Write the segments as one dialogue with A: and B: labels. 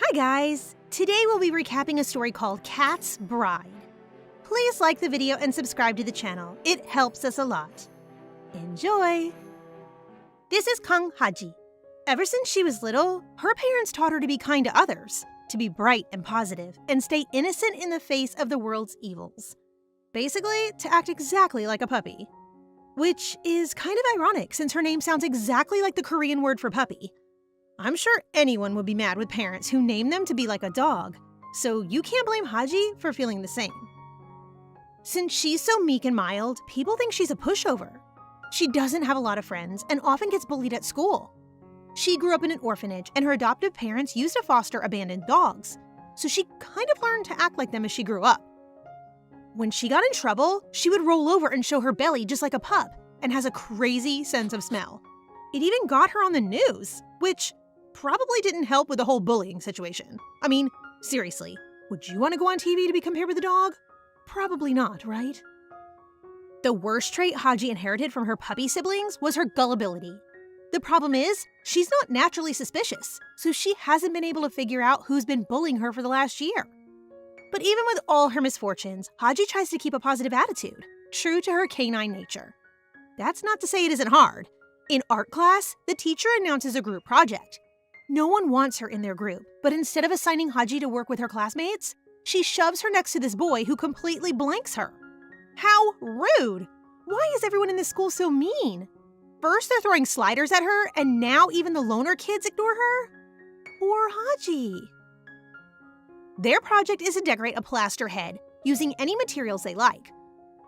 A: Hi guys! Today we'll be recapping a story called Cat's Bride. Please like the video and subscribe to the channel. It helps us a lot. Enjoy! This is Haji. Ever since she was little, her parents taught her to be kind to others, to be bright and positive, and stay innocent in the face of the world's evils. Basically, to act exactly like a puppy. Which is kind of ironic since her name sounds exactly like the Korean word for puppy. I'm sure anyone would be mad with parents who name them to be like a dog, so you can't blame Haji for feeling the same. Since she's so meek and mild, people think she's a pushover. She doesn't have a lot of friends and often gets bullied at school. She grew up in an orphanage and her adoptive parents used to foster abandoned dogs, so she kind of learned to act like them as she grew up. When she got in trouble, she would roll over and show her belly just like a pup and has a crazy sense of smell. It even got her on the news, which probably didn't help with the whole bullying situation. I mean, seriously, would you want to go on TV to be compared with a dog? Probably not, right? The worst trait Haji inherited from her puppy siblings was her gullibility. The problem is, she's not naturally suspicious, so she hasn't been able to figure out who's been bullying her for the last year. But even with all her misfortunes, Haji tries to keep a positive attitude, true to her canine nature. That's not to say it isn't hard. In art class, the teacher announces a group project. No one wants her in their group, but instead of assigning Haji to work with her classmates, she shoves her next to this boy who completely blanks her. How rude! Why is everyone in this school so mean? First they're throwing sliders at her, and now even the loner kids ignore her? Poor Haji. Their project is to decorate a plaster head, using any materials they like.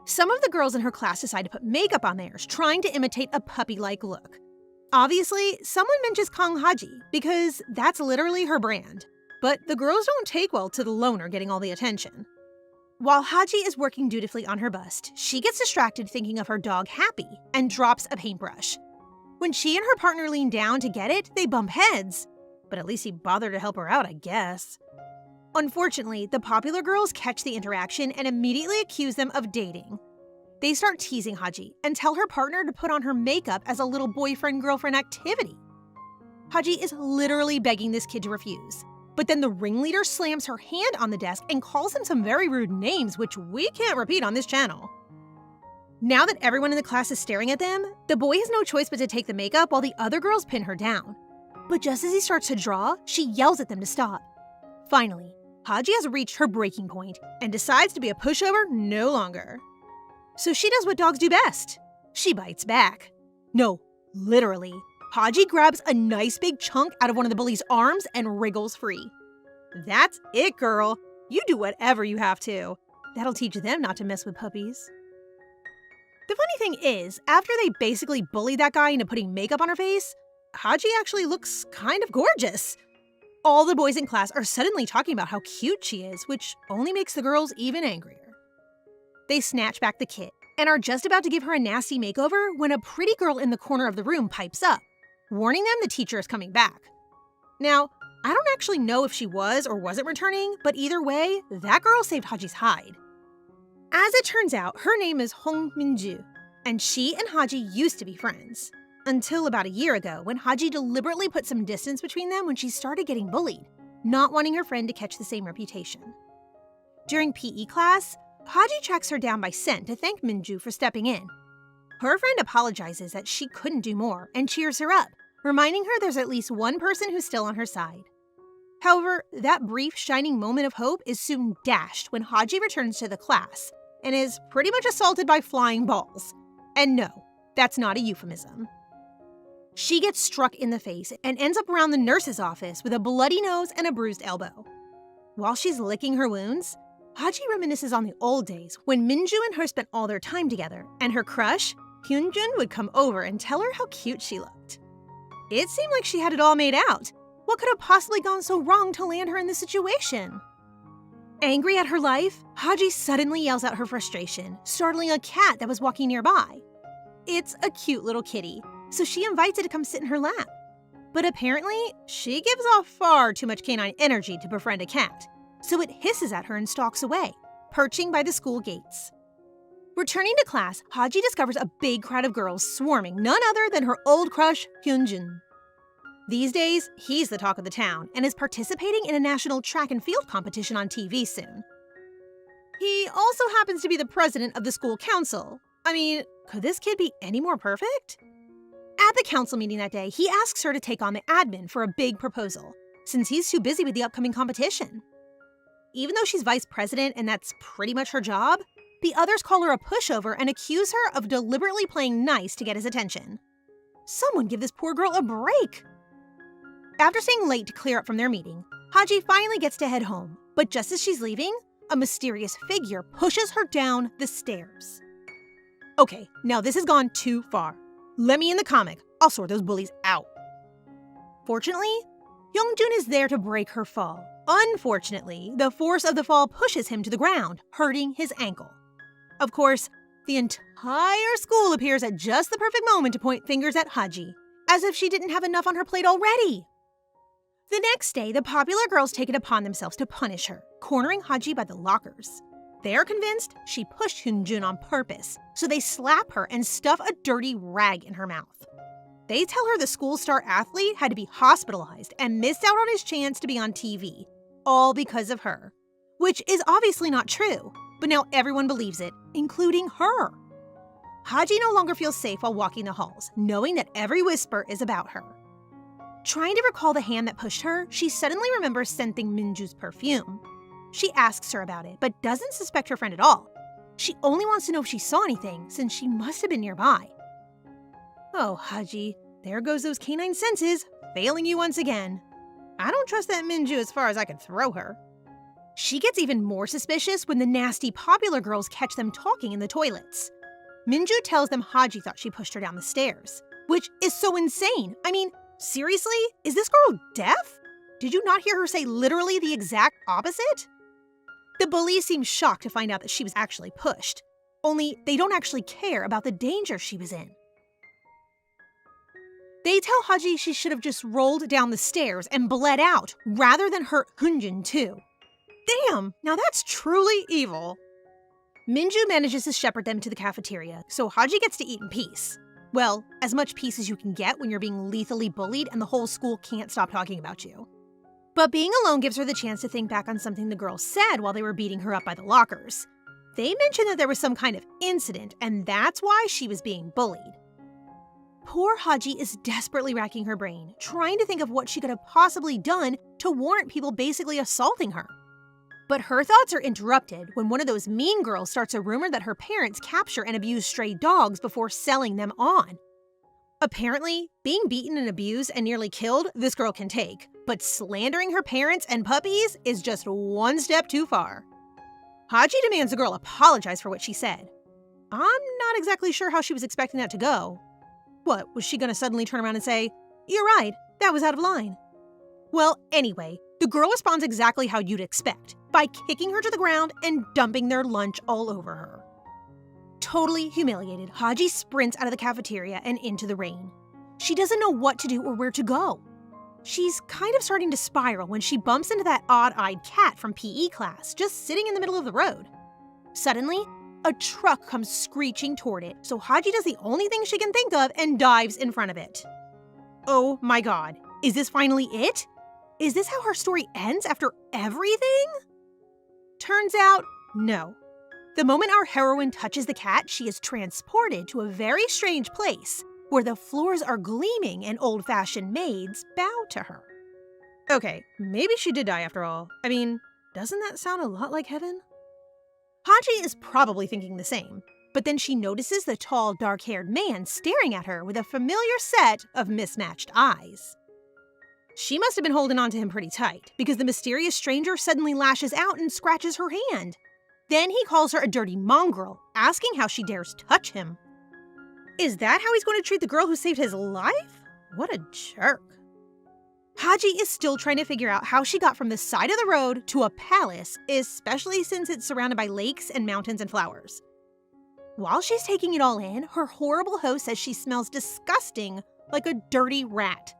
A: Some of the girls in her class decide to put makeup on theirs, trying to imitate a puppy-like look. Obviously, someone mentions Haji, because that's literally her brand. But the girls don't take well to the loner getting all the attention. While Haji is working dutifully on her bust, she gets distracted thinking of her dog Happy and drops a paintbrush. When she and her partner lean down to get it, they bump heads. But at least he bothered to help her out, I guess. Unfortunately, the popular girls catch the interaction and immediately accuse them of dating. They start teasing Haji and tell her partner to put on her makeup as a little boyfriend-girlfriend activity. Haji is literally begging this kid to refuse. But then the ringleader slams her hand on the desk and calls him some very rude names, which we can't repeat on this channel. Now that everyone in the class is staring at them, the boy has no choice but to take the makeup while the other girls pin her down. But just as he starts to draw, she yells at them to stop. Finally, Haji has reached her breaking point and decides to be a pushover no longer. So she does what dogs do best. She bites back. No, literally. Haji grabs a nice big chunk out of one of the bullies' arms and wriggles free. That's it, girl. You do whatever you have to. That'll teach them not to mess with puppies. The funny thing is, after they basically bully that guy into putting makeup on her face, Haji actually looks kind of gorgeous. All the boys in class are suddenly talking about how cute she is, which only makes the girls even angrier. They snatch back the kit and are just about to give her a nasty makeover when a pretty girl in the corner of the room pipes up, warning them the teacher is coming back. Now, I don't actually know if she was or wasn't returning, but either way, that girl saved Haji's hide. As it turns out, her name is Hong Minju, and she and Haji used to be friends. Until about a year ago, when Haji deliberately put some distance between them when she started getting bullied, not wanting her friend to catch the same reputation. During PE class, Haji tracks her down by scent to thank Minju for stepping in. Her friend apologizes that she couldn't do more and cheers her up, reminding her there's at least one person who's still on her side. However, that brief shining moment of hope is soon dashed when Haji returns to the class and is pretty much assaulted by flying balls. And no, that's not a euphemism. She gets struck in the face and ends up around the nurse's office with a bloody nose and a bruised elbow. While she's licking her wounds, Haji reminisces on the old days when Minju and her spent all their time together, and her crush, Hyunjun, would come over and tell her how cute she looked. It seemed like she had it all made out. What could have possibly gone so wrong to land her in this situation? Angry at her life, Haji suddenly yells out her frustration, startling a cat that was walking nearby. It's a cute little kitty, so she invites it to come sit in her lap. But apparently, she gives off far too much canine energy to befriend a cat, so it hisses at her and stalks away, perching by the school gates. Returning to class, Haji discovers a big crowd of girls swarming none other than her old crush, Hyunjun. These days, he's the talk of the town and is participating in a national track and field competition on TV soon. He also happens to be the president of the school council. I mean, could this kid be any more perfect? At the council meeting that day, he asks her to take on the admin for a big proposal, since he's too busy with the upcoming competition. Even though she's vice president and that's pretty much her job, the others call her a pushover and accuse her of deliberately playing nice to get his attention. Someone give this poor girl a break! After staying late to clear up from their meeting, Haji finally gets to head home, but just as she's leaving, a mysterious figure pushes her down the stairs. Okay, now this has gone too far. Let me in the comic. I'll sort those bullies out. Fortunately, Youngjun is there to break her fall. Unfortunately, the force of the fall pushes him to the ground, hurting his ankle. Of course, the entire school appears at just the perfect moment to point fingers at Haji, as if she didn't have enough on her plate already. The next day, the popular girls take it upon themselves to punish her, cornering Haji by the lockers. They're convinced she pushed Hyunjun on purpose, so they slap her and stuff a dirty rag in her mouth. They tell her the school star athlete had to be hospitalized and missed out on his chance to be on TV, all because of her. Which is obviously not true, but now everyone believes it, including her. Haji no longer feels safe while walking the halls, knowing that every whisper is about her. Trying to recall the hand that pushed her, she suddenly remembers scenting Minju's perfume. She asks her about it, but doesn't suspect her friend at all. She only wants to know if she saw anything, since she must have been nearby. Oh, Haji, there goes those canine senses, failing you once again. I don't trust that Minju as far as I could throw her. She gets even more suspicious when the nasty popular girls catch them talking in the toilets. Minju tells them Haji thought she pushed her down the stairs, which is so insane. I mean, seriously? Is this girl deaf? Did you not hear her say literally the exact opposite? The bullies seem shocked to find out that she was actually pushed. Only they don't actually care about the danger she was in. They tell Haji she should have just rolled down the stairs and bled out, rather than hurt Hyunjin too. Damn, now that's truly evil. Minju manages to shepherd them to the cafeteria, so Haji gets to eat in peace. Well, as much peace as you can get when you're being lethally bullied and the whole school can't stop talking about you. But being alone gives her the chance to think back on something the girls said while they were beating her up by the lockers. They mentioned that there was some kind of incident, and that's why she was being bullied. Poor Haji is desperately racking her brain, trying to think of what she could have possibly done to warrant people basically assaulting her. But her thoughts are interrupted when one of those mean girls starts a rumor that her parents capture and abuse stray dogs before selling them on. Apparently, being beaten and abused and nearly killed, this girl can take, but slandering her parents and puppies is just one step too far. Haji demands the girl apologize for what she said. I'm not exactly sure how she was expecting that to go. What, was she gonna suddenly turn around and say, "You're right, that was out of line"? Well, anyway, the girl responds exactly how you'd expect, by kicking her to the ground and dumping their lunch all over her. Totally humiliated, Haji sprints out of the cafeteria and into the rain. She doesn't know what to do or where to go. She's kind of starting to spiral when she bumps into that odd-eyed cat from PE class, just sitting in the middle of the road. Suddenly, a truck comes screeching toward it, so Haji does the only thing she can think of and dives in front of it. Oh my god, is this finally it? Is this how her story ends after everything? Turns out, no. The moment our heroine touches the cat, she is transported to a very strange place where the floors are gleaming and old-fashioned maids bow to her. Okay, maybe she did die after all. I mean, doesn't that sound a lot like heaven? Haji is probably thinking the same, but then she notices the tall, dark-haired man staring at her with a familiar set of mismatched eyes. She must have been holding on to him pretty tight, because the mysterious stranger suddenly lashes out and scratches her hand. Then he calls her a dirty mongrel, asking how she dares touch him. Is that how he's going to treat the girl who saved his life? What a jerk. Haji is still trying to figure out how she got from the side of the road to a palace, especially since it's surrounded by lakes and mountains and flowers. While she's taking it all in, her horrible host says she smells disgusting, like a dirty rat.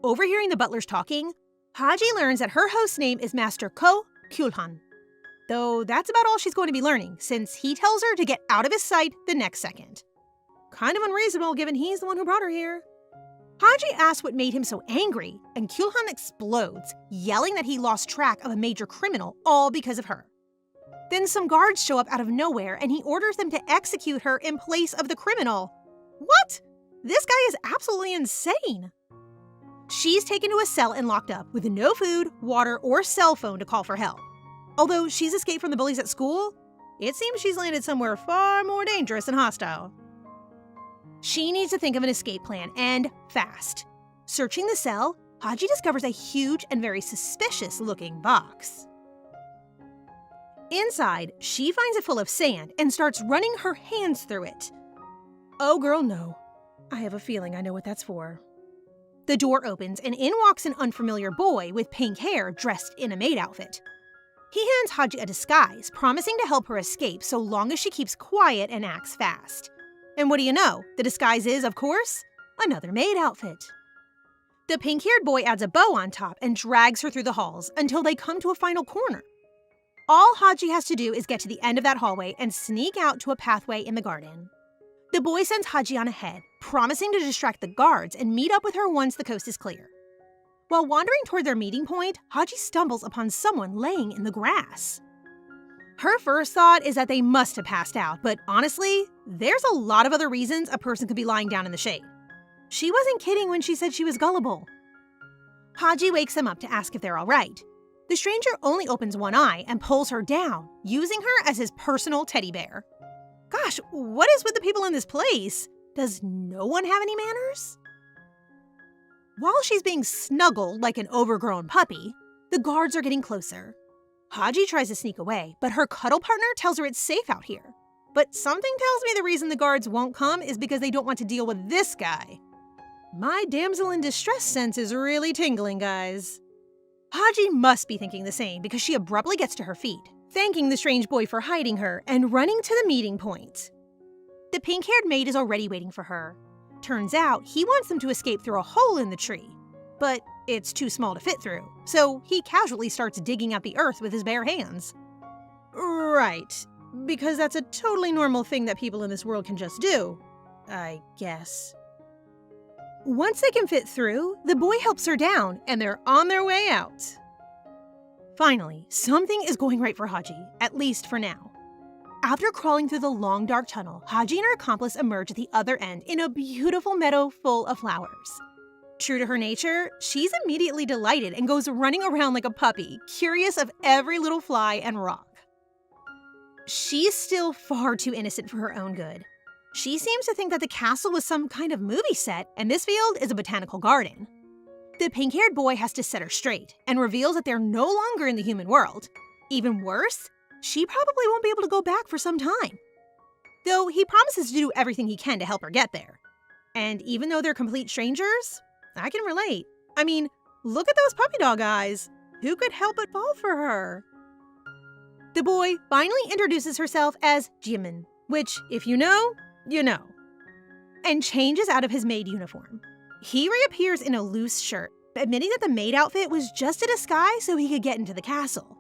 A: Overhearing the butlers talking, Haji learns that her host's name is Master Ko Kilhan. Though that's about all she's going to be learning, since he tells her to get out of his sight the next second. Kind of unreasonable given he's the one who brought her here. Haji asks what made him so angry, and Kilhan explodes, yelling that he lost track of a major criminal all because of her. Then some guards show up out of nowhere and he orders them to execute her in place of the criminal. What? This guy is absolutely insane. She's taken to a cell and locked up with no food, water, or cell phone to call for help. Although she's escaped from the bullies at school, it seems she's landed somewhere far more dangerous and hostile. She needs to think of an escape plan, and fast. Searching the cell, Haji discovers a huge and very suspicious-looking box. Inside, she finds it full of sand and starts running her hands through it. Oh girl, no. I have a feeling I know what that's for. The door opens and in walks an unfamiliar boy with pink hair dressed in a maid outfit. He hands Haji a disguise, promising to help her escape so long as she keeps quiet and acts fast. And what do you know? The disguise is, of course, another maid outfit. The pink-haired boy adds a bow on top and drags her through the halls until they come to a final corner. All Haji has to do is get to the end of that hallway and sneak out to a pathway in the garden. The boy sends Haji on ahead, promising to distract the guards and meet up with her once the coast is clear. While wandering toward their meeting point, Haji stumbles upon someone laying in the grass. Her first thought is that they must have passed out, but honestly, there's a lot of other reasons a person could be lying down in the shade. She wasn't kidding when she said she was gullible. Haji wakes them up to ask if they're all right. The stranger only opens one eye and pulls her down, using her as his personal teddy bear. Gosh, what is with the people in this place? Does no one have any manners? While she's being snuggled like an overgrown puppy, the guards are getting closer. Haji tries to sneak away, but her cuddle partner tells her it's safe out here. But something tells me the reason the guards won't come is because they don't want to deal with this guy. My damsel in distress sense is really tingling, guys. Haji must be thinking the same because she abruptly gets to her feet, thanking the strange boy for hiding her and running to the meeting point. The pink-haired maid is already waiting for her. Turns out he wants them to escape through a hole in the tree, but it's too small to fit through, so he casually starts digging out the earth with his bare hands. Right, because that's a totally normal thing that people in this world can just do, I guess. Once they can fit through, the boy helps her down, and they're on their way out. Finally, something is going right for Haji, at least for now. After crawling through the long, dark tunnel, Haji and her accomplice emerge at the other end in a beautiful meadow full of flowers. True to her nature, she's immediately delighted and goes running around like a puppy, curious of every little fly and rock. She's still far too innocent for her own good. She seems to think that the castle was some kind of movie set, and this field is a botanical garden. The pink-haired boy has to set her straight, and reveals that they're no longer in the human world. Even worse, she probably won't be able to go back for some time. Though he promises to do everything he can to help her get there. And even though they're complete strangers, I can relate. I mean, look at those puppy dog eyes. Who could help but fall for her? The boy finally introduces herself as Jimin, which, if you know, you know, and changes out of his maid uniform. He reappears in a loose shirt, admitting that the maid outfit was just a disguise so he could get into the castle.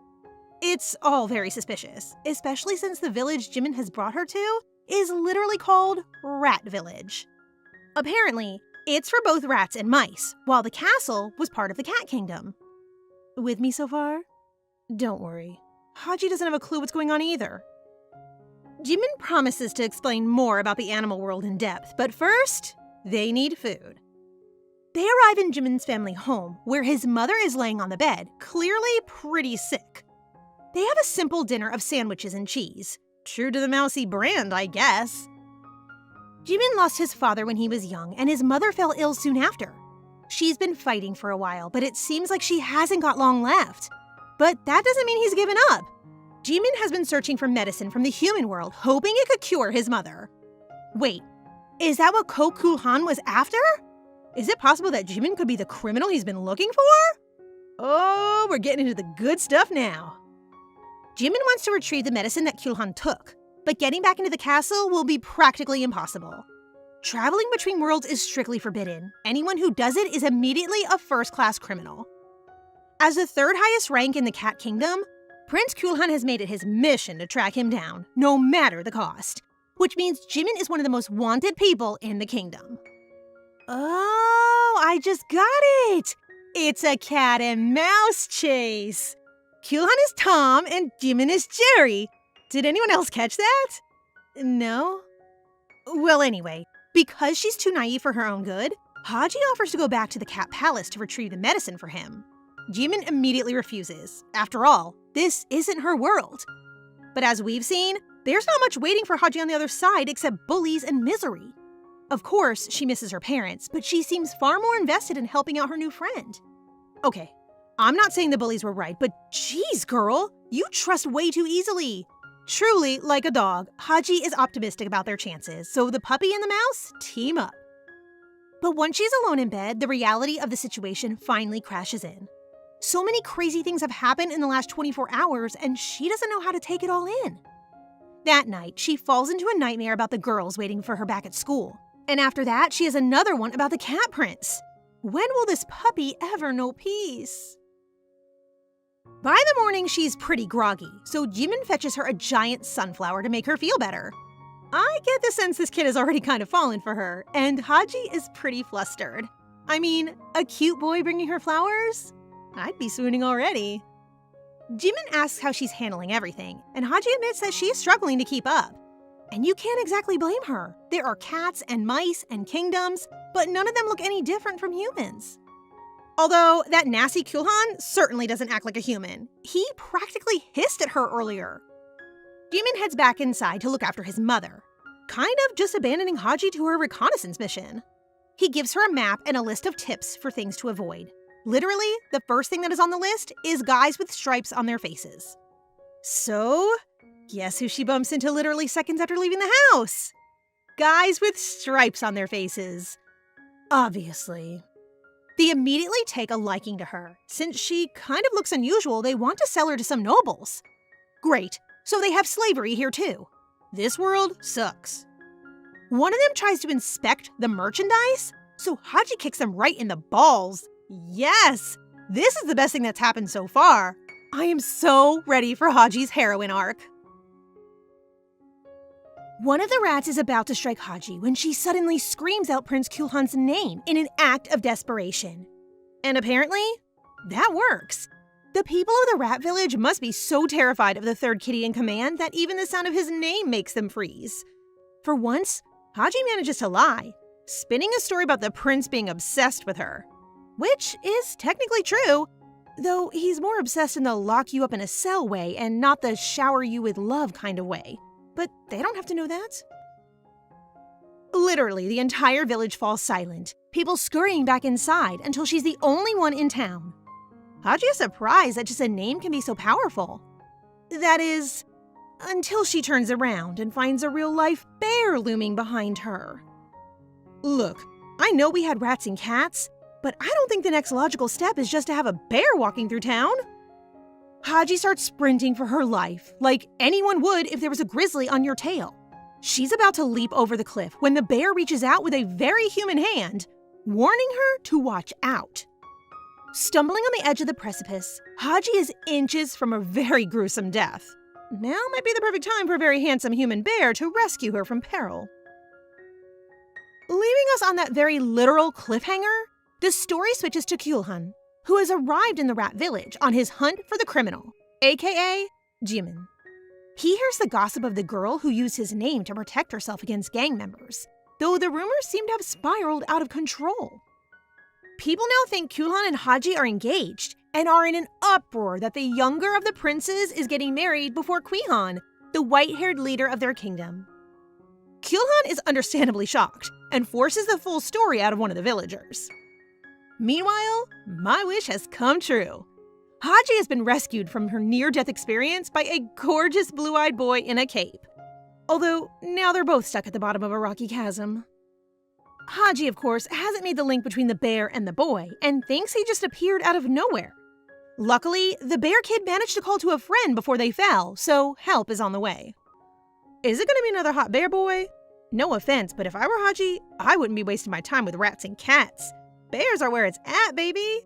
A: It's all very suspicious, especially since the village Jimin has brought her to is literally called Rat Village. Apparently, it's for both rats and mice, while the castle was part of the Cat Kingdom. With me so far? Don't worry. Haji doesn't have a clue what's going on either. Jimin promises to explain more about the animal world in depth, but first, they need food. They arrive in Jimin's family home, where his mother is laying on the bed, clearly pretty sick. They have a simple dinner of sandwiches and cheese. True to the mousy brand, I guess. Jimin lost his father when he was young, and his mother fell ill soon after. She's been fighting for a while, but it seems like she hasn't got long left. But that doesn't mean he's given up. Jimin has been searching for medicine from the human world, hoping it could cure his mother. Wait, is that what Kilhan was after? Is it possible that Jimin could be the criminal he's been looking for? Oh, we're getting into the good stuff now. Jimin wants to retrieve the medicine that Kilhan took, but getting back into the castle will be practically impossible. Traveling between worlds is strictly forbidden. Anyone who does it is immediately a first-class criminal. As the third highest rank in the Cat Kingdom, Prince Kilhan has made it his mission to track him down, no matter the cost, which means Jimin is one of the most wanted people in the kingdom. Oh, I just got it! It's a cat and mouse chase! Kilhan is Tom and Jimin is Jerry. Did anyone else catch that? No? Well, anyway, because she's too naive for her own good, Haji offers to go back to the Cat Palace to retrieve the medicine for him. Jimin immediately refuses. After all, this isn't her world. But as we've seen, there's not much waiting for Haji on the other side except bullies and misery. Of course, she misses her parents, but she seems far more invested in helping out her new friend. Okay, I'm not saying the bullies were right, but geez, girl, you trust way too easily. Truly, like a dog, Haji is optimistic about their chances, so the puppy and the mouse team up. But once she's alone in bed, the reality of the situation finally crashes in. So many crazy things have happened in the last 24 hours, and she doesn't know how to take it all in. That night, she falls into a nightmare about the girls waiting for her back at school. And after that, she has another one about the cat prince. When will this puppy ever know peace? By the morning, she's pretty groggy, so Jimin fetches her a giant sunflower to make her feel better. I get the sense this kid has already kind of fallen for her, and Haji is pretty flustered. I mean, a cute boy bringing her flowers? I'd be swooning already. Jimin asks how she's handling everything, and Haji admits that she is struggling to keep up. And you can't exactly blame her. There are cats and mice and kingdoms, but none of them look any different from humans. Although that nasty Kilhan certainly doesn't act like a human. He practically hissed at her earlier. Jimin heads back inside to look after his mother, kind of just abandoning Haji to her reconnaissance mission. He gives her a map and a list of tips for things to avoid. Literally, the first thing that is on the list is guys with stripes on their faces. So, guess who she bumps into literally seconds after leaving the house? Guys with stripes on their faces. Obviously. They immediately take a liking to her. Since she kind of looks unusual, they want to sell her to some nobles. Great, so they have slavery here too. This world sucks. One of them tries to inspect the merchandise, so Haji kicks them right in the balls. Yes, this is the best thing that's happened so far. I am so ready for Haji's heroine arc. One of the rats is about to strike Haji when she suddenly screams out Prince Kilhan's name in an act of desperation. And apparently, that works. The people of the rat village must be so terrified of the third kitty in command that even the sound of his name makes them freeze. For once, Haji manages to lie, spinning a story about the prince being obsessed with her. Which is technically true, though he's more obsessed in the lock you up in a cell way and not the shower you with love kind of way. But they don't have to know that. Literally, the entire village falls silent, people scurrying back inside until she's the only one in town. Haji is surprised that just a name can be so powerful. That is, until she turns around and finds a real-life bear looming behind her. Look, I know we had rats and cats, but I don't think the next logical step is just to have a bear walking through town. Haji starts sprinting for her life, like anyone would if there was a grizzly on your tail. She's about to leap over the cliff when the bear reaches out with a very human hand, warning her to watch out. Stumbling on the edge of the precipice, Haji is inches from a very gruesome death. Now might be the perfect time for a very handsome human bear to rescue her from peril. Leaving us on that very literal cliffhanger, the story switches to Kilhan, who has arrived in the rat village on his hunt for the criminal, aka Jimin. He hears the gossip of the girl who used his name to protect herself against gang members, though the rumors seem to have spiraled out of control. People now think Kilhan and Haji are engaged and are in an uproar that the younger of the princes is getting married before Kilhan, the white-haired leader of their kingdom. Kilhan is understandably shocked and forces the full story out of one of the villagers. Meanwhile, my wish has come true. Haji has been rescued from her near-death experience by a gorgeous blue-eyed boy in a cape. Although, now they're both stuck at the bottom of a rocky chasm. Haji, of course, hasn't made the link between the bear and the boy, and thinks he just appeared out of nowhere. Luckily, the bear kid managed to call to a friend before they fell, so help is on the way. Is it gonna be another hot bear boy? No offense, but if I were Haji, I wouldn't be wasting my time with rats and cats. Bears are where it's at, baby!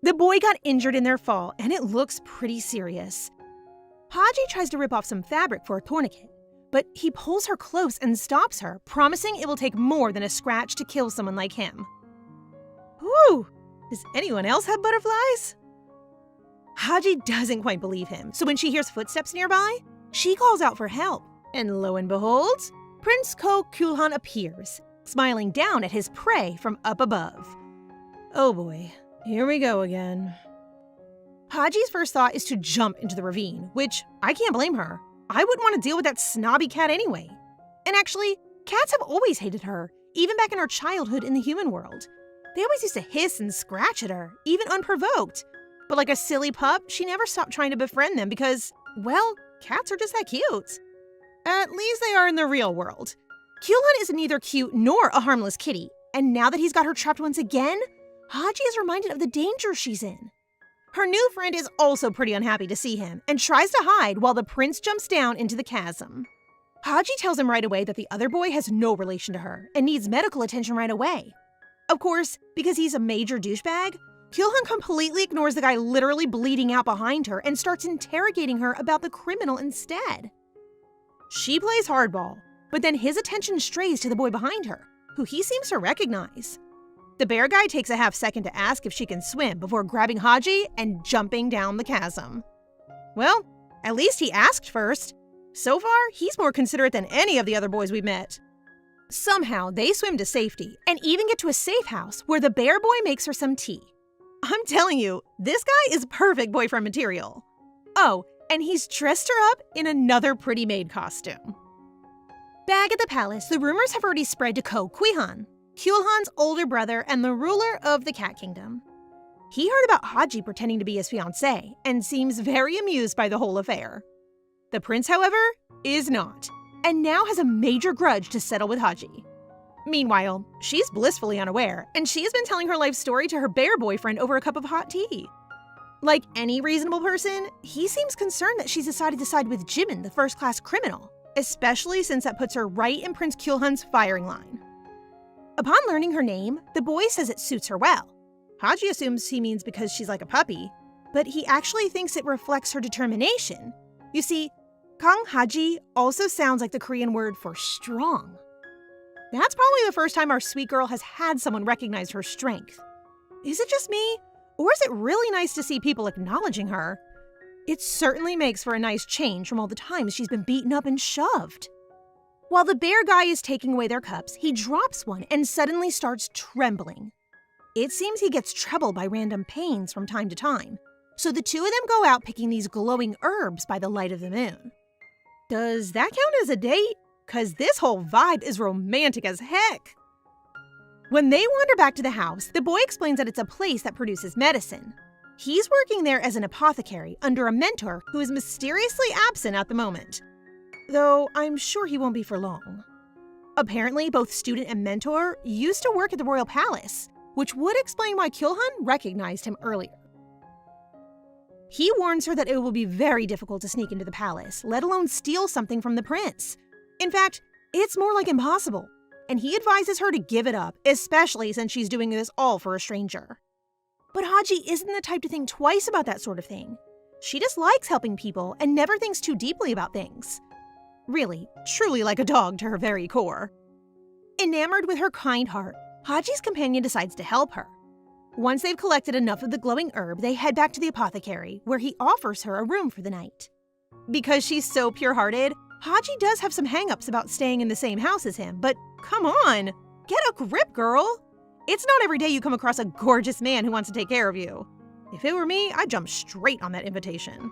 A: The boy got injured in their fall, and it looks pretty serious. Haji tries to rip off some fabric for a tourniquet, but he pulls her close and stops her, promising it will take more than a scratch to kill someone like him. Whew! Does anyone else have butterflies? Haji doesn't quite believe him, so when she hears footsteps nearby, she calls out for help. And lo and behold, Prince Kilhan appears, smiling down at his prey from up above. Oh boy, here we go again. Haji's first thought is to jump into the ravine, which I can't blame her. I wouldn't want to deal with that snobby cat anyway. And actually, cats have always hated her, even back in her childhood in the human world. They always used to hiss and scratch at her, even unprovoked. But like a silly pup, she never stopped trying to befriend them because, well, cats are just that cute. At least they are in the real world. Kilhan is neither cute nor a harmless kitty, and now that he's got her trapped once again, Haji is reminded of the danger she's in. Her new friend is also pretty unhappy to see him and tries to hide while the prince jumps down into the chasm. Haji tells him right away that the other boy has no relation to her and needs medical attention right away. Of course, because he's a major douchebag, Kilhan completely ignores the guy literally bleeding out behind her and starts interrogating her about the criminal instead. She plays hardball, but then his attention strays to the boy behind her, who he seems to recognize. The bear guy takes a half second to ask if she can swim before grabbing Haji and jumping down the chasm. Well, at least he asked first. So far, he's more considerate than any of the other boys we've met. Somehow, they swim to safety and even get to a safe house where the bear boy makes her some tea. I'm telling you, this guy is perfect boyfriend material. Oh, and he's dressed her up in another pretty maid costume. Back at the palace, the rumors have already spread to Kilhan, Kilhan's older brother and the ruler of the Cat Kingdom. He heard about Haji pretending to be his fiancé and seems very amused by the whole affair. The prince, however, is not, and now has a major grudge to settle with Haji. Meanwhile, she's blissfully unaware, and she has been telling her life story to her bear boyfriend over a cup of hot tea. Like any reasonable person, he seems concerned that she's decided to side with Jimin, the first-class criminal, especially since that puts her right in Prince Kilhan's firing line. Upon learning her name, the boy says it suits her well. Haji assumes he means because she's like a puppy, but he actually thinks it reflects her determination. You see, Kang Haji also sounds like the Korean word for strong. That's probably the first time our sweet girl has had someone recognize her strength. Is it just me, or is it really nice to see people acknowledging her? It certainly makes for a nice change from all the times she's been beaten up and shoved. While the bear guy is taking away their cups, he drops one and suddenly starts trembling. It seems he gets troubled by random pains from time to time, so the two of them go out picking these glowing herbs by the light of the moon. Does that count as a date? 'Cause this whole vibe is romantic as heck. When they wander back to the house, the boy explains that it's a place that produces medicine. He's working there as an apothecary under a mentor who is mysteriously absent at the moment. Though I'm sure he won't be for long. Apparently, both student and mentor used to work at the royal palace, which would explain why Kilhan recognized him earlier. He warns her that it will be very difficult to sneak into the palace, let alone steal something from the prince. In fact, it's more like impossible, and he advises her to give it up, especially since she's doing this all for a stranger. But Haji isn't the type to think twice about that sort of thing. She just likes helping people and never thinks too deeply about things. Really, truly like a dog to her very core. Enamored with her kind heart, Haji's companion decides to help her. Once they've collected enough of the glowing herb, they head back to the apothecary, where he offers her a room for the night. Because she's so pure-hearted, Haji does have some hang-ups about staying in the same house as him, but come on, get a grip, girl! It's not every day you come across a gorgeous man who wants to take care of you. If it were me, I'd jump straight on that invitation.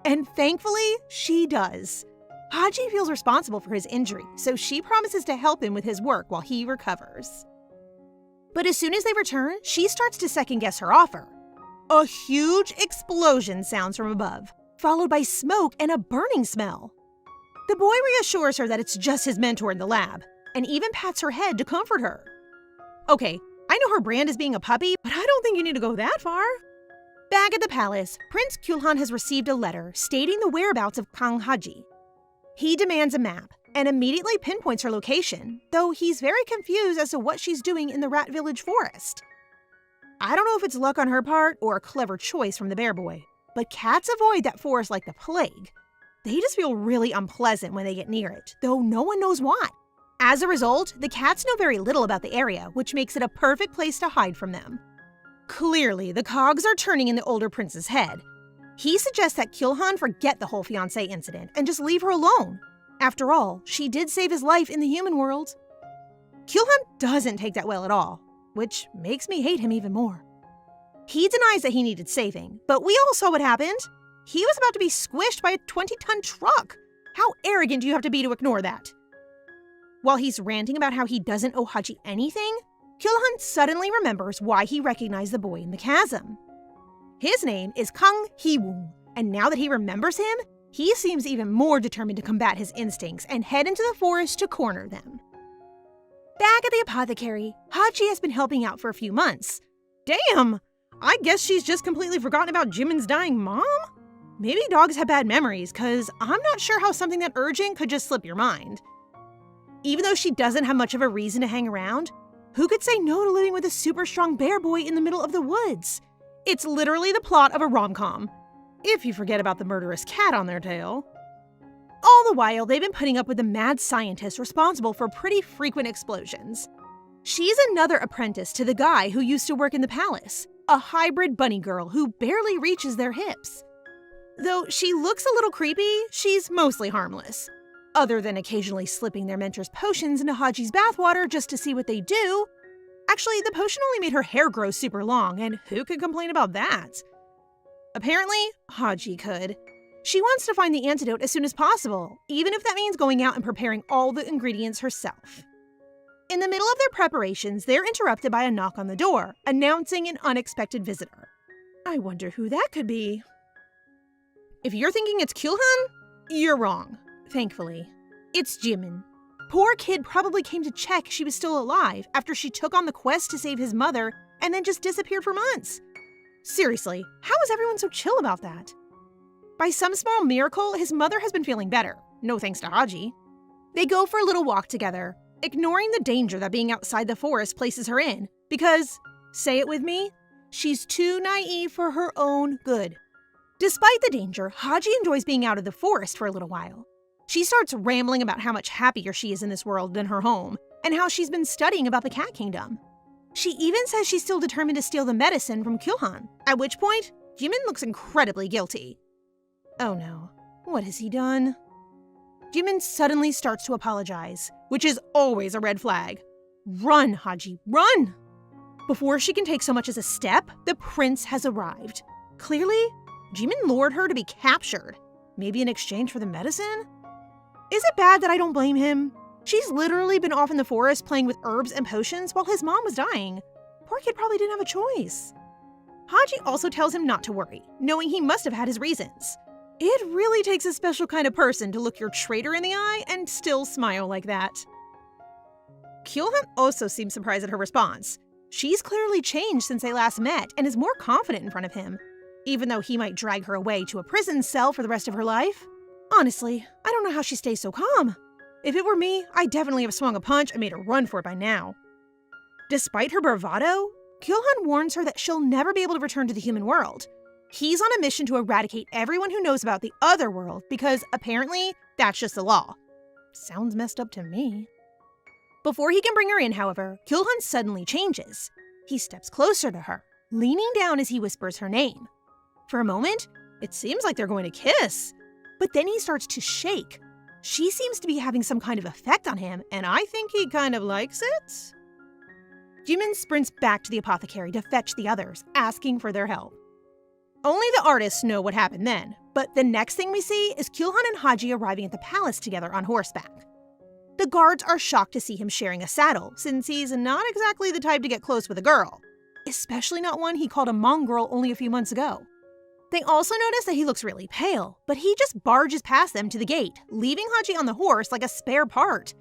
A: And thankfully, she does. Haji feels responsible for his injury, so she promises to help him with his work while he recovers. But as soon as they return, she starts to second-guess her offer. A huge explosion sounds from above, followed by smoke and a burning smell. The boy reassures her that it's just his mentor in the lab, and even pats her head to comfort her. Okay, I know her brand is being a puppy, but I don't think you need to go that far. Back at the palace, Prince Kilhan has received a letter stating the whereabouts of Kang Haji. He demands a map and immediately pinpoints her location, though he's very confused as to what she's doing in the Rat Village forest. I don't know if it's luck on her part or a clever choice from the bear boy, but cats avoid that forest like the plague. They just feel really unpleasant when they get near it, though no one knows why. As a result, the cats know very little about the area, which makes it a perfect place to hide from them. Clearly, the cogs are turning in the older prince's head. He suggests that Kilhan forget the whole fiancé incident and just leave her alone. After all, she did save his life in the human world. Kilhan doesn't take that well at all, which makes me hate him even more. He denies that he needed saving, but we all saw what happened. He was about to be squished by a 20-ton truck. How arrogant do you have to be to ignore that? While he's ranting about how he doesn't owe Haji anything, Kilhan suddenly remembers why he recognized the boy in the chasm. His name is Kang Hee-woong, and now that he remembers him, he seems even more determined to combat his instincts and head into the forest to corner them. Back at the apothecary, Haji has been helping out for a few months. Damn! I guess she's just completely forgotten about Jimin's dying mom? Maybe dogs have bad memories, cause I'm not sure how something that urgent could just slip your mind. Even though she doesn't have much of a reason to hang around, who could say no to living with a super strong bear boy in the middle of the woods? It's literally the plot of a rom-com, if you forget about the murderous cat on their tail. All the while, they've been putting up with the mad scientist responsible for pretty frequent explosions. She's another apprentice to the guy who used to work in the palace, a hybrid bunny girl who barely reaches their hips. Though she looks a little creepy, she's mostly harmless. Other than occasionally slipping their mentor's potions into Haji's bathwater just to see what they do. Actually, the potion only made her hair grow super long, and who could complain about that? Apparently, Haji could. She wants to find the antidote as soon as possible, even if that means going out and preparing all the ingredients herself. In the middle of their preparations, they're interrupted by a knock on the door, announcing an unexpected visitor. I wonder who that could be. If you're thinking it's Kilhan, you're wrong. Thankfully, it's Jimin. Poor kid probably came to check she was still alive after she took on the quest to save his mother and then just disappeared for months. Seriously, how is everyone so chill about that? By some small miracle, his mother has been feeling better, no thanks to Haji. They go for a little walk together, ignoring the danger that being outside the forest places her in, because, say it with me, she's too naive for her own good. Despite the danger, Haji enjoys being out of the forest for a little while. She starts rambling about how much happier she is in this world than her home, and how she's been studying about the Cat Kingdom. She even says she's still determined to steal the medicine from Kilhan, at which point, Jimin looks incredibly guilty. Oh no, what has he done? Jimin suddenly starts to apologize, which is always a red flag. Run, Haji, run! Before she can take so much as a step, the prince has arrived. Clearly, Jimin lured her to be captured, maybe in exchange for the medicine? Is it bad that I don't blame him? She's literally been off in the forest playing with herbs and potions while his mom was dying. Poor kid probably didn't have a choice. Haji also tells him not to worry, knowing he must have had his reasons. It really takes a special kind of person to look your traitor in the eye and still smile like that. Kilhan also seems surprised at her response. She's clearly changed since they last met and is more confident in front of him, even though he might drag her away to a prison cell for the rest of her life. Honestly, I don't know how she stays so calm. If it were me, I'd definitely have swung a punch and made her run for it by now. Despite her bravado, Kilhan warns her that she'll never be able to return to the human world. He's on a mission to eradicate everyone who knows about the other world because apparently that's just the law. Sounds messed up to me. Before he can bring her in, however, Kilhan suddenly changes. He steps closer to her, leaning down as he whispers her name. For a moment, it seems like they're going to kiss. But then he starts to shake. She seems to be having some kind of effect on him, and I think he kind of likes it. Jimin sprints back to the apothecary to fetch the others, asking for their help. Only the artists know what happened then, but the next thing we see is Kilhan and Haji arriving at the palace together on horseback. The guards are shocked to see him sharing a saddle, since he's not exactly the type to get close with a girl, especially not one he called a mongrel only a few months ago. They also notice that he looks really pale, but he just barges past them to the gate, leaving Haji on the horse like a spare part.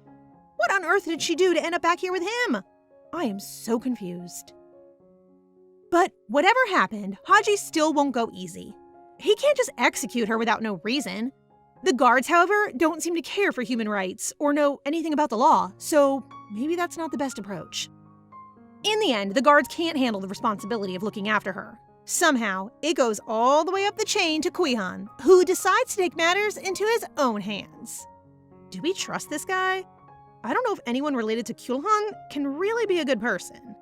A: What on earth did she do to end up back here with him? I am so confused. But whatever happened, Haji still won't go easy. He can't just execute her without no reason. The guards, however, don't seem to care for human rights or know anything about the law, so maybe that's not the best approach. In the end, the guards can't handle the responsibility of looking after her. Somehow, it goes all the way up the chain to Kilhan, who decides to take matters into his own hands. Do we trust this guy? I don't know if anyone related to Kilhan can really be a good person.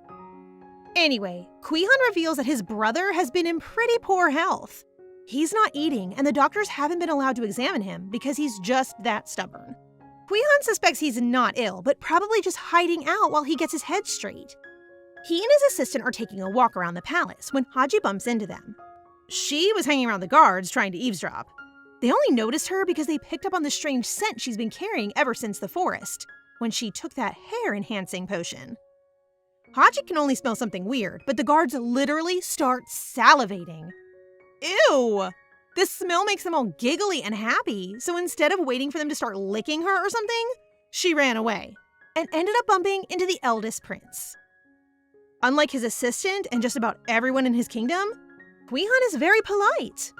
A: Anyway, Kilhan reveals that his brother has been in pretty poor health. He's not eating, and the doctors haven't been allowed to examine him because he's just that stubborn. Kilhan suspects he's not ill, but probably just hiding out while he gets his head straight. He and his assistant are taking a walk around the palace when Haji bumps into them. She was hanging around the guards trying to eavesdrop. They only noticed her because they picked up on the strange scent she's been carrying ever since the forest, when she took that hair-enhancing potion. Haji can only smell something weird, but the guards literally start salivating. Ew! The smell makes them all giggly and happy, so instead of waiting for them to start licking her or something, she ran away and ended up bumping into the eldest prince. Unlike his assistant and just about everyone in his kingdom, Kilhan is very polite.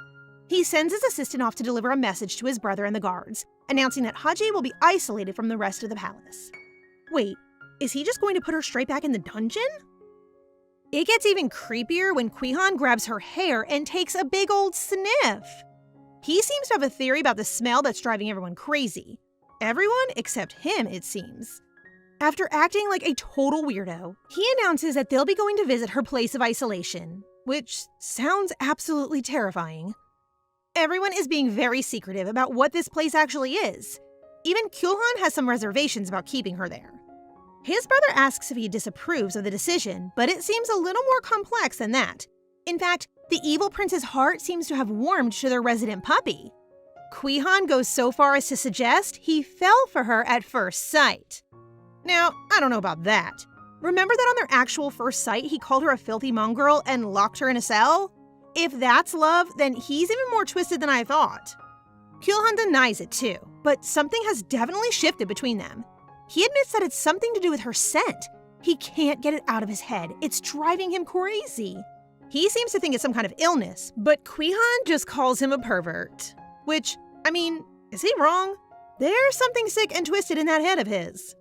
A: He sends his assistant off to deliver a message to his brother and the guards, announcing that Haji will be isolated from the rest of the palace. Wait, is he just going to put her straight back in the dungeon? It gets even creepier when Kilhan grabs her hair and takes a big old sniff. He seems to have a theory about the smell that's driving everyone crazy. Everyone except him, it seems. After acting like a total weirdo, he announces that they'll be going to visit her place of isolation, which sounds absolutely terrifying. Everyone is being very secretive about what this place actually is. Even Kilhan has some reservations about keeping her there. His brother asks if he disapproves of the decision, but it seems a little more complex than that. In fact, the evil prince's heart seems to have warmed to their resident puppy. Kilhan goes so far as to suggest he fell for her at first sight. Now, I don't know about that. Remember that on their actual first sight, he called her a filthy mongrel and locked her in a cell? If that's love, then he's even more twisted than I thought. Kilhan denies it too, but something has definitely shifted between them. He admits that it's something to do with her scent. He can't get it out of his head. It's driving him crazy. He seems to think it's some kind of illness, but Kilhan just calls him a pervert. Which, I mean, is he wrong? There's something sick and twisted in that head of his.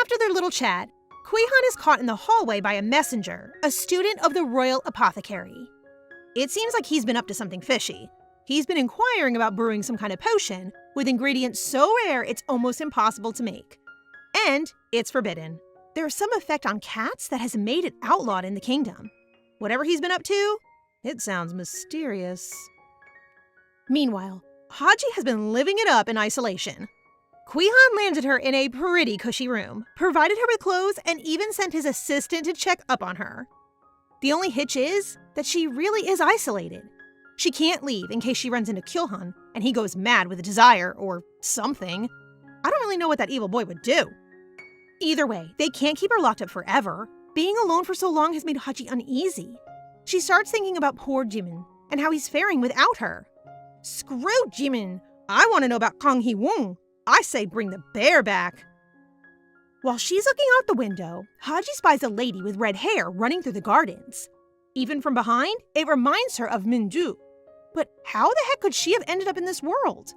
A: After their little chat, Kilhan is caught in the hallway by a messenger, a student of the royal apothecary. It seems like he's been up to something fishy. He's been inquiring about brewing some kind of potion with ingredients so rare it's almost impossible to make. And it's forbidden. There's some effect on cats that has made it outlawed in the kingdom. Whatever he's been up to, it sounds mysterious. Meanwhile, Haji has been living it up in isolation. Kilhan landed her in a pretty cushy room, provided her with clothes, and even sent his assistant to check up on her. The only hitch is that she really is isolated. She can't leave in case she runs into Kilhan and he goes mad with a desire or something. I don't really know what that evil boy would do. Either way, they can't keep her locked up forever. Being alone for so long has made Haji uneasy. She starts thinking about poor Jimin and how he's faring without her. Screw Jimin! I want to know about Kang Hee-won. I say bring the bear back. While she's looking out the window, Haji spies a lady with red hair running through the gardens. Even from behind, it reminds her of Minju. But how the heck could she have ended up in this world?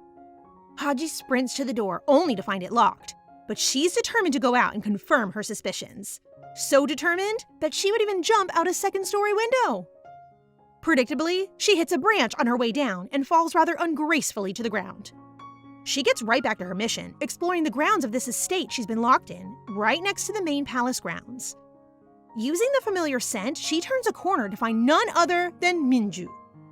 A: Haji sprints to the door only to find it locked, but she's determined to go out and confirm her suspicions. So determined that she would even jump out a second-story window. Predictably, she hits a branch on her way down and falls rather ungracefully to the ground. She gets right back to her mission, exploring the grounds of this estate she's been locked in, right next to the main palace grounds. Using the familiar scent, she turns a corner to find none other than Minju,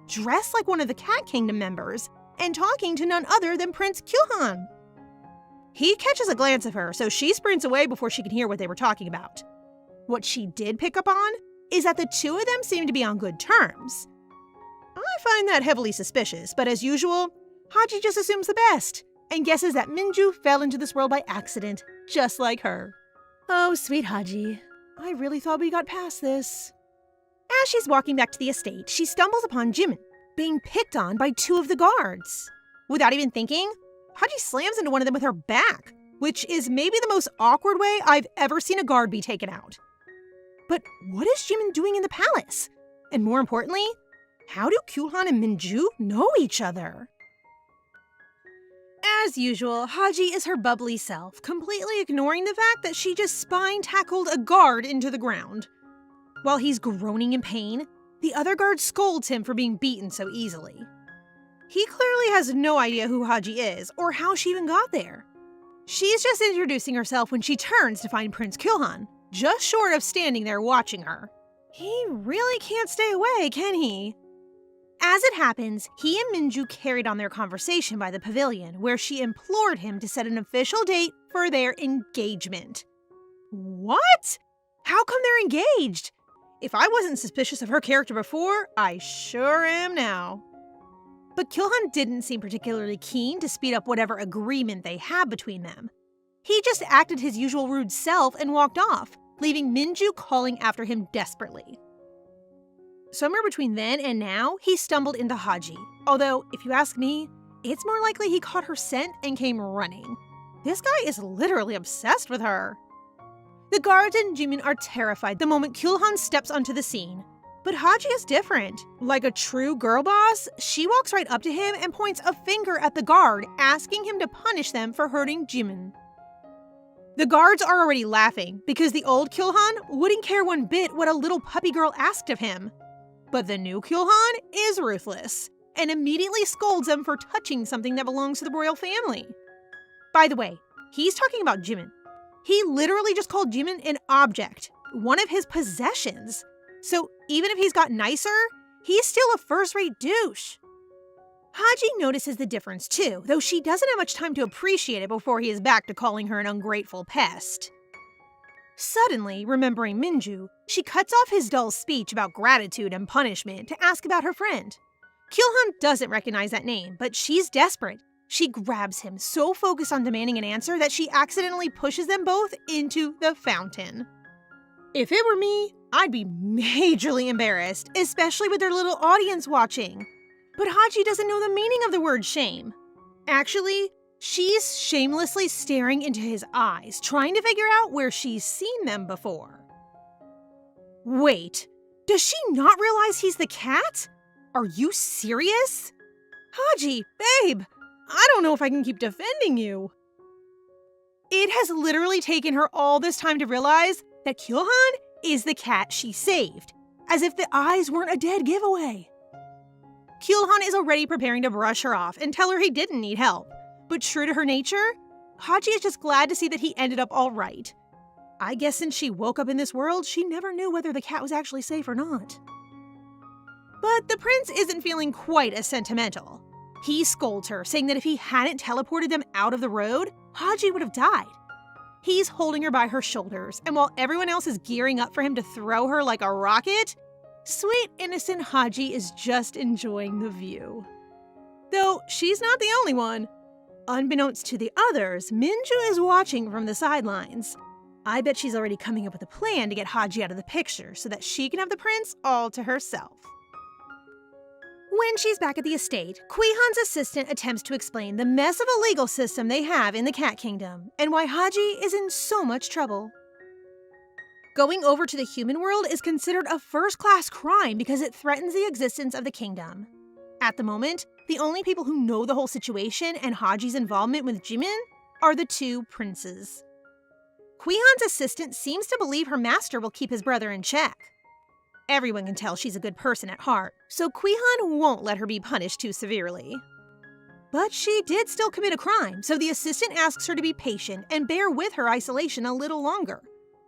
A: dressed like one of the Cat Kingdom members and talking to none other than Prince Kilhan. He catches a glance of her, so she sprints away before she can hear what they were talking about. What she did pick up on is that the two of them seem to be on good terms. I find that heavily suspicious, but as usual, Haji just assumes the best and guesses that Minju fell into this world by accident, just like her. Oh, sweet Haji. I really thought we got past this. As she's walking back to the estate, she stumbles upon Jimin, being picked on by two of the guards. Without even thinking, Haji slams into one of them with her back, which is maybe the most awkward way I've ever seen a guard be taken out. But what is Jimin doing in the palace? And more importantly, how do Kilhan and Minju know each other? As usual, Haji is her bubbly self, completely ignoring the fact that she just spine-tackled a guard into the ground. While he's groaning in pain, the other guard scolds him for being beaten so easily. He clearly has no idea who Haji is or how she even got there. She's just introducing herself when she turns to find Prince Kilhan, just short of standing there watching her. He really can't stay away, can he? As it happens, he and Minju carried on their conversation by the pavilion, where she implored him to set an official date for their engagement. What? How come they're engaged? If I wasn't suspicious of her character before, I sure am now. But Kilhan didn't seem particularly keen to speed up whatever agreement they had between them. He just acted his usual rude self and walked off, leaving Minju calling after him desperately. Somewhere between then and now, he stumbled into Haji. Although, if you ask me, it's more likely he caught her scent and came running. This guy is literally obsessed with her. The guards and Jimin are terrified the moment Kilhan steps onto the scene. But Haji is different. Like a true girl boss, she walks right up to him and points a finger at the guard, asking him to punish them for hurting Jimin. The guards are already laughing because the old Kilhan wouldn't care one bit what a little puppy girl asked of him. But the new Kilhan is ruthless and immediately scolds them for touching something that belongs to the royal family. By the way, he's talking about Jimin. He literally just called Jimin an object, one of his possessions. So even if he's got nicer, he's still a first-rate douche. Haji notices the difference too, though she doesn't have much time to appreciate it before he is back to calling her an ungrateful pest. Suddenly, remembering Minju, she cuts off his dull speech about gratitude and punishment to ask about her friend. Kilhan doesn't recognize that name, but she's desperate. She grabs him, so focused on demanding an answer that she accidentally pushes them both into the fountain. If it were me, I'd be majorly embarrassed, especially with their little audience watching. But Haji doesn't know the meaning of the word shame. Actually, she's shamelessly staring into his eyes, trying to figure out where she's seen them before. Wait, does she not realize he's the cat? Are you serious? Haji, babe, I don't know if I can keep defending you. It has literally taken her all this time to realize that Kilhan is the cat she saved, as if the eyes weren't a dead giveaway. Kilhan is already preparing to brush her off and tell her he didn't need help, but true to her nature, Haji is just glad to see that he ended up all right. I guess since she woke up in this world, she never knew whether the cat was actually safe or not. But the prince isn't feeling quite as sentimental. He scolds her, saying that if he hadn't teleported them out of the road, Haji would have died. He's holding her by her shoulders, and while everyone else is gearing up for him to throw her like a rocket, sweet, innocent Haji is just enjoying the view. Though she's not the only one. Unbeknownst to the others, Minju is watching from the sidelines. I bet she's already coming up with a plan to get Haji out of the picture so that she can have the prince all to herself. When she's back at the estate, Kwihan's assistant attempts to explain the mess of a legal system they have in the Cat Kingdom and why Haji is in so much trouble. Going over to the human world is considered a first-class crime because it threatens the existence of the kingdom. At the moment, the only people who know the whole situation and Haji's involvement with Jimin are the two princes. Kwihan's assistant seems to believe her master will keep his brother in check. Everyone can tell she's a good person at heart, so Kilhan won't let her be punished too severely. But she did still commit a crime, so the assistant asks her to be patient and bear with her isolation a little longer.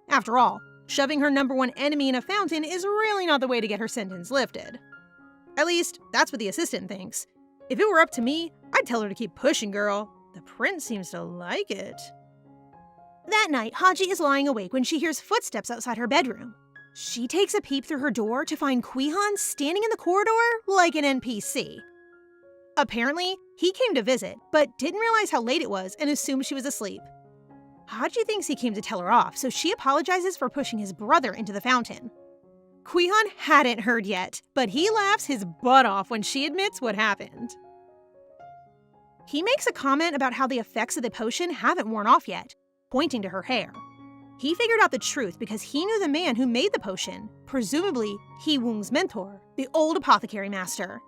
A: After all, shoving her number one enemy in a fountain is really not the way to get her sentence lifted. At least, that's what the assistant thinks. If it were up to me, I'd tell her to keep pushing, girl. The prince seems to like it. That night, Haji is lying awake when she hears footsteps outside her bedroom. She takes a peep through her door to find Kilhan standing in the corridor like an NPC. Apparently, he came to visit, but didn't realize how late it was and assumed she was asleep. Haji thinks he came to tell her off, so she apologizes for pushing his brother into the fountain. Kilhan hadn't heard yet, but he laughs his butt off when she admits what happened. He makes a comment about how the effects of the potion haven't worn off yet, pointing to her hair. He figured out the truth because he knew the man who made the potion, presumably Hee-woong's mentor, the old apothecary master.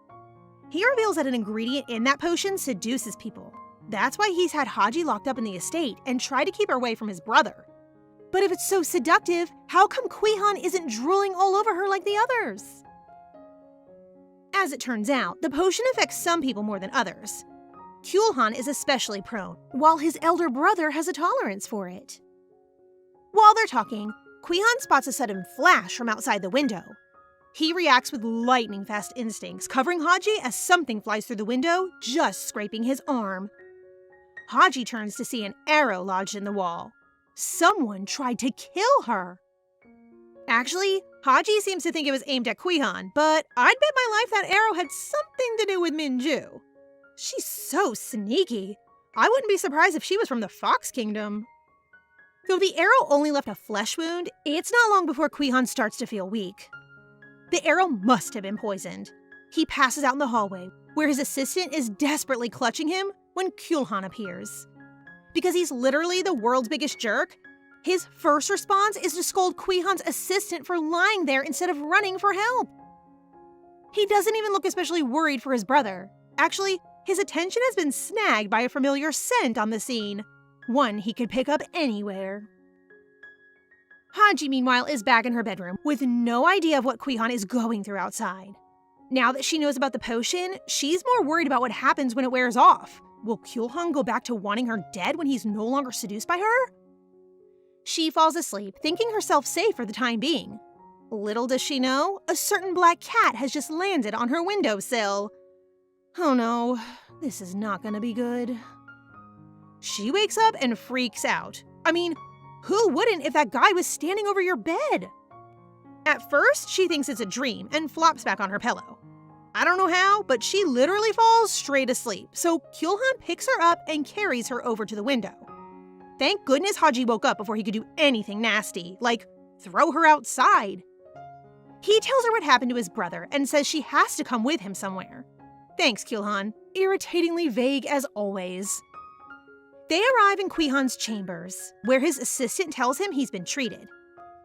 A: He reveals that an ingredient in that potion seduces people. That's why he's had Haji locked up in the estate and tried to keep her away from his brother. But if it's so seductive, how come Kilhan isn't drooling all over her like the others? As it turns out, the potion affects some people more than others. Kilhan is especially prone, while his elder brother has a tolerance for it. While they're talking, Kilhan spots a sudden flash from outside the window. He reacts with lightning-fast instincts, covering Haji as something flies through the window, just scraping his arm. Haji turns to see an arrow lodged in the wall. Someone tried to kill her. Actually, Haji seems to think it was aimed at Kilhan, but I'd bet my life that arrow had something to do with Minju. She's so sneaky. I wouldn't be surprised if she was from the Fox Kingdom. Though the arrow only left a flesh wound, it's not long before Kilhan starts to feel weak. The arrow must have been poisoned. He passes out in the hallway, where his assistant is desperately clutching him when Kilhan appears. Because he's literally the world's biggest jerk, his first response is to scold Kilhan's assistant for lying there instead of running for help. He doesn't even look especially worried for his brother. Actually, his attention has been snagged by a familiar scent on the scene, one he could pick up anywhere. Haji, meanwhile, is back in her bedroom with no idea of what Kilhan is going through outside. Now that she knows about the potion, she's more worried about what happens when it wears off. Will Kilhan go back to wanting her dead when he's no longer seduced by her? She falls asleep, thinking herself safe for the time being. Little does she know, a certain black cat has just landed on her windowsill. Oh no, this is not gonna be good. She wakes up and freaks out. I mean, who wouldn't if that guy was standing over your bed? At first, she thinks it's a dream and flops back on her pillow. I don't know how, but she literally falls straight asleep, so Kilhan picks her up and carries her over to the window. Thank goodness Haji woke up before he could do anything nasty, like throw her outside. He tells her what happened to his brother and says she has to come with him somewhere. Thanks, Kilhan. Irritatingly vague as always. They arrive in Kilhan's chambers, where his assistant tells him he's been treated.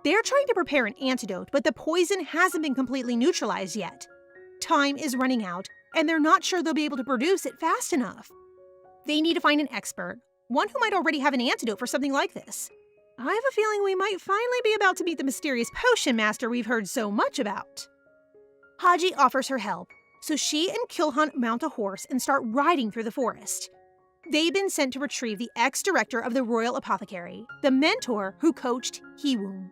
A: They're trying to prepare an antidote, but the poison hasn't been completely neutralized yet. Time is running out, and they're not sure they'll be able to produce it fast enough. They need to find an expert, one who might already have an antidote for something like this. I have a feeling we might finally be about to meet the mysterious potion master we've heard so much about. Haji offers her help, so she and Kilhan mount a horse and start riding through the forest. They've been sent to retrieve the ex-director of the royal apothecary, the mentor who coached Heewoong.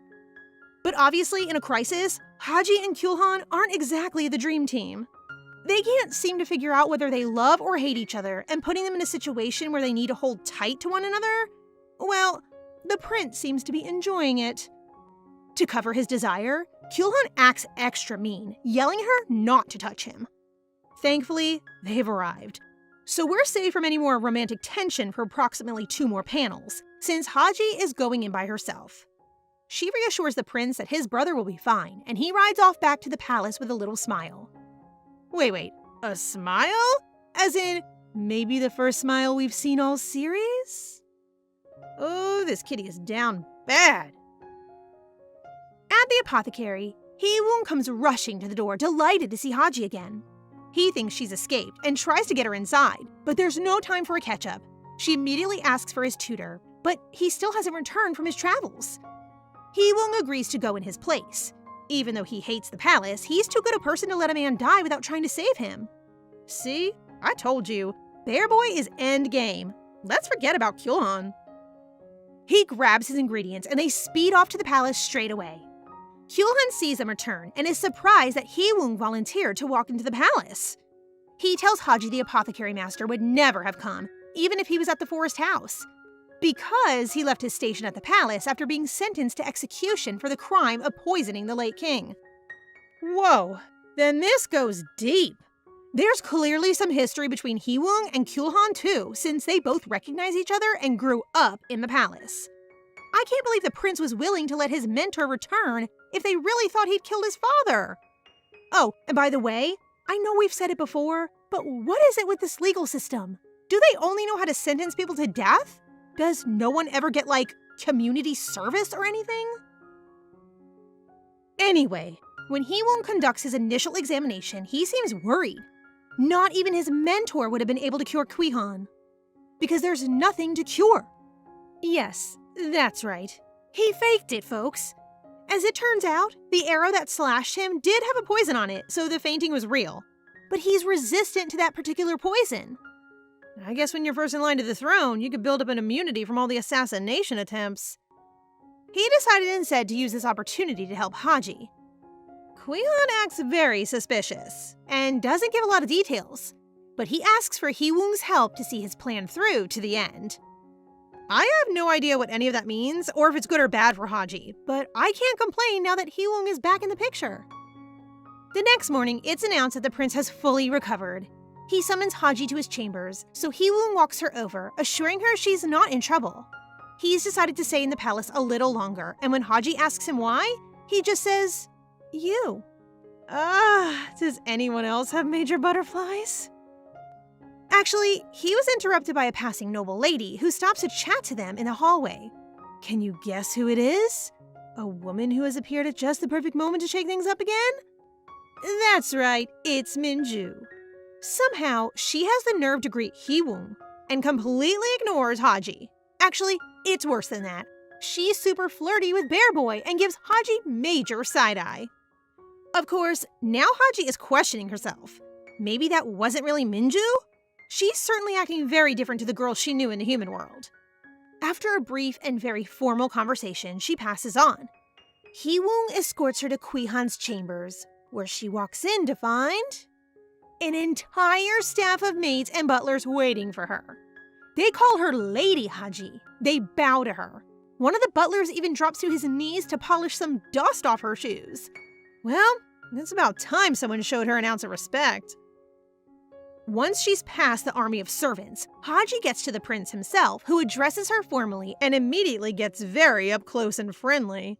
A: But obviously, in a crisis, Haji and Kilhan aren't exactly the dream team. They can't seem to figure out whether they love or hate each other, and putting them in a situation where they need to hold tight to one another? Well, the prince seems to be enjoying it. To cover his desire, Kilhan acts extra mean, yelling at her not to touch him. Thankfully, they've arrived. So we're safe from any more romantic tension for approximately 2 more panels, since Haji is going in by herself. She reassures the prince that his brother will be fine, and he rides off back to the palace with a little smile. Wait, a smile? As in, maybe the first smile we've seen all series? Oh, this kitty is down bad. At the apothecary, Heewoong comes rushing to the door, delighted to see Haji again. He thinks she's escaped and tries to get her inside, but there's no time for a catch-up. She immediately asks for his tutor, but he still hasn't returned from his travels. Heewoong agrees to go in his place. Even though he hates the palace, he's too good a person to let a man die without trying to save him. See? I told you. Bear Boy is end game. Let's forget about Kilhan. He grabs his ingredients and they speed off to the palace straight away. Kilhan sees them return and is surprised that Heewoong volunteered to walk into the palace. He tells Haji the apothecary master would never have come, even if he was at the forest house, because he left his station at the palace after being sentenced to execution for the crime of poisoning the late king. Whoa, then this goes deep. There's clearly some history between Heewoong and Kilhan too, since they both recognize each other and grew up in the palace. I can't believe the prince was willing to let his mentor return if they really thought he'd killed his father. Oh, and by the way, I know we've said it before, but what is it with this legal system? Do they only know how to sentence people to death? Does no one ever get, like, community service or anything? Anyway, when Heewoong conducts his initial examination, he seems worried. Not even his mentor would have been able to cure Kilhan. Because there's nothing to cure. Yes, that's right. He faked it, folks. As it turns out, the arrow that slashed him did have a poison on it, so the fainting was real. But he's resistant to that particular poison. I guess when you're first in line to the throne, you could build up an immunity from all the assassination attempts. He decided instead to use this opportunity to help Haji. Kilhan acts very suspicious and doesn't give a lot of details, but he asks for Hee-woong's help to see his plan through to the end. I have no idea what any of that means or if it's good or bad for Haji, but I can't complain now that Hee-woong is back in the picture. The next morning, it's announced that the prince has fully recovered. He summons Haji to his chambers, so Hee-woong walks her over, assuring her she's not in trouble. He's decided to stay in the palace a little longer, and when Haji asks him why, he just says, "You." Does anyone else have major butterflies? Actually, he was interrupted by a passing noble lady who stops to chat to them in the hallway. Can you guess who it is? A woman who has appeared at just the perfect moment to shake things up again? That's right, it's Minju. Somehow, she has the nerve to greet Hee-woong and completely ignores Haji. Actually, it's worse than that. She's super flirty with Bear Boy and gives Haji major side-eye. Of course, now Haji is questioning herself. Maybe that wasn't really Minju? She's certainly acting very different to the girl she knew in the human world. After a brief and very formal conversation, she passes on. Hee-woong escorts her to Kilhan's chambers, where she walks in to find an entire staff of maids and butlers waiting for her. They call her Lady Haji. They bow to her. One of the butlers even drops to his knees to polish some dust off her shoes. Well, it's about time someone showed her an ounce of respect. Once she's past the army of servants, Haji gets to the prince himself, who addresses her formally and immediately gets very up close and friendly.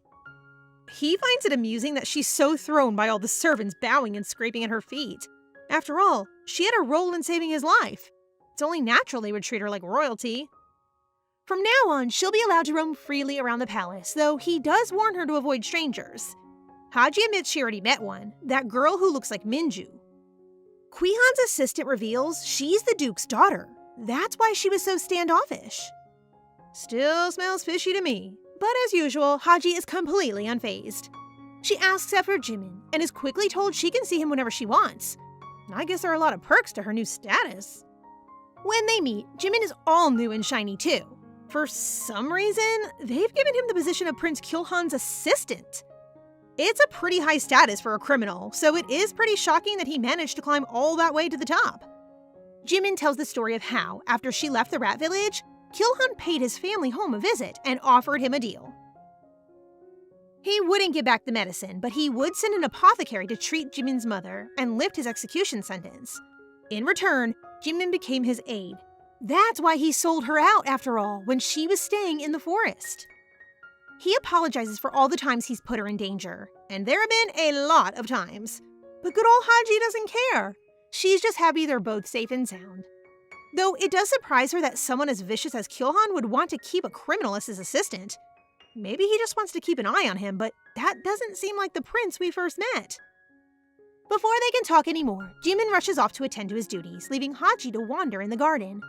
A: He finds it amusing that she's so thrown by all the servants bowing and scraping at her feet. After all, she had a role in saving his life. It's only natural they would treat her like royalty. From now on, she'll be allowed to roam freely around the palace, though he does warn her to avoid strangers. Haji admits she already met one, that girl who looks like Minju. Kilhan's assistant reveals she's the Duke's daughter. That's why she was so standoffish. Still smells fishy to me, but as usual, Haji is completely unfazed. She asks after Jimin and is quickly told she can see him whenever she wants. I guess there are a lot of perks to her new status. When they meet, Jimin is all new and shiny too. For some reason, they've given him the position of Prince Kilhan's assistant. It's a pretty high status for a criminal, so it is pretty shocking that he managed to climb all that way to the top. Jimin tells the story of how, after she left the rat village, Kilhan paid his family home a visit and offered him a deal. He wouldn't give back the medicine, but he would send an apothecary to treat Jimin's mother and lift his execution sentence. In return, Jimin became his aide. That's why he sold her out, after all, when she was staying in the forest. He apologizes for all the times he's put her in danger, and there have been a lot of times. But good old Haji doesn't care. She's just happy they're both safe and sound. Though it does surprise her that someone as vicious as Kilhan would want to keep a criminal as his assistant. Maybe he just wants to keep an eye on him, but that doesn't seem like the prince we first met. Before they can talk anymore, Jimin rushes off to attend to his duties, leaving Haji to wander in the garden.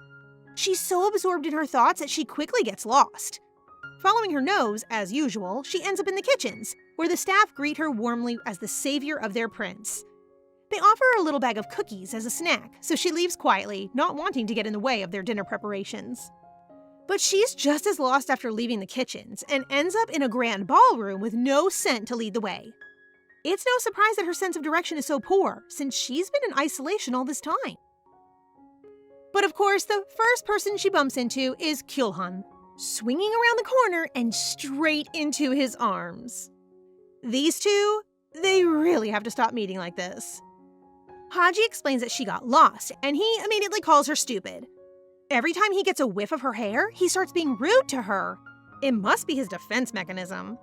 A: She's so absorbed in her thoughts that she quickly gets lost. Following her nose, as usual, she ends up in the kitchens, where the staff greet her warmly as the savior of their prince. They offer her a little bag of cookies as a snack, so she leaves quietly, not wanting to get in the way of their dinner preparations. But she's just as lost after leaving the kitchens, and ends up in a grand ballroom with no scent to lead the way. It's no surprise that her sense of direction is so poor, since she's been in isolation all this time. But of course, the first person she bumps into is Kilhan, swinging around the corner and straight into his arms. These two, they really have to stop meeting like this. Haji explains that she got lost, and he immediately calls her stupid. Every time he gets a whiff of her hair, he starts being rude to her. It must be his defense mechanism.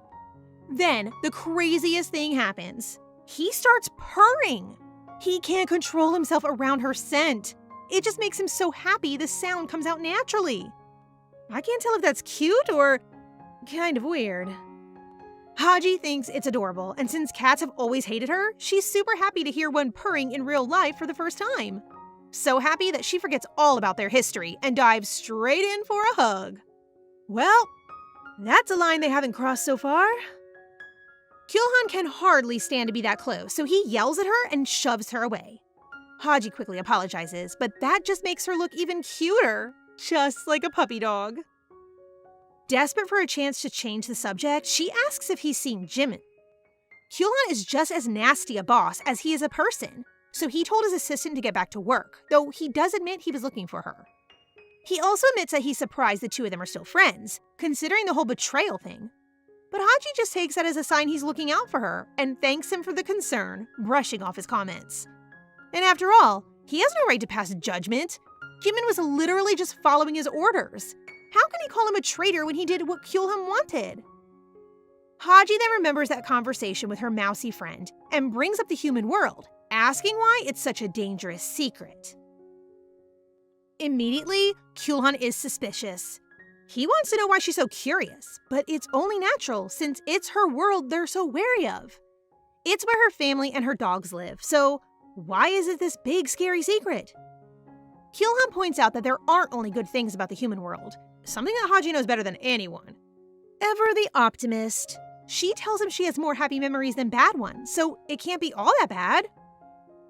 A: Then, the craziest thing happens. He starts purring. He can't control himself around her scent. It just makes him so happy the sound comes out naturally. I can't tell if that's cute or kind of weird. Haji thinks it's adorable, and since cats have always hated her, she's super happy to hear one purring in real life for the first time. So happy that she forgets all about their history and dives straight in for a hug. Well, that's a line they haven't crossed so far. Kilhan can hardly stand to be that close, so he yells at her and shoves her away. Haji quickly apologizes, but that just makes her look even cuter, just like a puppy dog. Desperate for a chance to change the subject, she asks if he's seen Jimin. Kilhan is just as nasty a boss as he is a person, so he told his assistant to get back to work, though he does admit he was looking for her. He also admits that he's surprised the two of them are still friends, considering the whole betrayal thing. But Haji just takes that as a sign he's looking out for her and thanks him for the concern, brushing off his comments. And after all, he has no right to pass judgment. Jimin was literally just following his orders. How can he call him a traitor when he did what Kilhan wanted? Haji then remembers that conversation with her mousy friend and brings up the human world, asking why it's such a dangerous secret. Immediately, Kilhan is suspicious. He wants to know why she's so curious, but it's only natural since it's her world they're so wary of. It's where her family and her dogs live, so why is it this big, scary secret? Kilhan points out that there aren't only good things about the human world, something that Haji knows better than anyone. Ever the optimist, she tells him she has more happy memories than bad ones, so it can't be all that bad.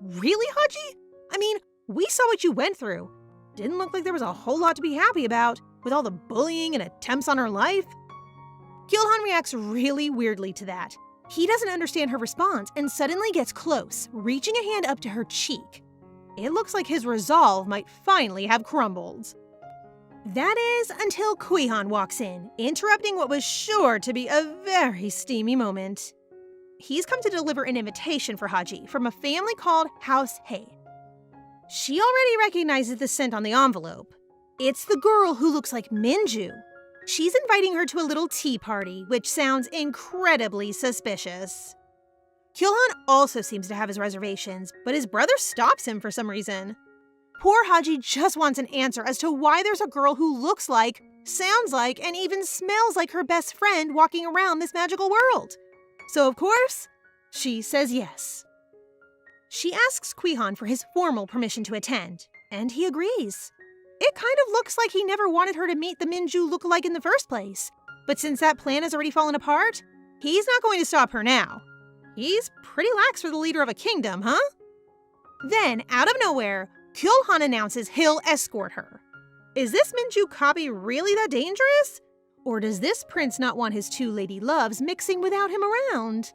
A: Really, Haji? I mean, we saw what you went through. Didn't look like there was a whole lot to be happy about, with all the bullying and attempts on her life. Kilhan reacts really weirdly to that. He doesn't understand her response and suddenly gets close, reaching a hand up to her cheek. It looks like his resolve might finally have crumbled. That is until Kilhan walks in, interrupting what was sure to be a very steamy moment. He's come to deliver an invitation for Haji from a family called House Hae. She already recognizes the scent on the envelope. It's the girl who looks like Minju. She's inviting her to a little tea party, which sounds incredibly suspicious. Kilhan also seems to have his reservations, but his brother stops him for some reason. Poor Haji just wants an answer as to why there's a girl who looks like, sounds like, and even smells like her best friend walking around this magical world. So of course, she says yes. She asks Kilhan for his formal permission to attend, and he agrees. It kind of looks like he never wanted her to meet the Minju lookalike in the first place, but since that plan has already fallen apart, he's not going to stop her now. He's pretty lax for the leader of a kingdom, huh? Then, out of nowhere, Kilhan announces he'll escort her. Is this Minju copy really that dangerous? Or does this prince not want his two lady loves mixing without him around?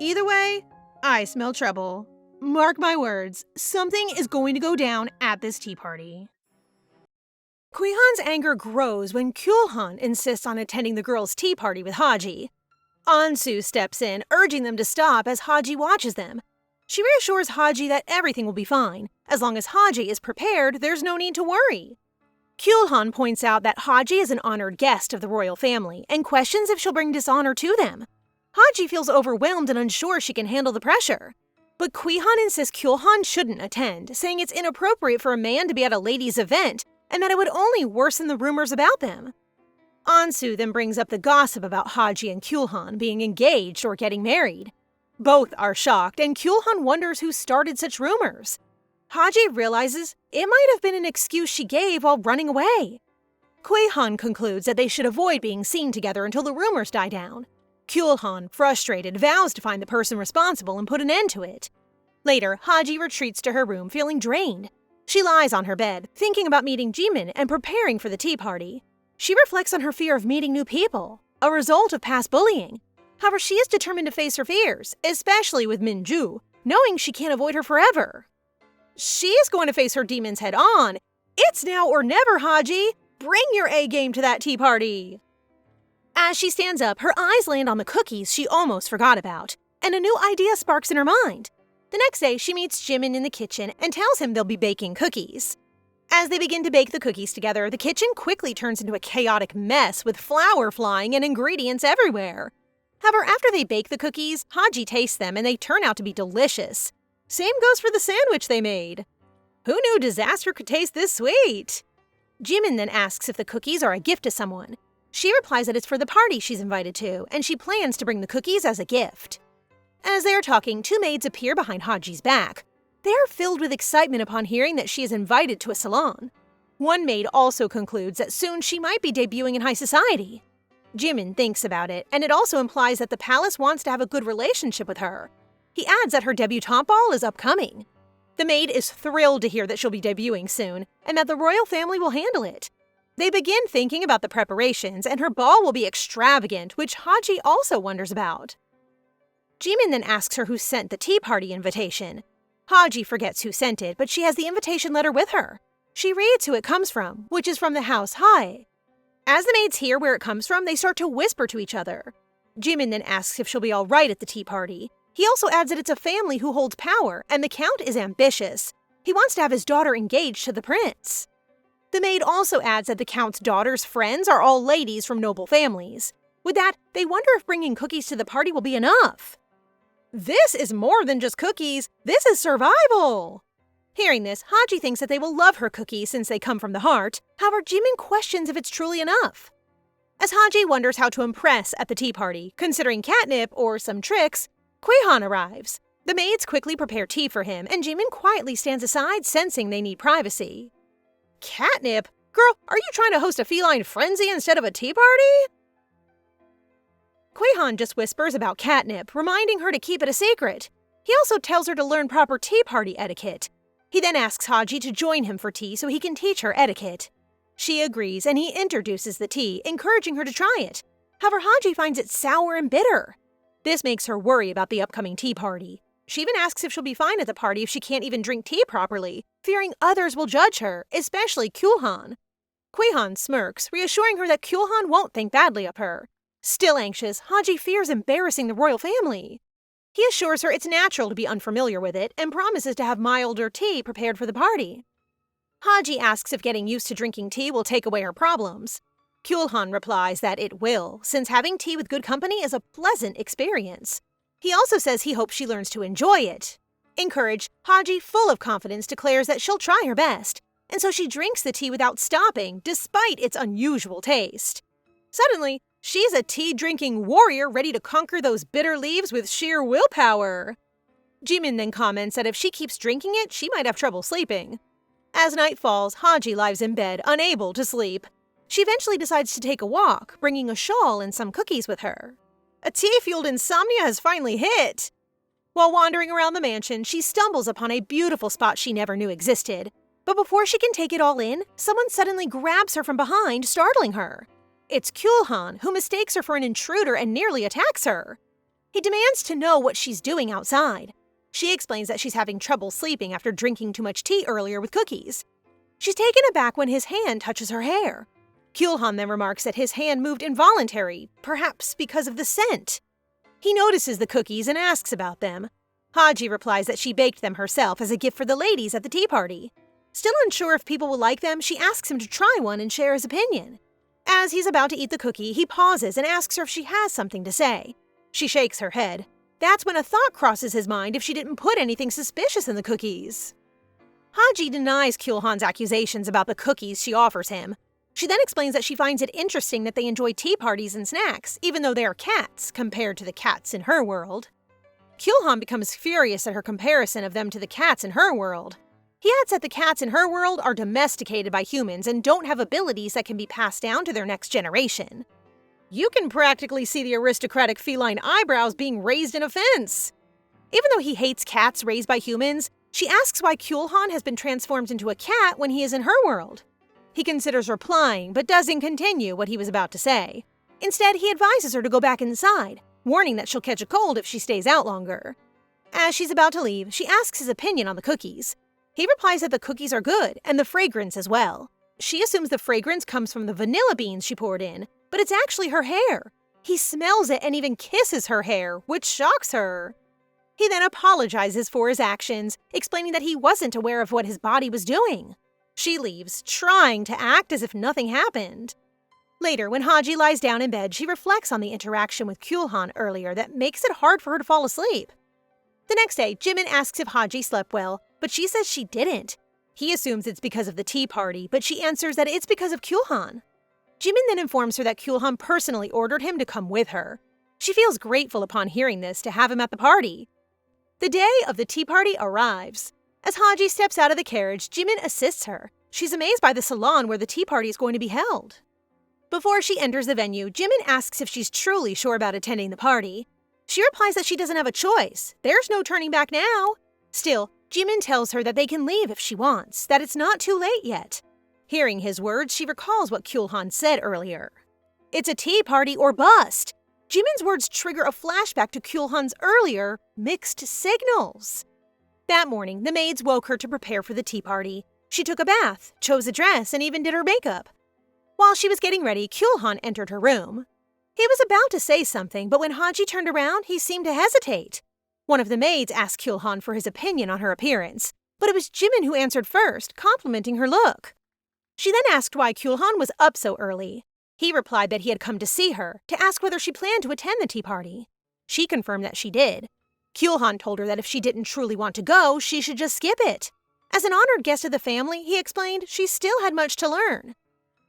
A: Either way, I smell trouble. Mark my words, something is going to go down at this tea party. Kilhan's anger grows when Kilhan insists on attending the girls' tea party with Haji. Ansu steps in, urging them to stop as Haji watches them. She reassures Haji that everything will be fine. As long as Haji is prepared, there's no need to worry. Kilhan points out that Haji is an honored guest of the royal family and questions if she'll bring dishonor to them. Haji feels overwhelmed and unsure she can handle the pressure. But Kilhan insists Kilhan shouldn't attend, saying it's inappropriate for a man to be at a ladies' event and that it would only worsen the rumors about them. Ansu then brings up the gossip about Haji and Kilhan being engaged or getting married. Both are shocked, and Kilhan wonders who started such rumors. Haji realizes it might have been an excuse she gave while running away. Kilhan concludes that they should avoid being seen together until the rumors die down. Kilhan, frustrated, vows to find the person responsible and put an end to it. Later, Haji retreats to her room feeling drained. She lies on her bed, thinking about meeting Jimin and preparing for the tea party. She reflects on her fear of meeting new people, a result of past bullying. However, she is determined to face her fears, especially with Minju, knowing she can't avoid her forever. She is going to face her demons head on. It's now or never, Haji. Bring your A game to that tea party. As she stands up, her eyes land on the cookies she almost forgot about, and a new idea sparks in her mind. The next day, she meets Jimin in the kitchen and tells him they'll be baking cookies. As they begin to bake the cookies together, the kitchen quickly turns into a chaotic mess with flour flying and ingredients everywhere. However, after they bake the cookies, Haji tastes them and they turn out to be delicious. Same goes for the sandwich they made. Who knew disaster could taste this sweet? Jimin then asks if the cookies are a gift to someone. She replies that it's for the party she's invited to, and she plans to bring the cookies as a gift. As they are talking, two maids appear behind Haji's back. They are filled with excitement upon hearing that she is invited to a salon. One maid also concludes that soon she might be debuting in high society. Jimin thinks about it, and it also implies that the palace wants to have a good relationship with her. He adds that her debutante ball is upcoming. The maid is thrilled to hear that she'll be debuting soon, and that the royal family will handle it. They begin thinking about the preparations, and her ball will be extravagant, which Haji also wonders about. Jimin then asks her who sent the tea party invitation. Haji forgets who sent it, but she has the invitation letter with her. She reads who it comes from, which is from the house Hai. As the maids hear where it comes from, they start to whisper to each other. Jimin then asks if she'll be all right at the tea party. He also adds that it's a family who holds power, and the count is ambitious. He wants to have his daughter engaged to the prince. The maid also adds that the count's daughter's friends are all ladies from noble families. With that, they wonder if bringing cookies to the party will be enough. This is more than just cookies, this is survival! Hearing this, Haji thinks that they will love her cookies since they come from the heart. However, Jimin questions if it's truly enough. As Haji wonders how to impress at the tea party, considering catnip or some tricks, Kilhan arrives. The maids quickly prepare tea for him, and Jimin quietly stands aside, sensing they need privacy. Catnip? Girl, are you trying to host a feline frenzy instead of a tea party? Kilhan just whispers about catnip, reminding her to keep it a secret. He also tells her to learn proper tea party etiquette. He then asks Haji to join him for tea so he can teach her etiquette. She agrees, and he introduces the tea, encouraging her to try it. However, Haji finds it sour and bitter. This makes her worry about the upcoming tea party. She even asks if she'll be fine at the party if she can't even drink tea properly, fearing others will judge her, especially Kilhan. Kilhan smirks, reassuring her that Kilhan won't think badly of her. Still anxious, Haji fears embarrassing the royal family. He assures her it's natural to be unfamiliar with it and promises to have milder tea prepared for the party. Haji asks if getting used to drinking tea will take away her problems. Kilhan replies that it will, since having tea with good company is a pleasant experience. He also says he hopes she learns to enjoy it. Encouraged, Haji, full of confidence, declares that she'll try her best, and so she drinks the tea without stopping, despite its unusual taste. Suddenly, she's a tea-drinking warrior ready to conquer those bitter leaves with sheer willpower. Jimin then comments that if she keeps drinking it, she might have trouble sleeping. As night falls, Haji lies in bed, unable to sleep. She eventually decides to take a walk, bringing a shawl and some cookies with her. A tea-fueled insomnia has finally hit! While wandering around the mansion, she stumbles upon a beautiful spot she never knew existed. But before she can take it all in, someone suddenly grabs her from behind, startling her. It's Kilhan, who mistakes her for an intruder and nearly attacks her. He demands to know what she's doing outside. She explains that she's having trouble sleeping after drinking too much tea earlier with cookies. She's taken aback when his hand touches her hair. Kilhan then remarks that his hand moved involuntary, perhaps because of the scent. He notices the cookies and asks about them. Haji replies that she baked them herself as a gift for the ladies at the tea party. Still unsure if people will like them, she asks him to try one and share his opinion. As he's about to eat the cookie, he pauses and asks her if she has something to say. She shakes her head. That's when a thought crosses his mind if she didn't put anything suspicious in the cookies. Haji denies Kilhan's accusations about the cookies she offers him. She then explains that she finds it interesting that they enjoy tea parties and snacks, even though they are cats, compared to the cats in her world. Kilhan becomes furious at her comparison of them to the cats in her world. He adds that the cats in her world are domesticated by humans and don't have abilities that can be passed down to their next generation. You can practically see the aristocratic feline eyebrows being raised in offense. Even though he hates cats raised by humans, she asks why Kilhan has been transformed into a cat when he is in her world. He considers replying, but doesn't continue what he was about to say. Instead, he advises her to go back inside, warning that she'll catch a cold if she stays out longer. As she's about to leave, she asks his opinion on the cookies. He replies that the cookies are good, and the fragrance as well. She assumes the fragrance comes from the vanilla beans she poured in, but it's actually her hair. He smells it and even kisses her hair, which shocks her. He then apologizes for his actions, explaining that he wasn't aware of what his body was doing. She leaves, trying to act as if nothing happened. Later, when Haji lies down in bed, she reflects on the interaction with Kilhan earlier that makes it hard for her to fall asleep. The next day, Jimin asks if Haji slept well, but she says she didn't. He assumes it's because of the tea party, but she answers that it's because of Kilhan. Jimin then informs her that Kilhan personally ordered him to come with her. She feels grateful upon hearing this to have him at the party. The day of the tea party arrives. As Haji steps out of the carriage, Jimin assists her. She's amazed by the salon where the tea party is going to be held. Before she enters the venue, Jimin asks if she's truly sure about attending the party. She replies that she doesn't have a choice. There's no turning back now. Still, Jimin tells her that they can leave if she wants, that it's not too late yet. Hearing his words, she recalls what Kilhan said earlier. It's a tea party or bust. Jimin's words trigger a flashback to Kilhan's earlier mixed signals. That morning, the maids woke her to prepare for the tea party. She took a bath, chose a dress, and even did her makeup. While she was getting ready, Kilhan entered her room. He was about to say something, but when Haji turned around, he seemed to hesitate. One of the maids asked Kilhan for his opinion on her appearance, but it was Jimin who answered first, complimenting her look. She then asked why Kilhan was up so early. He replied that he had come to see her, to ask whether she planned to attend the tea party. She confirmed that she did. Kilhan told her that if she didn't truly want to go, she should just skip it. As an honored guest of the family, he explained she still had much to learn.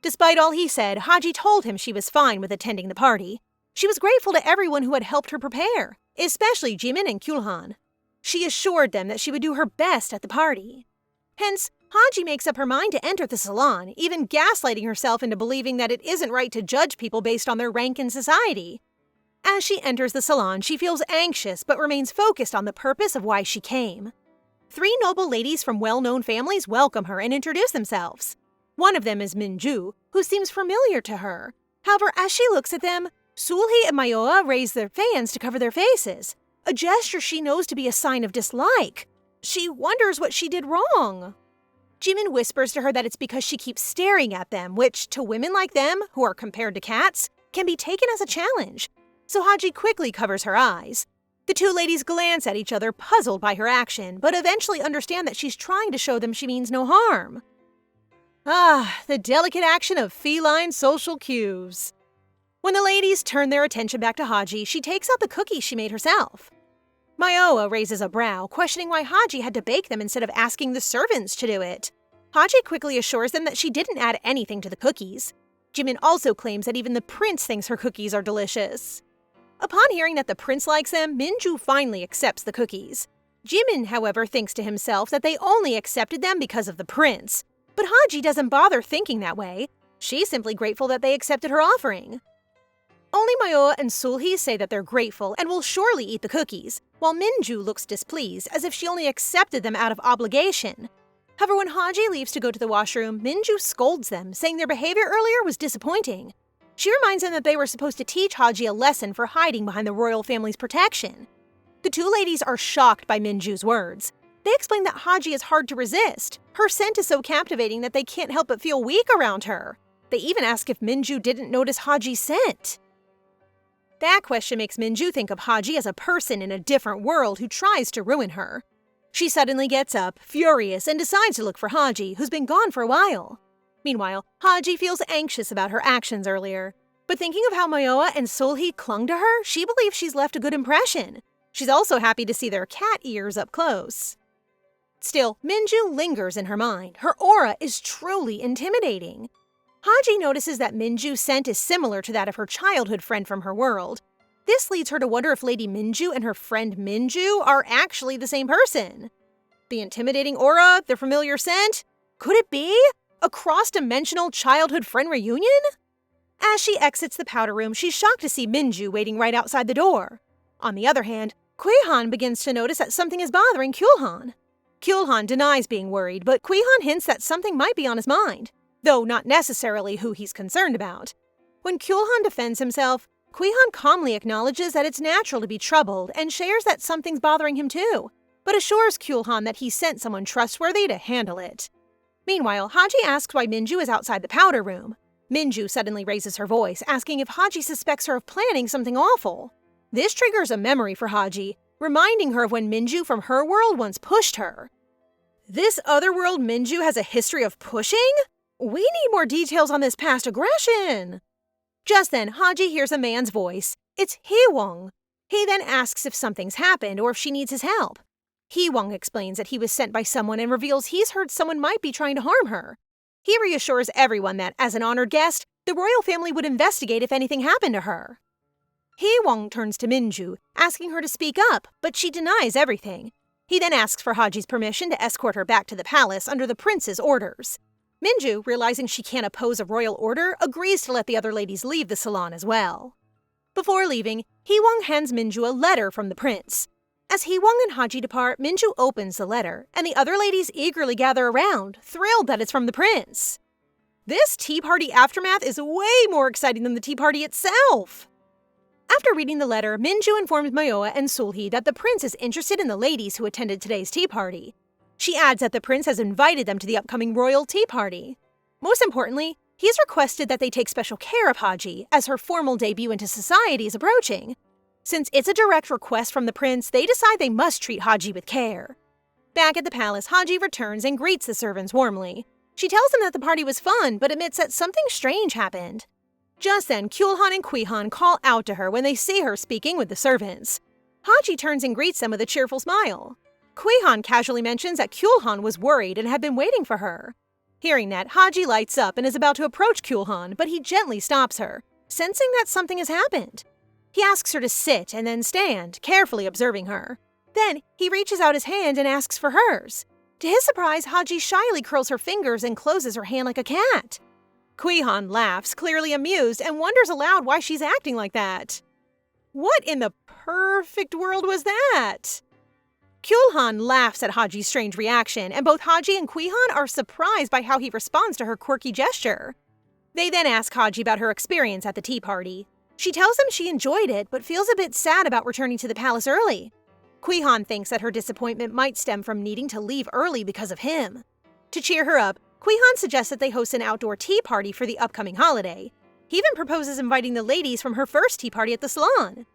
A: Despite all he said, Haji told him she was fine with attending the party. She was grateful to everyone who had helped her prepare, especially Jimin and Kilhan. She assured them that she would do her best at the party. Hence, Haji makes up her mind to enter the salon, even gaslighting herself into believing that it isn't right to judge people based on their rank in society. As she enters the salon, she feels anxious but remains focused on the purpose of why she came. 3 noble ladies from well-known families welcome her and introduce themselves. One of them is Minju, who seems familiar to her. However, as she looks at them, Sulhi and Manhwa raise their fans to cover their faces, a gesture she knows to be a sign of dislike. She wonders what she did wrong. Jimin whispers to her that it's because she keeps staring at them, which, to women like them, who are compared to cats, can be taken as a challenge. So Haji quickly covers her eyes. The 2 ladies glance at each other, puzzled by her action, but eventually understand that she's trying to show them she means no harm. Ah, the delicate action of feline social cues. When the ladies turn their attention back to Haji, she takes out the cookies she made herself. Manhwa raises a brow, questioning why Haji had to bake them instead of asking the servants to do it. Haji quickly assures them that she didn't add anything to the cookies. Jimin also claims that even the prince thinks her cookies are delicious. Upon hearing that the prince likes them, Minju finally accepts the cookies. Jimin, however, thinks to himself that they only accepted them because of the prince. But Haji doesn't bother thinking that way. She's simply grateful that they accepted her offering. Only Manhwa and Sulhi say that they're grateful and will surely eat the cookies, while Minju looks displeased, as if she only accepted them out of obligation. However, when Haji leaves to go to the washroom, Minju scolds them, saying their behavior earlier was disappointing. She reminds them that they were supposed to teach Haji a lesson for hiding behind the royal family's protection. The 2 ladies are shocked by Minju's words. They explain that Haji is hard to resist. Her scent is so captivating that they can't help but feel weak around her. They even ask if Minju didn't notice Haji's scent. That question makes Minju think of Haji as a person in a different world who tries to ruin her. She suddenly gets up, furious, and decides to look for Haji, who's been gone for a while. Meanwhile, Haji feels anxious about her actions earlier. But thinking of how Manhwa and Sulhi clung to her, she believes she's left a good impression. She's also happy to see their cat ears up close. Still, Minju lingers in her mind. Her aura is truly intimidating. Haji notices that Minju's scent is similar to that of her childhood friend from her world. This leads her to wonder if Lady Minju and her friend Minju are actually the same person. The intimidating aura, the familiar scent? Could it be a cross-dimensional childhood friend reunion? As she exits the powder room, she's shocked to see Minju waiting right outside the door. On the other hand, Kilhan begins to notice that something is bothering Kilhan. Kilhan denies being worried, but Kilhan hints that something might be on his mind, though not necessarily who he's concerned about. When Kilhan defends himself, Kilhan calmly acknowledges that it's natural to be troubled and shares that something's bothering him too, but assures Kilhan that he sent someone trustworthy to handle it. Meanwhile, Haji asks why Minju is outside the powder room. Minju suddenly raises her voice, asking if Haji suspects her of planning something awful. This triggers a memory for Haji, reminding her of when Minju from her world once pushed her. This otherworld Minju has a history of pushing? We need more details on this past aggression. Just then, Haji hears a man's voice. It's Hee-wong. He then asks if something's happened or if she needs his help. Hee-wong explains that he was sent by someone and reveals he's heard someone might be trying to harm her. He reassures everyone that, as an honored guest, the royal family would investigate if anything happened to her. Hee-wong turns to Minju, asking her to speak up, but she denies everything. He then asks for Haji's permission to escort her back to the palace under the prince's orders. Minju, realizing she can't oppose a royal order, agrees to let the other ladies leave the salon as well. Before leaving, Hee-wong hands Minju a letter from the prince. As Hee-wong and Haji depart, Minju opens the letter, and the other ladies eagerly gather around, thrilled that it's from the prince. This tea party aftermath is way more exciting than the tea party itself. After reading the letter, Minju informs Manhwa and Sulhee that the prince is interested in the ladies who attended today's tea party. She adds that the prince has invited them to the upcoming royal tea party. Most importantly, he's requested that they take special care of Haji, as her formal debut into society is approaching. Since it's a direct request from the prince, they decide they must treat Haji with care. Back at the palace, Haji returns and greets the servants warmly. She tells them that the party was fun, but admits that something strange happened. Just then, Kilhan and Kilhan call out to her when they see her speaking with the servants. Haji turns and greets them with a cheerful smile. Kilhan casually mentions that Kilhan was worried and had been waiting for her. Hearing that, Haji lights up and is about to approach Kilhan, but he gently stops her, sensing that something has happened. He asks her to sit and then stand, carefully observing her. Then, he reaches out his hand and asks for hers. To his surprise, Haji shyly curls her fingers and closes her hand like a cat. Kilhan laughs, clearly amused, and wonders aloud why she's acting like that. What in the perfect world was that? Kilhan laughs at Haji's strange reaction, and both Haji and Kilhan are surprised by how he responds to her quirky gesture. They then ask Haji about her experience at the tea party. She tells them she enjoyed it, but feels a bit sad about returning to the palace early. Kilhan thinks that her disappointment might stem from needing to leave early because of him. To cheer her up, Kilhan suggests that they host an outdoor tea party for the upcoming holiday. He even proposes inviting the ladies from her first tea party at the salon.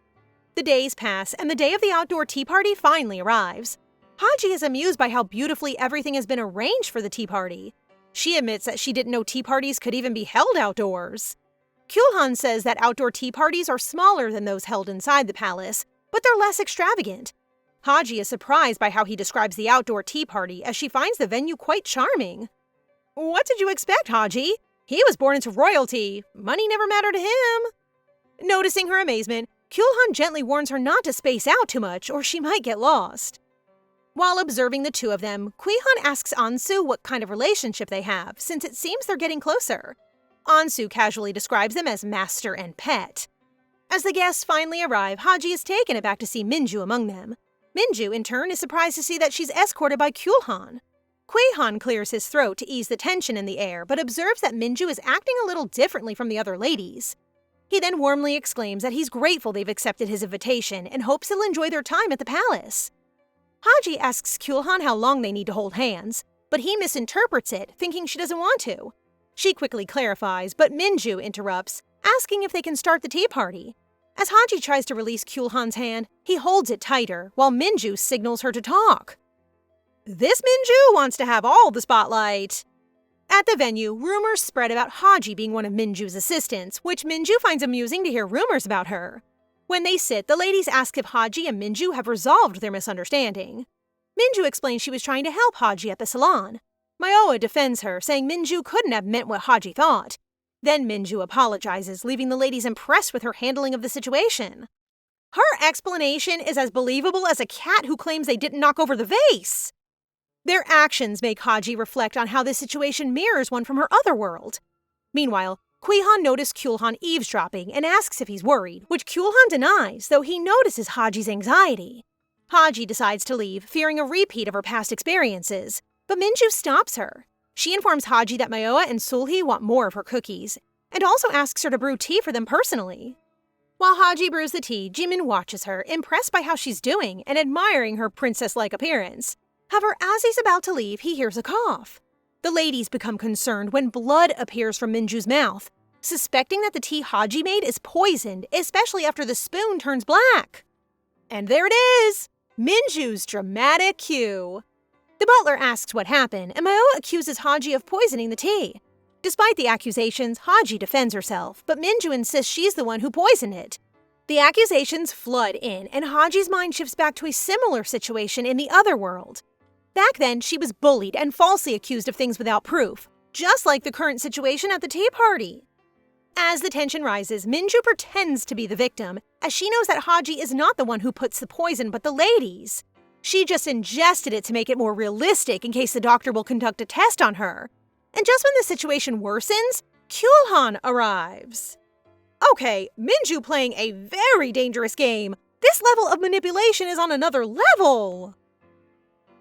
A: The days pass, and the day of the outdoor tea party finally arrives. Haji is amused by how beautifully everything has been arranged for the tea party. She admits that she didn't know tea parties could even be held outdoors. Kilhan says that outdoor tea parties are smaller than those held inside the palace, but they're less extravagant. Haji is surprised by how he describes the outdoor tea party, as she finds the venue quite charming. What did you expect, Haji? He was born into royalty. Money never mattered to him. Noticing her amazement, Kilhan gently warns her not to space out too much, or she might get lost. While observing the two of them, Kilhan asks Ansu what kind of relationship they have, since it seems they're getting closer. Ansu casually describes them as master and pet. As the guests finally arrive, Haji is taken aback to see Minju among them. Minju, in turn, is surprised to see that she's escorted by Kilhan. Kilhan clears his throat to ease the tension in the air, but observes that Minju is acting a little differently from the other ladies. He then warmly exclaims that he's grateful they've accepted his invitation and hopes they'll enjoy their time at the palace. Haji asks Kilhan how long they need to hold hands, but he misinterprets it, thinking she doesn't want to. She quickly clarifies, but Minju interrupts, asking if they can start the tea party. As Haji tries to release Kilhan's hand, he holds it tighter, while Minju signals her to talk. This Minju wants to have all the spotlight. At the venue, rumors spread about Haji being one of Minju's assistants, which Minju finds amusing to hear rumors about her. When they sit, the ladies ask if Haji and Minju have resolved their misunderstanding. Minju explains she was trying to help Haji at the salon. Manhwa defends her, saying Minju couldn't have meant what Haji thought. Then Minju apologizes, leaving the ladies impressed with her handling of the situation. Her explanation is as believable as a cat who claims they didn't knock over the vase. Their actions make Haji reflect on how this situation mirrors one from her other world. Meanwhile, Kilhan noticed Kilhan eavesdropping and asks if he's worried, which Kilhan denies, though he notices Haji's anxiety. Haji decides to leave, fearing a repeat of her past experiences, but Minju stops her. She informs Haji that Manhwa and Sulhee want more of her cookies, and also asks her to brew tea for them personally. While Haji brews the tea, Jimin watches her, impressed by how she's doing and admiring her princess-like appearance. However, as he's about to leave, he hears a cough. The ladies become concerned when blood appears from Minju's mouth, suspecting that the tea Haji made is poisoned, especially after the spoon turns black. And there it is! Minju's dramatic cue. The butler asks what happened, and Manhwa accuses Haji of poisoning the tea. Despite the accusations, Haji defends herself, but Minju insists she's the one who poisoned it. The accusations flood in, and Haji's mind shifts back to a similar situation in the other world. Back then, she was bullied and falsely accused of things without proof, just like the current situation at the tea party. As the tension rises, Minju pretends to be the victim, as she knows that Haji is not the one who puts the poison but the ladies. She just ingested it to make it more realistic in case the doctor will conduct a test on her. And just when the situation worsens, Kilhan arrives. Okay, Minju playing a very dangerous game, This level of manipulation is on another level!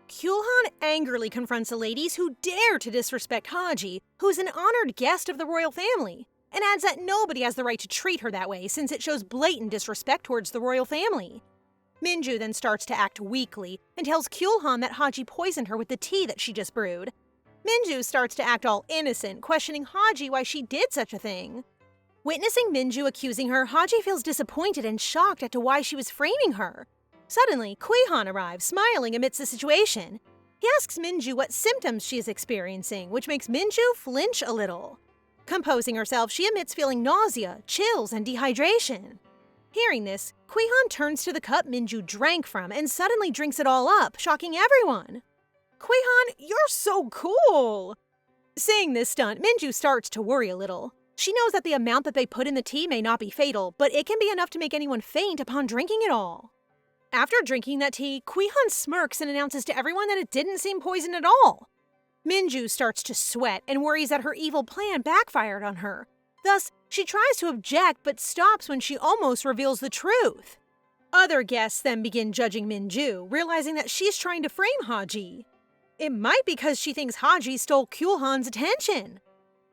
A: Kilhan angrily confronts the ladies who dare to disrespect Haji, who's an honored guest of the royal family, and adds that nobody has the right to treat her that way since it shows blatant disrespect towards the royal family. Minju then starts to act weakly and tells Kilhan that Haji poisoned her with the tea that she just brewed. Minju starts to act all innocent, questioning Haji why she did such a thing. Witnessing Minju accusing her, Haji feels disappointed and shocked as to why she was framing her. Suddenly, Kilhan arrives, smiling amidst the situation. He asks Minju what symptoms she is experiencing, which makes Minju flinch a little. Composing herself, she admits feeling nausea, chills, and dehydration. Hearing this, Kilhan turns to the cup Minju drank from and suddenly drinks it all up, shocking everyone. Kilhan, you're so cool! Seeing this stunt, Minju starts to worry a little. She knows that the amount that they put in the tea may not be fatal, but it can be enough to make anyone faint upon drinking it all. After drinking that tea, Kilhan smirks and announces to everyone that it didn't seem poison at all. Minju starts to sweat and worries that her evil plan backfired on her. Thus, she tries to object but stops when she almost reveals the truth. Other guests then begin judging Minju, realizing that she's trying to frame Haji. It might be because she thinks Haji stole Kilhan's attention.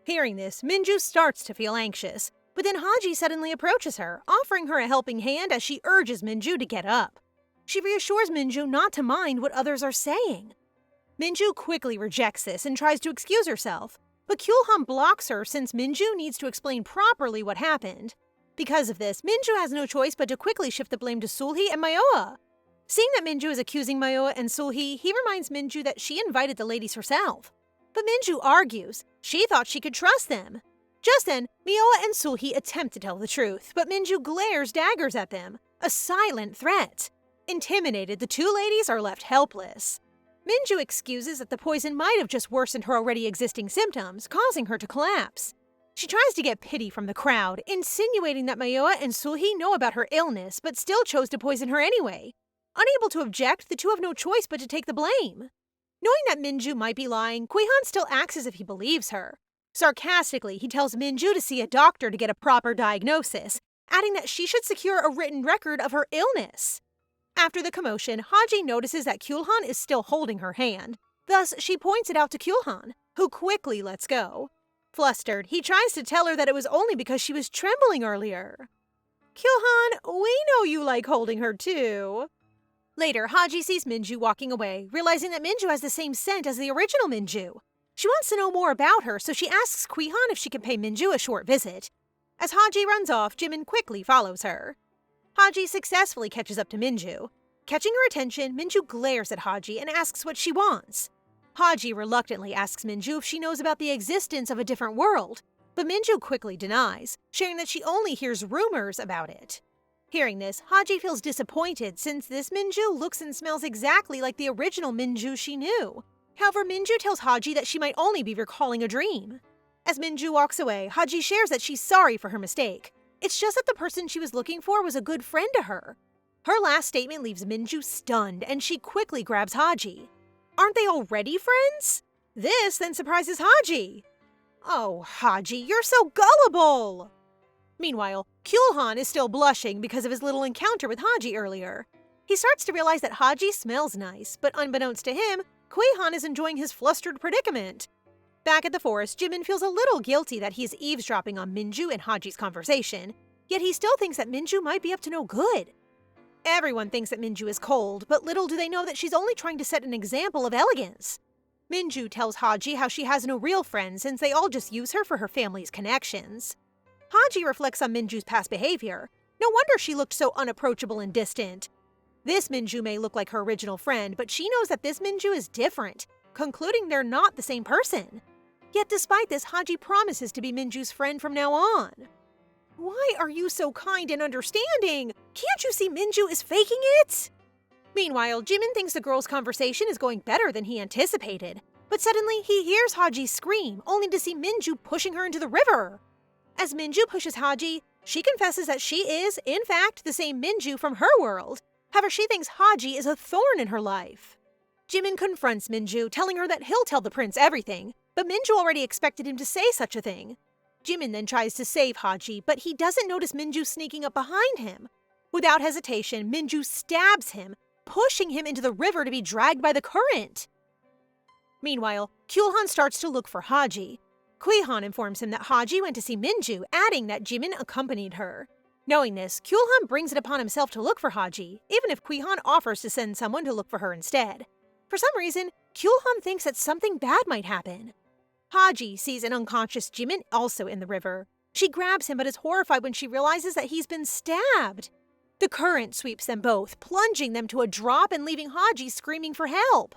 A: Hearing this, Minju starts to feel anxious, but then Haji suddenly approaches her, offering her a helping hand as she urges Minju to get up. She reassures Minju not to mind what others are saying. Minju quickly rejects this and tries to excuse herself, but Kilhan blocks her since Minju needs to explain properly what happened. Because of this, Minju has no choice but to quickly shift the blame to Sulhi and Manhwa. Seeing that Minju is accusing Manhwa and Sulhi, he reminds Minju that she invited the ladies herself. But Minju argues she thought she could trust them. Just then, Manhwa and Sulhi attempt to tell the truth, but Minju glares daggers at them, a silent threat. Intimidated, the two ladies are left helpless. Minju excuses that the poison might have just worsened her already existing symptoms, causing her to collapse. She tries to get pity from the crowd, insinuating that Manhwa and Sulhi know about her illness, but still chose to poison her anyway. Unable to object, the two have no choice but to take the blame. Knowing that Minju might be lying, Kilhan still acts as if he believes her. Sarcastically, he tells Minju to see a doctor to get a proper diagnosis, adding that she should secure a written record of her illness. After the commotion, Haji notices that Kilhan is still holding her hand. Thus, she points it out to Kilhan, who quickly lets go. Flustered, he tries to tell her that it was only because she was trembling earlier. Kilhan, we know you like holding her too. Later, Haji sees Minju walking away, realizing that Minju has the same scent as the original Minju. She wants to know more about her, so she asks Kilhan if she can pay Minju a short visit. As Haji runs off, Jimin quickly follows her. Haji successfully catches up to Minju. Catching her attention, Minju glares at Haji and asks what she wants. Haji reluctantly asks Minju if she knows about the existence of a different world, but Minju quickly denies, sharing that she only hears rumors about it. Hearing this, Haji feels disappointed since this Minju looks and smells exactly like the original Minju she knew. However, Minju tells Haji that she might only be recalling a dream. As Minju walks away, Haji shares that she's sorry for her mistake. It's just that the person she was looking for was a good friend to her. Her last statement leaves Minju stunned, and she quickly grabs Haji. Aren't they already friends? This then surprises Haji. Oh, Haji, you're so gullible! Meanwhile, Kilhan is still blushing because of his little encounter with Haji earlier. He starts to realize that Haji smells nice, but unbeknownst to him, Kilhan is enjoying his flustered predicament. Back at the forest, Jimin feels a little guilty that he is eavesdropping on Minju and Haji's conversation, yet he still thinks that Minju might be up to no good. Everyone thinks that Minju is cold, but little do they know that she's only trying to set an example of elegance. Minju tells Haji how she has no real friends since they all just use her for her family's connections. Haji reflects on Minju's past behavior. No wonder she looked so unapproachable and distant. This Minju may look like her original friend, but she knows that this Minju is different, concluding they're not the same person. Yet despite this, Haji promises to be Minju's friend from now on. Why are you so kind and understanding? Can't you see Minju is faking it? Meanwhile, Jimin thinks the girls' conversation is going better than he anticipated. But suddenly, he hears Haji scream, only to see Minju pushing her into the river. As Minju pushes Haji, she confesses that she is, in fact, the same Minju from her world. However, she thinks Haji is a thorn in her life. Jimin confronts Minju, telling her that he'll tell the prince everything, but Minju already expected him to say such a thing. Jimin then tries to save Haji, but he doesn't notice Minju sneaking up behind him. Without hesitation, Minju stabs him, pushing him into the river to be dragged by the current. Meanwhile, Kilhan starts to look for Haji. Kilhan informs him that Haji went to see Minju, adding that Jimin accompanied her. Knowing this, Kilhan brings it upon himself to look for Haji, even if Kilhan offers to send someone to look for her instead. For some reason, Kilhan thinks that something bad might happen. Haji sees an unconscious Jimin also in the river. She grabs him but is horrified when she realizes that he's been stabbed. The current sweeps them both, plunging them to a drop and leaving Haji screaming for help.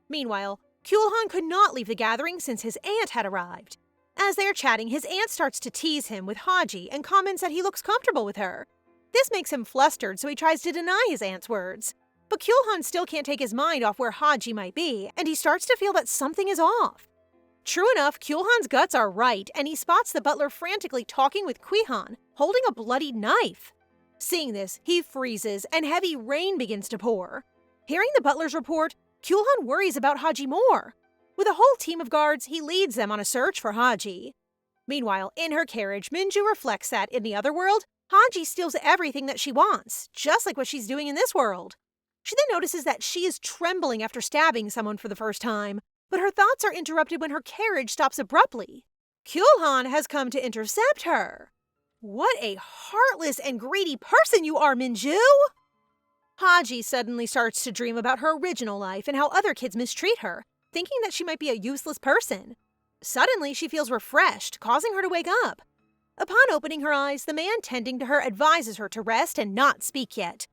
A: Meanwhile, Kilhan could not leave the gathering since his aunt had arrived. As they are chatting, his aunt starts to tease him with Haji and comments that he looks comfortable with her. This makes him flustered, so he tries to deny his aunt's words. But Kilhan still can't take his mind off where Haji might be, and he starts to feel that something is off. True enough, Kilhan's guts are right, and he spots the butler frantically talking with Kilhan, holding a bloodied knife. Seeing this, he freezes, and heavy rain begins to pour. Hearing the butler's report, Kilhan worries about Haji more. With a whole team of guards, he leads them on a search for Haji. Meanwhile, in her carriage, Minju reflects that, in the other world, Haji steals everything that she wants, just like what she's doing in this world. She then notices that she is trembling after stabbing someone for the first time, but her thoughts are interrupted when her carriage stops abruptly. Kilhan has come to intercept her. What a heartless and greedy person you are, Minju! Haji suddenly starts to dream about her original life and how other kids mistreat her, thinking that she might be a useless person. Suddenly, she feels refreshed, causing her to wake up. Upon opening her eyes, the man tending to her advises her to rest and not speak yet.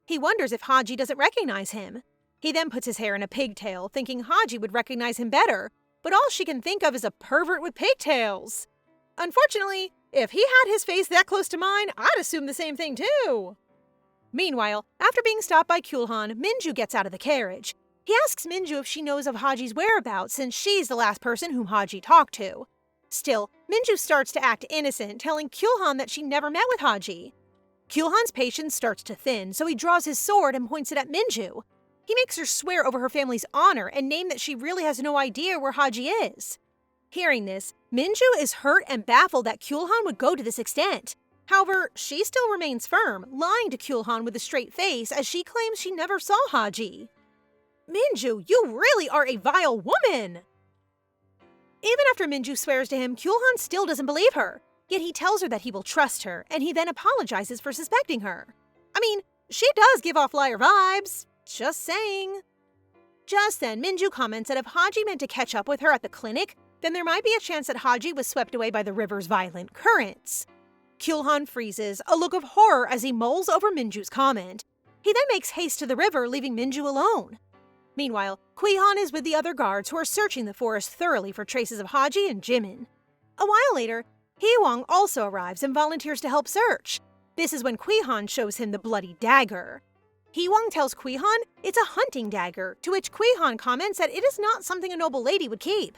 A: He wonders if Haji doesn't recognize him. He then puts his hair in a pigtail, thinking Haji would recognize him better, but all she can think of is a pervert with pigtails. Unfortunately, if he had his face that close to mine, I'd assume the same thing too. Meanwhile, after being stopped by Kilhan, Minju gets out of the carriage. He asks Minju if she knows of Haji's whereabouts since she's the last person whom Haji talked to. Still, Minju starts to act innocent, telling Kilhan that she never met with Haji. Kilhan's patience starts to thin, so he draws his sword and points it at Minju. He makes her swear over her family's honor and name that she really has no idea where Haji is. Hearing this, Minju is hurt and baffled that Kilhan would go to this extent. However, she still remains firm, lying to Kilhan with a straight face as she claims she never saw Haji. Minju, you really are a vile woman! Even after Minju swears to him, Kilhan still doesn't believe her. Yet he tells her that he will trust her, and he then apologizes for suspecting her. I mean, she does give off liar vibes. Just saying. Just then, Minju comments that if Haji meant to catch up with her at the clinic, then there might be a chance that Haji was swept away by the river's violent currents. Kilhan freezes, a look of horror as he mulls over Minju's comment. He then makes haste to the river, leaving Minju alone. Meanwhile, Kilhan is with the other guards who are searching the forest thoroughly for traces of Haji and Jimin. A while later, Hee-wong also arrives and volunteers to help search. This is when Kilhan shows him the bloody dagger. Hee-wong tells Kilhan it's a hunting dagger, to which Kilhan comments that it is not something a noble lady would keep.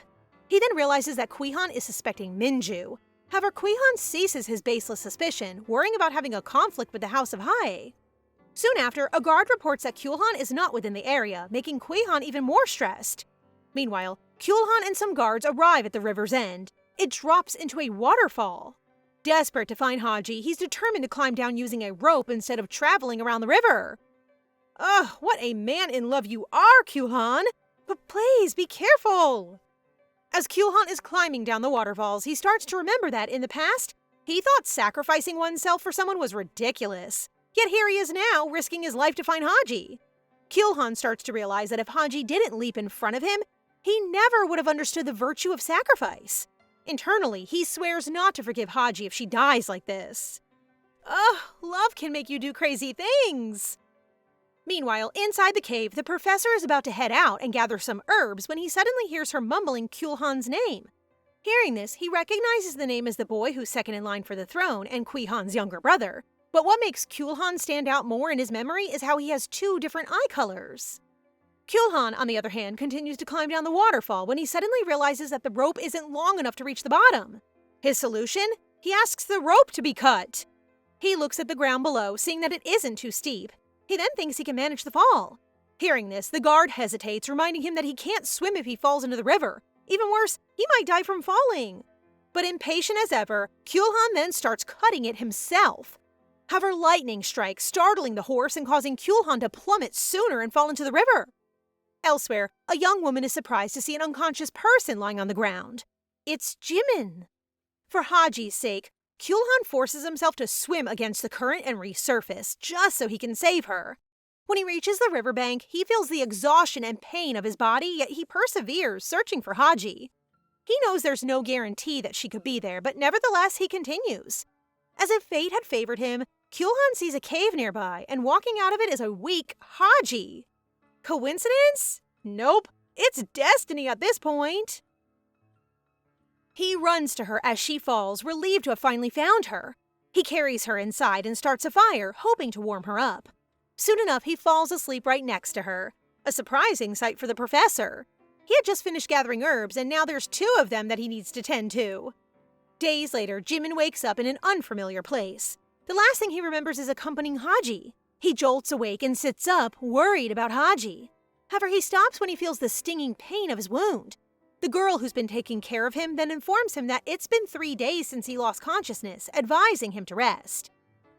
A: He then realizes that Kilhan is suspecting Minju. However, Kilhan ceases his baseless suspicion, worrying about having a conflict with the House of Hae. Soon after, a guard reports that Kilhan is not within the area, making Kilhan even more stressed. Meanwhile, Kilhan and some guards arrive at the river's end. It drops into a waterfall. Desperate to find Haji, he's determined to climb down using a rope instead of traveling around the river. Ugh, what a man in love you are, Kilhan! But please, be careful! As Kilhan is climbing down the waterfalls, he starts to remember that, in the past, he thought sacrificing oneself for someone was ridiculous. Yet here he is now, risking his life to find Haji. Kilhan starts to realize that if Haji didn't leap in front of him, he never would have understood the virtue of sacrifice. Internally, he swears not to forgive Haji if she dies like this. Ugh, love can make you do crazy things! Meanwhile, inside the cave, the professor is about to head out and gather some herbs when he suddenly hears her mumbling Kilhan's name. Hearing this, he recognizes the name as the boy who's second in line for the throne and Kilhan's younger brother. But what makes Kilhan stand out more in his memory is how he has two different eye colors. Kilhan, on the other hand, continues to climb down the waterfall when he suddenly realizes that the rope isn't long enough to reach the bottom. His solution? He asks the rope to be cut. He looks at the ground below, seeing that it isn't too steep. He then thinks he can manage the fall. Hearing this, the guard hesitates, reminding him that he can't swim if he falls into the river. Even worse, he might die from falling. But impatient as ever, Kilhan then starts cutting it himself. However, lightning strikes, startling the horse and causing Kilhan to plummet sooner and fall into the river. Elsewhere, a young woman is surprised to see an unconscious person lying on the ground. It's Jimin. For Haji's sake, Kilhan forces himself to swim against the current and resurface, just so he can save her. When he reaches the riverbank, he feels the exhaustion and pain of his body, yet he perseveres, searching for Haji. He knows there's no guarantee that she could be there, but nevertheless he continues. As if fate had favored him, Kilhan sees a cave nearby, and walking out of it is a weak Haji. Coincidence? Nope. It's destiny at this point. He runs to her as she falls, relieved to have finally found her. He carries her inside and starts a fire, hoping to warm her up. Soon enough, he falls asleep right next to her. A surprising sight for the professor. He had just finished gathering herbs, and now there's 2 of them that he needs to tend to. Days later, Jimin wakes up in an unfamiliar place. The last thing he remembers is accompanying Haji. He jolts awake and sits up, worried about Haji. However, he stops when he feels the stinging pain of his wound. The girl who's been taking care of him then informs him that it's been 3 days since he lost consciousness, advising him to rest.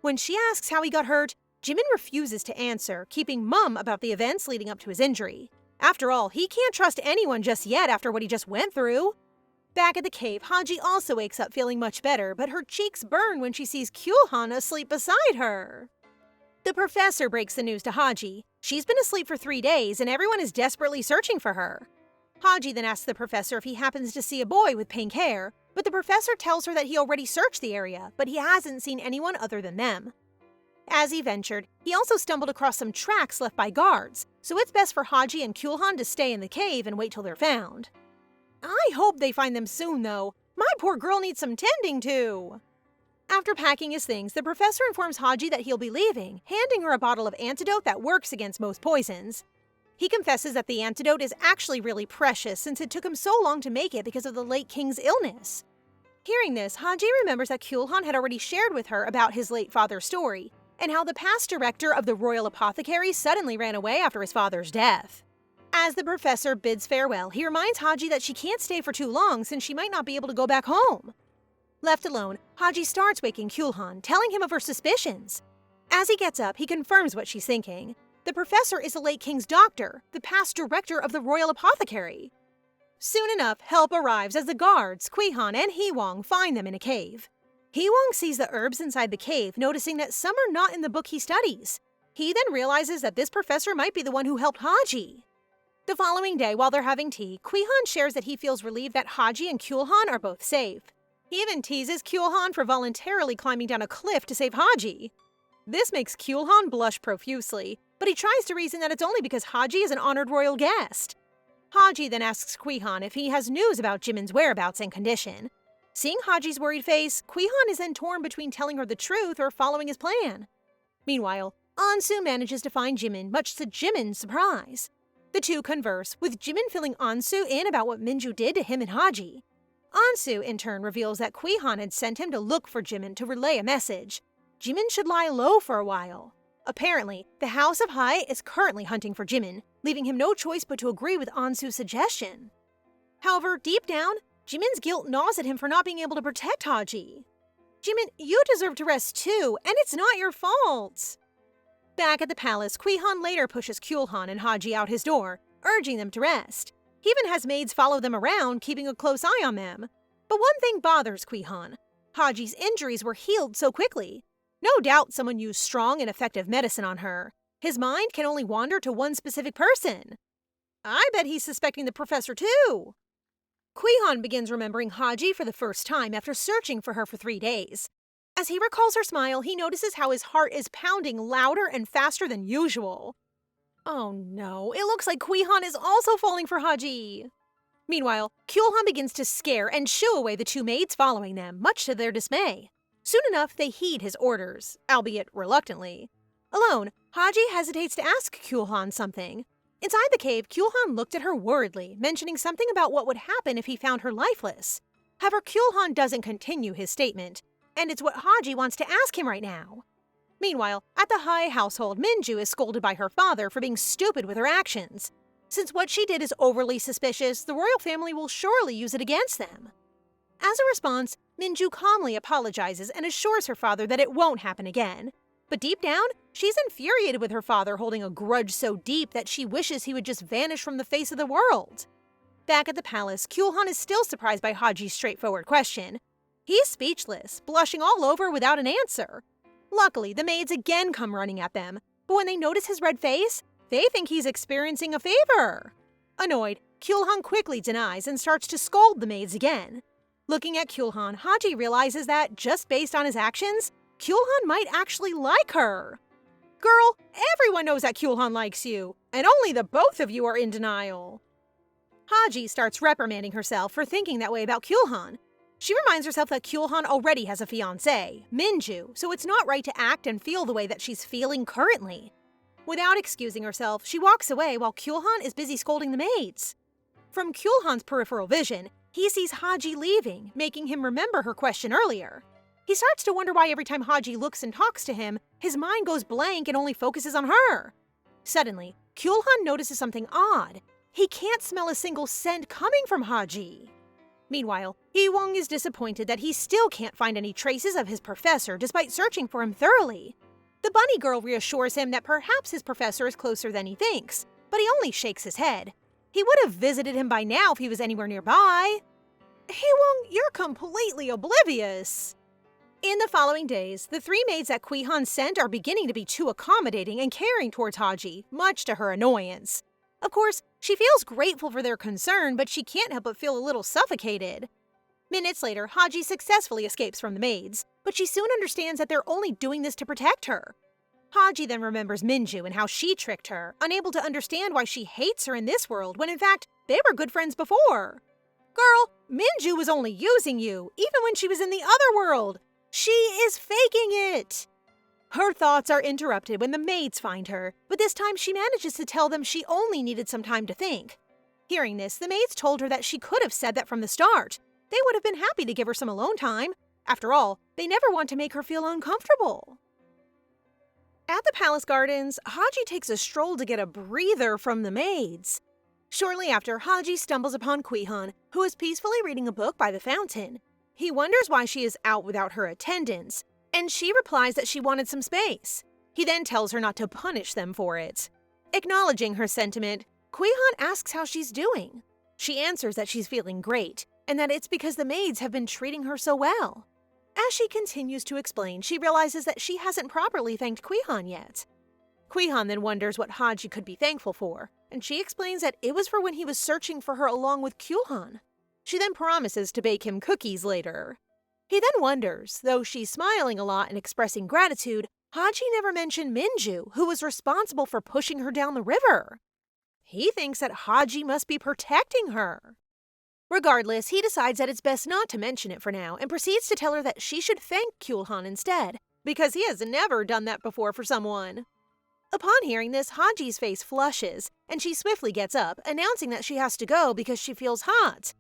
A: When she asks how he got hurt, Jimin refuses to answer, keeping mum about the events leading up to his injury. After all, he can't trust anyone just yet after what he just went through. Back at the cave, Haji also wakes up feeling much better, but her cheeks burn when she sees Kilhan asleep beside her. The professor breaks the news to Haji. She's been asleep for 3 days, and everyone is desperately searching for her. Haji then asks the professor if he happens to see a boy with pink hair, but the professor tells her that he already searched the area, but he hasn't seen anyone other than them. As he ventured, he also stumbled across some tracks left by guards, so it's best for Haji and Kilhan to stay in the cave and wait till they're found. I hope they find them soon, though. My poor girl needs some tending to. After packing his things, the professor informs Haji that he'll be leaving, handing her a bottle of antidote that works against most poisons. He confesses that the antidote is actually really precious since it took him so long to make it because of the late king's illness. Hearing this, Haji remembers that Kilhan had already shared with her about his late father's story, and how the past director of the royal apothecary suddenly ran away after his father's death. As the professor bids farewell, he reminds Haji that she can't stay for too long since she might not be able to go back home. Left alone, Haji starts waking Kilhan, telling him of her suspicions. As he gets up, he confirms what she's thinking. The professor is the late king's doctor, the past director of the royal apothecary. Soon enough, help arrives as the guards, Kilhan and Hee-wong, find them in a cave. Hee-wong sees the herbs inside the cave, noticing that some are not in the book he studies. He then realizes that this professor might be the one who helped Haji. The following day, while they're having tea, Kilhan shares that he feels relieved that Haji and Kilhan are both safe. He even teases Kilhan for voluntarily climbing down a cliff to save Haji. This makes Kilhan blush profusely, but he tries to reason that it's only because Haji is an honored royal guest. Haji then asks Kilhan if he has news about Jimin's whereabouts and condition. Seeing Haji's worried face, Kilhan is then torn between telling her the truth or following his plan. Meanwhile, Ansu manages to find Jimin, much to Jimin's surprise. The two converse, with Jimin filling Ansu in about what Minju did to him and Haji. Ansu, in turn, reveals that Kilhan had sent him to look for Jimin to relay a message. Jimin should lie low for a while. Apparently, the House of Hai is currently hunting for Jimin, leaving him no choice but to agree with Ansu's suggestion. However, deep down, Jimin's guilt gnaws at him for not being able to protect Haji. Jimin, you deserve to rest too, and it's not your fault. Back at the palace, Kilhan later pushes Kilhan and Haji out his door, urging them to rest. He even has maids follow them around, keeping a close eye on them. But one thing bothers Kilhan. Haji's injuries were healed so quickly. No doubt someone used strong and effective medicine on her. His mind can only wander to one specific person. I bet he's suspecting the professor too. Kilhan begins remembering Haji for the first time after searching for her for 3 days. As he recalls her smile, he notices how his heart is pounding louder and faster than usual. Oh no, it looks like Kilhan is also falling for Haji. Meanwhile, Kilhan begins to scare and shoo away the 2 maids following them, much to their dismay. Soon enough, they heed his orders, albeit reluctantly. Alone, Haji hesitates to ask Kilhan something. Inside the cave, Kilhan looked at her worriedly, mentioning something about what would happen if he found her lifeless. However, Kilhan doesn't continue his statement, and it's what Haji wants to ask him right now. Meanwhile, at the Hai household, Minju is scolded by her father for being stupid with her actions. Since what she did is overly suspicious, the royal family will surely use it against them. As a response, Minju calmly apologizes and assures her father that it won't happen again. But deep down, she's infuriated with her father holding a grudge so deep that she wishes he would just vanish from the face of the world. Back at the palace, Kilhan is still surprised by Haji's straightforward question. He's speechless, blushing all over without an answer. Luckily, the maids again come running at them, but when they notice his red face, they think he's experiencing a fever. Annoyed, Kilhan quickly denies and starts to scold the maids again. Looking at Kilhan, Haji realizes that, just based on his actions, Kilhan might actually like her. Girl, everyone knows that Kilhan likes you, and only the both of you are in denial. Haji starts reprimanding herself for thinking that way about Kilhan. She reminds herself that Kilhan already has a fiancé, Minju, so it's not right to act and feel the way that she's feeling currently. Without excusing herself, she walks away while Kilhan is busy scolding the maids. From Kilhan's peripheral vision, he sees Haji leaving, making him remember her question earlier. He starts to wonder why every time Haji looks and talks to him, his mind goes blank and only focuses on her. Suddenly, Kilhan notices something odd. He can't smell a single scent coming from Haji. Meanwhile, Hee-wong is disappointed that he still can't find any traces of his professor despite searching for him thoroughly. The bunny girl reassures him that perhaps his professor is closer than he thinks, but he only shakes his head. He would have visited him by now if he was anywhere nearby. Hee-wong, you're completely oblivious. In the following days, the three maids that Kilhan sent are beginning to be too accommodating and caring towards Haji, much to her annoyance. Of course, she feels grateful for their concern, but she can't help but feel a little suffocated. Minutes later, Haji successfully escapes from the maids, but she soon understands that they're only doing this to protect her. Haji then remembers Minju and how she tricked her, unable to understand why she hates her in this world when in fact they were good friends before. Girl, Minju was only using you, even when she was in the other world. She is faking it. Her thoughts are interrupted when the maids find her, but this time she manages to tell them she only needed some time to think. Hearing this, the maids told her that she could have said that from the start. They would have been happy to give her some alone time. After all, they never want to make her feel uncomfortable. At the palace gardens, Haji takes a stroll to get a breather from the maids. Shortly after, Haji stumbles upon Kilhan, who is peacefully reading a book by the fountain. He wonders why she is out without her attendants, and she replies that she wanted some space. He then tells her not to punish them for it. Acknowledging her sentiment, Kilhan asks how she's doing. She answers that she's feeling great, and that it's because the maids have been treating her so well. As she continues to explain, she realizes that she hasn't properly thanked Kilhan yet. Kilhan then wonders what Haji could be thankful for, and she explains that it was for when he was searching for her along with Kilhan. She then promises to bake him cookies later. He then wonders, though she's smiling a lot and expressing gratitude, Haji never mentioned Minju, who was responsible for pushing her down the river. He thinks that Haji must be protecting her. Regardless, he decides that it's best not to mention it for now and proceeds to tell her that she should thank Kilhan instead, because he has never done that before for someone. Upon hearing this, Haji's face flushes, and she swiftly gets up, announcing that she has to go because she feels hot.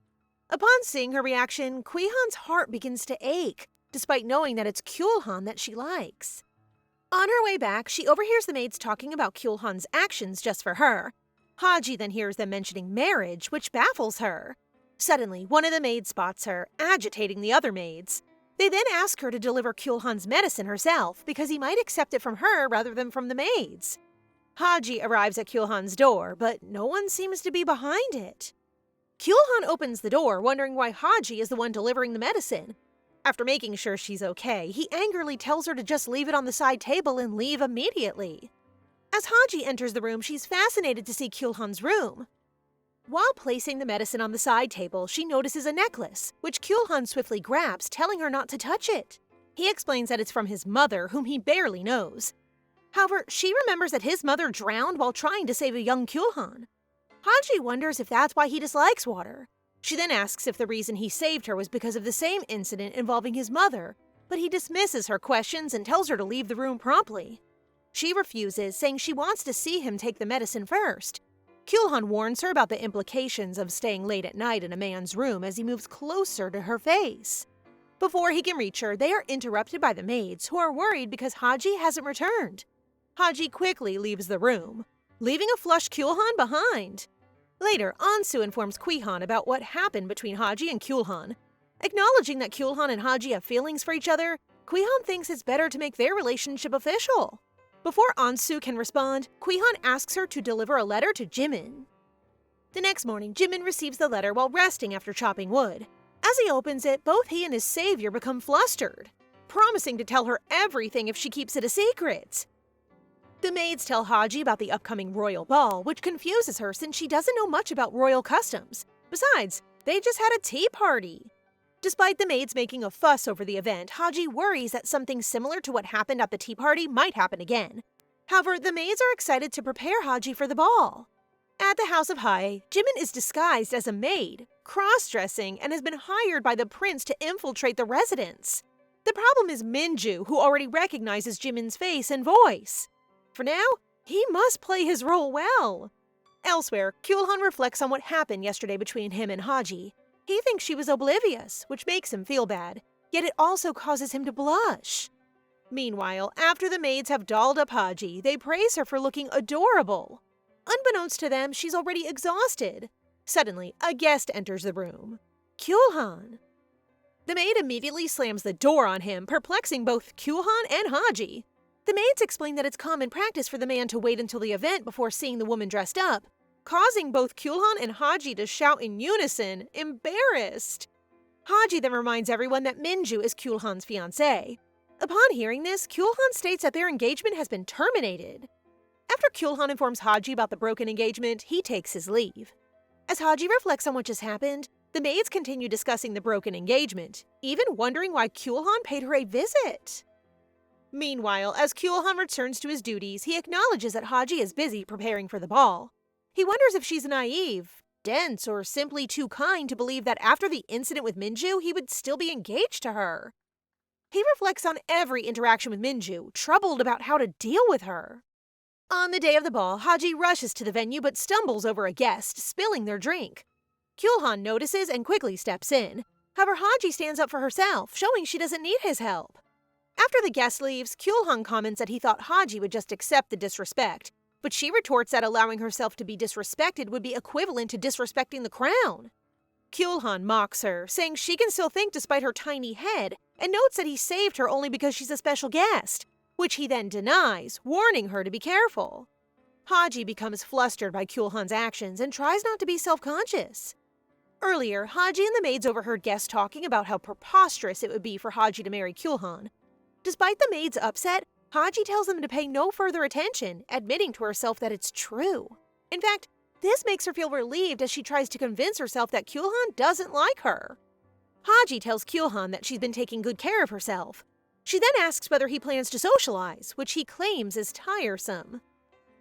A: Upon seeing her reaction, Kilhan's heart begins to ache, despite knowing that it's Kilhan that she likes. On her way back, she overhears the maids talking about Kilhan's actions just for her. Haji then hears them mentioning marriage, which baffles her. Suddenly, one of the maids spots her, agitating the other maids. They then ask her to deliver Kilhan's medicine herself because he might accept it from her rather than from the maids. Haji arrives at Kilhan's door, but no one seems to be behind it. Kilhan opens the door, wondering why Haji is the one delivering the medicine. After making sure she's okay, he angrily tells her to just leave it on the side table and leave immediately. As Haji enters the room, she's fascinated to see Kilhan's room. While placing the medicine on the side table, she notices a necklace, which Kilhan swiftly grabs, telling her not to touch it. He explains that it's from his mother, whom he barely knows. However, she remembers that his mother drowned while trying to save a young Kilhan. Haji wonders if that's why he dislikes water. She then asks if the reason he saved her was because of the same incident involving his mother, but he dismisses her questions and tells her to leave the room promptly. She refuses, saying she wants to see him take the medicine first. Kilhan warns her about the implications of staying late at night in a man's room as he moves closer to her face. Before he can reach her, they are interrupted by the maids, who are worried because Haji hasn't returned. Haji quickly leaves the room, leaving a flushed Kilhan behind. Later, Ansu informs Kilhan about what happened between Haji and Kilhan. Acknowledging that Kilhan and Haji have feelings for each other, Kilhan thinks it's better to make their relationship official. Before Ansu can respond, Kilhan asks her to deliver a letter to Jimin. The next morning, Jimin receives the letter while resting after chopping wood. As he opens it, both he and his savior become flustered, promising to tell her everything if she keeps it a secret. The maids tell Haji about the upcoming royal ball, which confuses her since she doesn't know much about royal customs. Besides, they just had a tea party. Despite the maids making a fuss over the event, Haji worries that something similar to what happened at the tea party might happen again. However, the maids are excited to prepare Haji for the ball. At the house of Hai, Jimin is disguised as a maid, cross-dressing, and has been hired by the prince to infiltrate the residence. The problem is Minju, who already recognizes Jimin's face and voice. For now, he must play his role well. Elsewhere, Kilhan reflects on what happened yesterday between him and Haji. He thinks she was oblivious, which makes him feel bad, yet it also causes him to blush. Meanwhile, after the maids have dolled up Haji, they praise her for looking adorable. Unbeknownst to them, she's already exhausted. Suddenly, a guest enters the room. Kilhan. The maid immediately slams the door on him, perplexing both Kilhan and Haji. The maids explain that it's common practice for the man to wait until the event before seeing the woman dressed up, causing both Kilhan and Haji to shout in unison, embarrassed. Haji then reminds everyone that Minju is Kilhan's fiancé. Upon hearing this, Kilhan states that their engagement has been terminated. After Kilhan informs Haji about the broken engagement, he takes his leave. As Haji reflects on what just happened, the maids continue discussing the broken engagement, even wondering why Kilhan paid her a visit. Meanwhile, as Kilhan returns to his duties, he acknowledges that Haji is busy preparing for the ball. He wonders if she's naive, dense, or simply too kind to believe that after the incident with Minju, he would still be engaged to her. He reflects on every interaction with Minju, troubled about how to deal with her. On the day of the ball, Haji rushes to the venue but stumbles over a guest, spilling their drink. Kilhan notices and quickly steps in. However, Haji stands up for herself, showing she doesn't need his help. After the guest leaves, Kilhan comments that he thought Haji would just accept the disrespect, but she retorts that allowing herself to be disrespected would be equivalent to disrespecting the crown. Kilhan mocks her, saying she can still think despite her tiny head, and notes that he saved her only because she's a special guest, which he then denies, warning her to be careful. Haji becomes flustered by Kilhan's actions and tries not to be self-conscious. Earlier, Haji and the maids overheard guests talking about how preposterous it would be for Haji to marry Kilhan. Despite the maids' upset, Haji tells them to pay no further attention, admitting to herself that it's true. In fact, this makes her feel relieved as she tries to convince herself that Kilhan doesn't like her. Haji tells Kilhan that she's been taking good care of herself. She then asks whether he plans to socialize, which he claims is tiresome.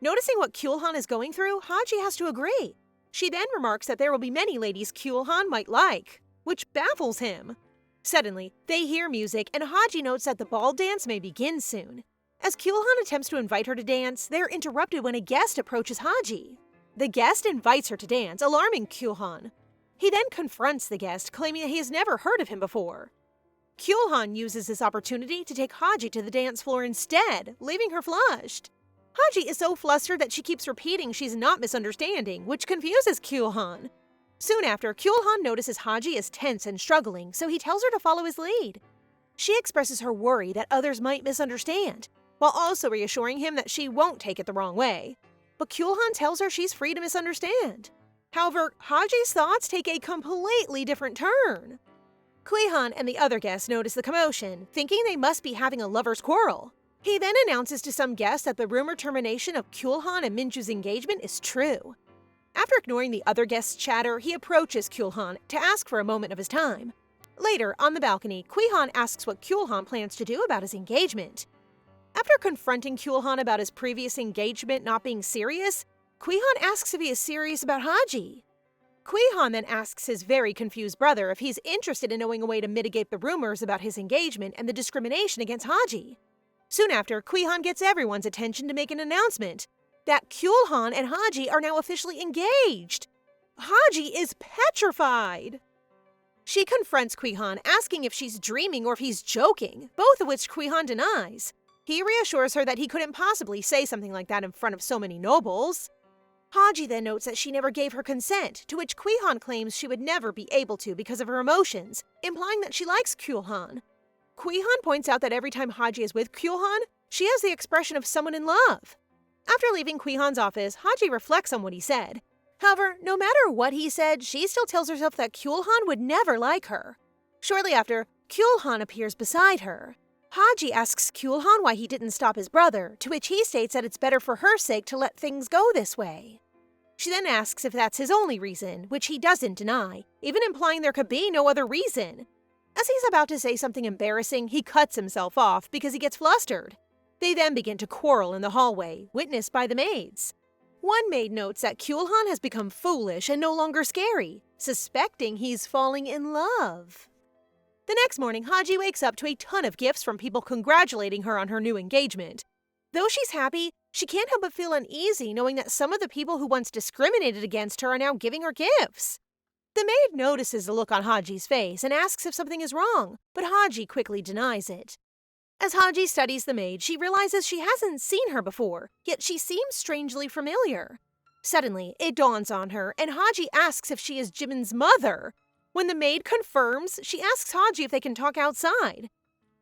A: Noticing what Kilhan is going through, Haji has to agree. She then remarks that there will be many ladies Kilhan might like, which baffles him. Suddenly, they hear music, and Haji notes that the ball dance may begin soon. As Kilhan attempts to invite her to dance, they're interrupted when a guest approaches Haji. The guest invites her to dance, alarming Kilhan. He then confronts the guest, claiming that he has never heard of him before. Kilhan uses this opportunity to take Haji to the dance floor instead, leaving her flushed. Haji is so flustered that she keeps repeating she's not misunderstanding, which confuses Kilhan. Soon after, Kilhan notices Haji is tense and struggling, so he tells her to follow his lead. She expresses her worry that others might misunderstand, while also reassuring him that she won't take it the wrong way. But Kilhan tells her she's free to misunderstand. However, Haji's thoughts take a completely different turn. Kilhan and the other guests notice the commotion, thinking they must be having a lover's quarrel. He then announces to some guests that the rumored termination of Kilhan and Minju's engagement is true. After ignoring the other guests' chatter, he approaches Kilhan to ask for a moment of his time. Later, on the balcony, Kilhan asks what Kilhan plans to do about his engagement. After confronting Kilhan about his previous engagement not being serious, Kilhan asks if he is serious about Haji. Kilhan then asks his very confused brother if he's interested in knowing a way to mitigate the rumors about his engagement and the discrimination against Haji. Soon after, Kilhan gets everyone's attention to make an announcement that Kilhan and Haji are now officially engaged. Haji is petrified. She confronts Kilhan, asking if she's dreaming or if he's joking, both of which Kilhan denies. He reassures her that he couldn't possibly say something like that in front of so many nobles. Haji then notes that she never gave her consent, to which Kilhan claims she would never be able to because of her emotions, implying that she likes Kilhan. Kilhan points out that every time Haji is with Kilhan, she has the expression of someone in love. After leaving Kilhan's office, Haji reflects on what he said. However, no matter what he said, she still tells herself that Kilhan would never like her. Shortly after, Kilhan appears beside her. Haji asks Kilhan why he didn't stop his brother, to which he states that it's better for her sake to let things go this way. She then asks if that's his only reason, which he doesn't deny, even implying there could be no other reason. As he's about to say something embarrassing, he cuts himself off because he gets flustered. They then begin to quarrel in the hallway, witnessed by the maids. One maid notes that Kilhan has become foolish and no longer scary, suspecting he's falling in love. The next morning, Haji wakes up to a ton of gifts from people congratulating her on her new engagement. Though she's happy, she can't help but feel uneasy knowing that some of the people who once discriminated against her are now giving her gifts. The maid notices the look on Haji's face and asks if something is wrong, but Haji quickly denies it. As Haji studies the maid, she realizes she hasn't seen her before, yet she seems strangely familiar. Suddenly, it dawns on her, and Haji asks if she is Jimin's mother. When the maid confirms, she asks Haji if they can talk outside.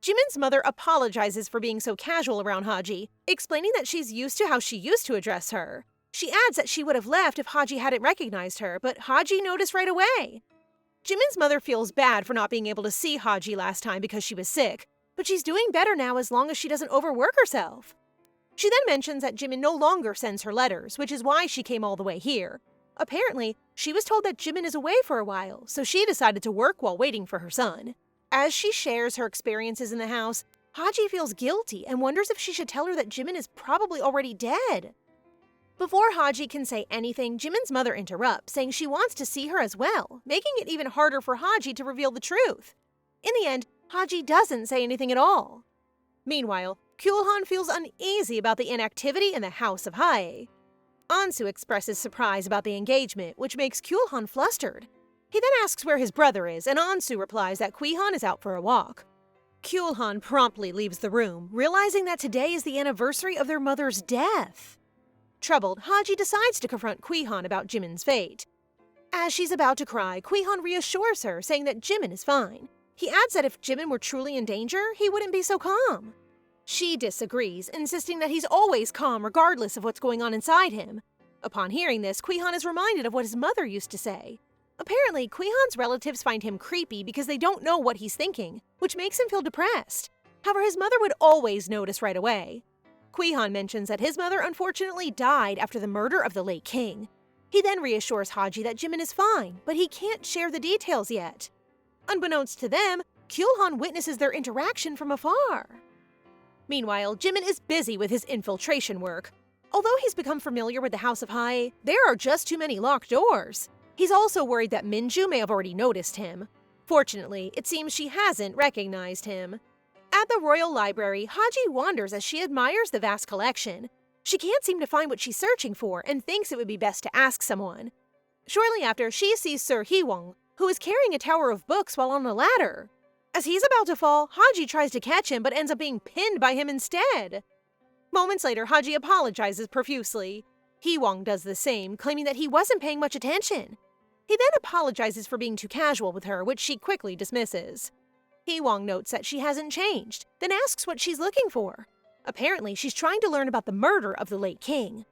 A: Jimin's mother apologizes for being so casual around Haji, explaining that she's used to how she used to address her. She adds that she would have left if Haji hadn't recognized her, but Haji noticed right away. Jimin's mother feels bad for not being able to see Haji last time because she was sick, but she's doing better now as long as she doesn't overwork herself. She then mentions that Jimin no longer sends her letters, which is why she came all the way here. Apparently, she was told that Jimin is away for a while, so she decided to work while waiting for her son. As she shares her experiences in the house, Haji feels guilty and wonders if she should tell her that Jimin is probably already dead. Before Haji can say anything, Jimin's mother interrupts, saying she wants to see her as well, making it even harder for Haji to reveal the truth. In the end, Haji doesn't say anything at all. Meanwhile, Kilhan feels uneasy about the inactivity in the house of Hae. Ansu expresses surprise about the engagement, which makes Kilhan flustered. He then asks where his brother is, and Ansu replies that Kilhan is out for a walk. Kilhan promptly leaves the room, realizing that today is the anniversary of their mother's death. Troubled, Haji decides to confront Kilhan about Jimin's fate. As she's about to cry, Kilhan reassures her, saying that Jimin is fine. He adds that if Jimin were truly in danger, he wouldn't be so calm. She disagrees, insisting that he's always calm regardless of what's going on inside him. Upon hearing this, Kilhan is reminded of what his mother used to say. Apparently, Kilhan's relatives find him creepy because they don't know what he's thinking, which makes him feel depressed. However, his mother would always notice right away. Kilhan mentions that his mother unfortunately died after the murder of the late king. He then reassures Haji that Jimin is fine, but he can't share the details yet. Unbeknownst to them, Kilhan witnesses their interaction from afar. Meanwhile, Jimin is busy with his infiltration work. Although he's become familiar with the House of Hae, there are just too many locked doors. He's also worried that Minju may have already noticed him. Fortunately, it seems she hasn't recognized him. At the royal library, Haji wanders as she admires the vast collection. She can't seem to find what she's searching for and thinks it would be best to ask someone. Shortly after, she sees Sir Hee-wong, who is carrying a tower of books while on a ladder. As he's about to fall, Haji tries to catch him but ends up being pinned by him instead. Moments later, Haji apologizes profusely. Hee-wong does the same, claiming that he wasn't paying much attention. He then apologizes for being too casual with her, which she quickly dismisses. Hee-wong notes that she hasn't changed, then asks what she's looking for. Apparently, she's trying to learn about the murder of the late king.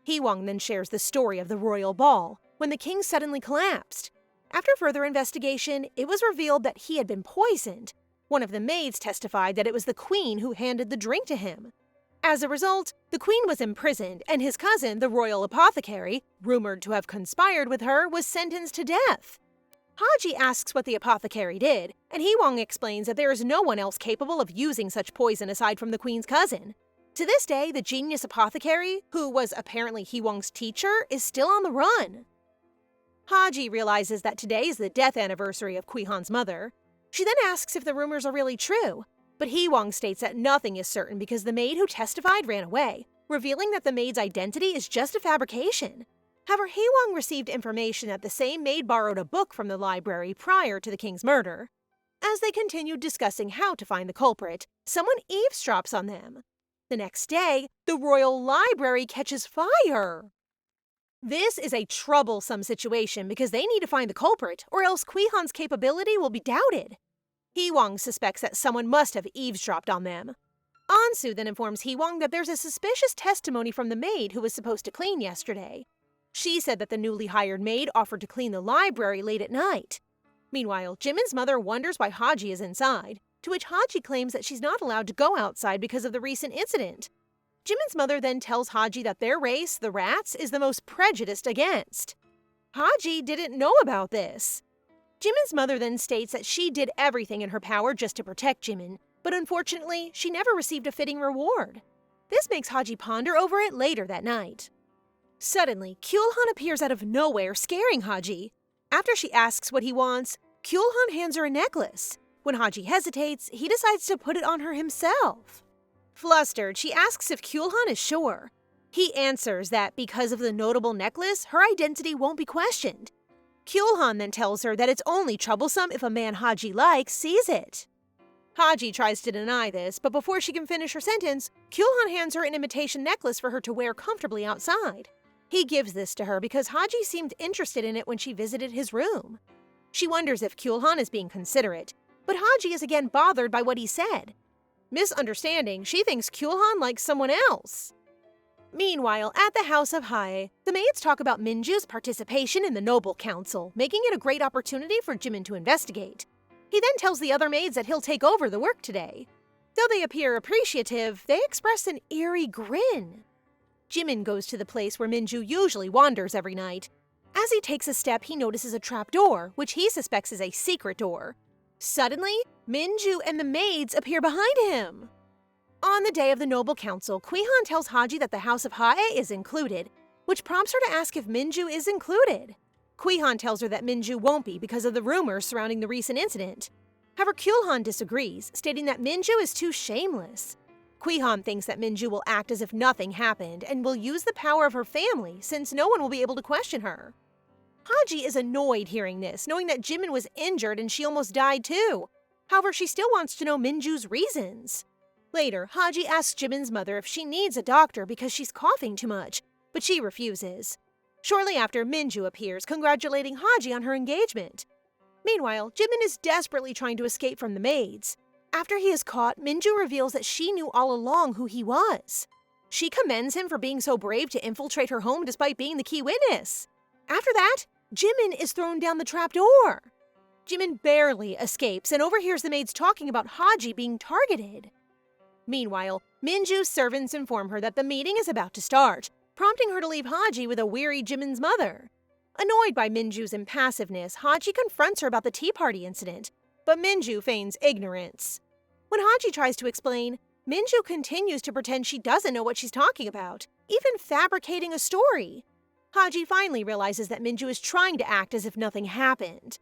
A: Hee-wong then shares the story of the royal ball, when the king suddenly collapsed. After further investigation, it was revealed that he had been poisoned. One of the maids testified that it was the queen who handed the drink to him. As a result, the queen was imprisoned, and his cousin, the royal apothecary, rumored to have conspired with her, was sentenced to death. Haji asks what the apothecary did, and Hee-wong explains that there is no one else capable of using such poison aside from the queen's cousin. To this day, the genius apothecary, who was apparently Hee-wong's teacher, is still on the run. Haji realizes that today is the death anniversary of Kilhan's mother. She then asks if the rumors are really true, but Hee-wong states that nothing is certain because the maid who testified ran away, revealing that the maid's identity is just a fabrication. However, Hee-wong received information that the same maid borrowed a book from the library prior to the king's murder. As they continued discussing how to find the culprit, someone eavesdrops on them. The next day, the royal library catches fire. This is a troublesome situation because they need to find the culprit, or else Kilhan's capability will be doubted. Hee-wong suspects that someone must have eavesdropped on them. Ansu then informs Hee-wong that there's a suspicious testimony from the maid who was supposed to clean yesterday. She said that the newly hired maid offered to clean the library late at night. Meanwhile, Jimin's mother wonders why Haji is inside, to which Haji claims that she's not allowed to go outside because of the recent incident. Jimin's mother then tells Haji that their race, the rats, is the most prejudiced against. Haji didn't know about this. Jimin's mother then states that she did everything in her power just to protect Jimin, but unfortunately, she never received a fitting reward. This makes Haji ponder over it later that night. Suddenly, Kilhan appears out of nowhere, scaring Haji. After she asks what he wants, Kilhan hands her a necklace. When Haji hesitates, he decides to put it on her himself. Flustered, she asks if Kilhan is sure. He answers that because of the notable necklace, her identity won't be questioned. Kilhan then tells her that it's only troublesome if a man Haji likes sees it. Haji tries to deny this, but before she can finish her sentence, Kilhan hands her an imitation necklace for her to wear comfortably outside. He gives this to her because Haji seemed interested in it when she visited his room. She wonders if Kilhan is being considerate, but Haji is again bothered by what he said. Misunderstanding, she thinks Kilhan likes someone else. Meanwhile, at the house of Hae, the maids talk about Minju's participation in the Noble Council, making it a great opportunity for Jimin to investigate. He then tells the other maids that he'll take over the work today. Though they appear appreciative, they express an eerie grin. Jimin goes to the place where Minju usually wanders every night. As he takes a step, he notices a trapdoor, which he suspects is a secret door. Suddenly, Minju and the maids appear behind him. On the day of the Noble Council, Kilhan tells Haji that the House of Hae is included, which prompts her to ask if Minju is included. Kilhan tells her that Minju won't be because of the rumors surrounding the recent incident. However, Kilhan disagrees, stating that Minju is too shameless. Kilhan thinks that Minju will act as if nothing happened and will use the power of her family since no one will be able to question her. Haji is annoyed hearing this, knowing that Jimin was injured and she almost died too. However, she still wants to know Minju's reasons. Later, Haji asks Jimin's mother if she needs a doctor because she's coughing too much, but she refuses. Shortly after, Minju appears, congratulating Haji on her engagement. Meanwhile, Jimin is desperately trying to escape from the maids. After he is caught, Minju reveals that she knew all along who he was. She commends him for being so brave to infiltrate her home despite being the key witness. After that, Jimin is thrown down the trapdoor. Jimin barely escapes and overhears the maids talking about Haji being targeted. Meanwhile, Minju's servants inform her that the meeting is about to start, prompting her to leave Haji with a weary Jimin's mother. Annoyed by Minju's impassiveness, Haji confronts her about the tea party incident, but Minju feigns ignorance. When Haji tries to explain, Minju continues to pretend she doesn't know what she's talking about, even fabricating a story. Haji finally realizes that Minju is trying to act as if nothing happened.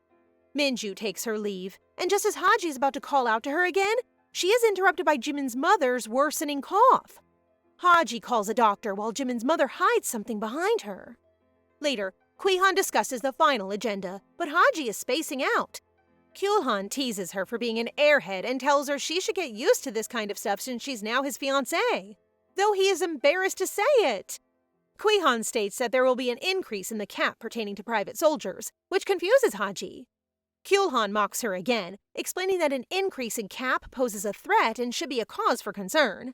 A: Minju takes her leave, and just as Haji is about to call out to her again, she is interrupted by Jimin's mother's worsening cough. Haji calls a doctor while Jimin's mother hides something behind her. Later, Kilhan discusses the final agenda, but Haji is spacing out. Kilhan teases her for being an airhead and tells her she should get used to this kind of stuff since she's now his fiancée, though he is embarrassed to say it. Kilhan states that there will be an increase in the cap pertaining to private soldiers, which confuses Haji. Kilhan mocks her again, explaining that an increase in cap poses a threat and should be a cause for concern.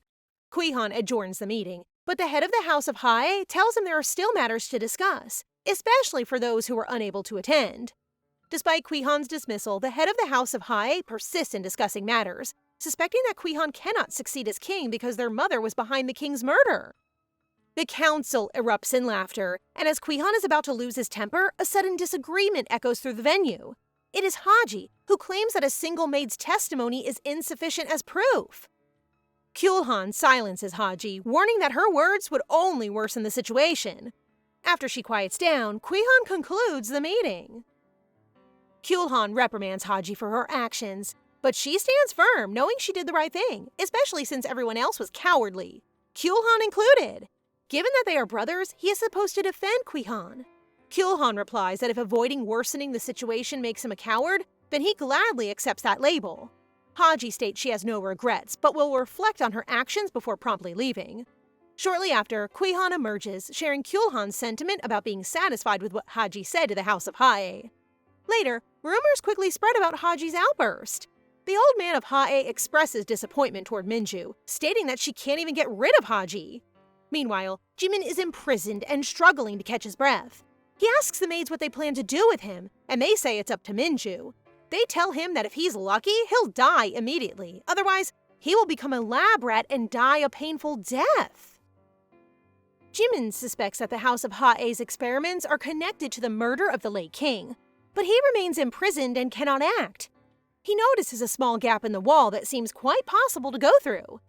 A: Kilhan adjourns the meeting, but the head of the House of Hae tells him there are still matters to discuss, especially for those who were unable to attend. Despite Kilhan's dismissal, the head of the House of Hae persists in discussing matters, suspecting that Kilhan cannot succeed as king because their mother was behind the king's murder. The council erupts in laughter, and as Kilhan is about to lose his temper, a sudden disagreement echoes through the venue. It is Haji, who claims that a single maid's testimony is insufficient as proof. Kilhan silences Haji, warning that her words would only worsen the situation. After she quiets down, Kilhan concludes the meeting. Kilhan reprimands Haji for her actions, but she stands firm, knowing she did the right thing, especially since everyone else was cowardly, Kilhan included. Given that they are brothers, he is supposed to defend Kilhan. Kilhan replies that if avoiding worsening the situation makes him a coward, then he gladly accepts that label. Haji states she has no regrets, but will reflect on her actions before promptly leaving. Shortly after, Kilhan emerges, sharing Kilhan's sentiment about being satisfied with what Haji said to the House of Hae. Later, rumors quickly spread about Haji's outburst. The old man of Hae expresses disappointment toward Minju, stating that she can't even get rid of Haji. Meanwhile, Jimin is imprisoned and struggling to catch his breath. He asks the maids what they plan to do with him, and they say it's up to Minju. They tell him that if he's lucky, he'll die immediately. Otherwise, he will become a lab rat and die a painful death. Jimin suspects that the House of Hae's experiments are connected to the murder of the late king, but he remains imprisoned and cannot act. He notices a small gap in the wall that seems quite possible to go through.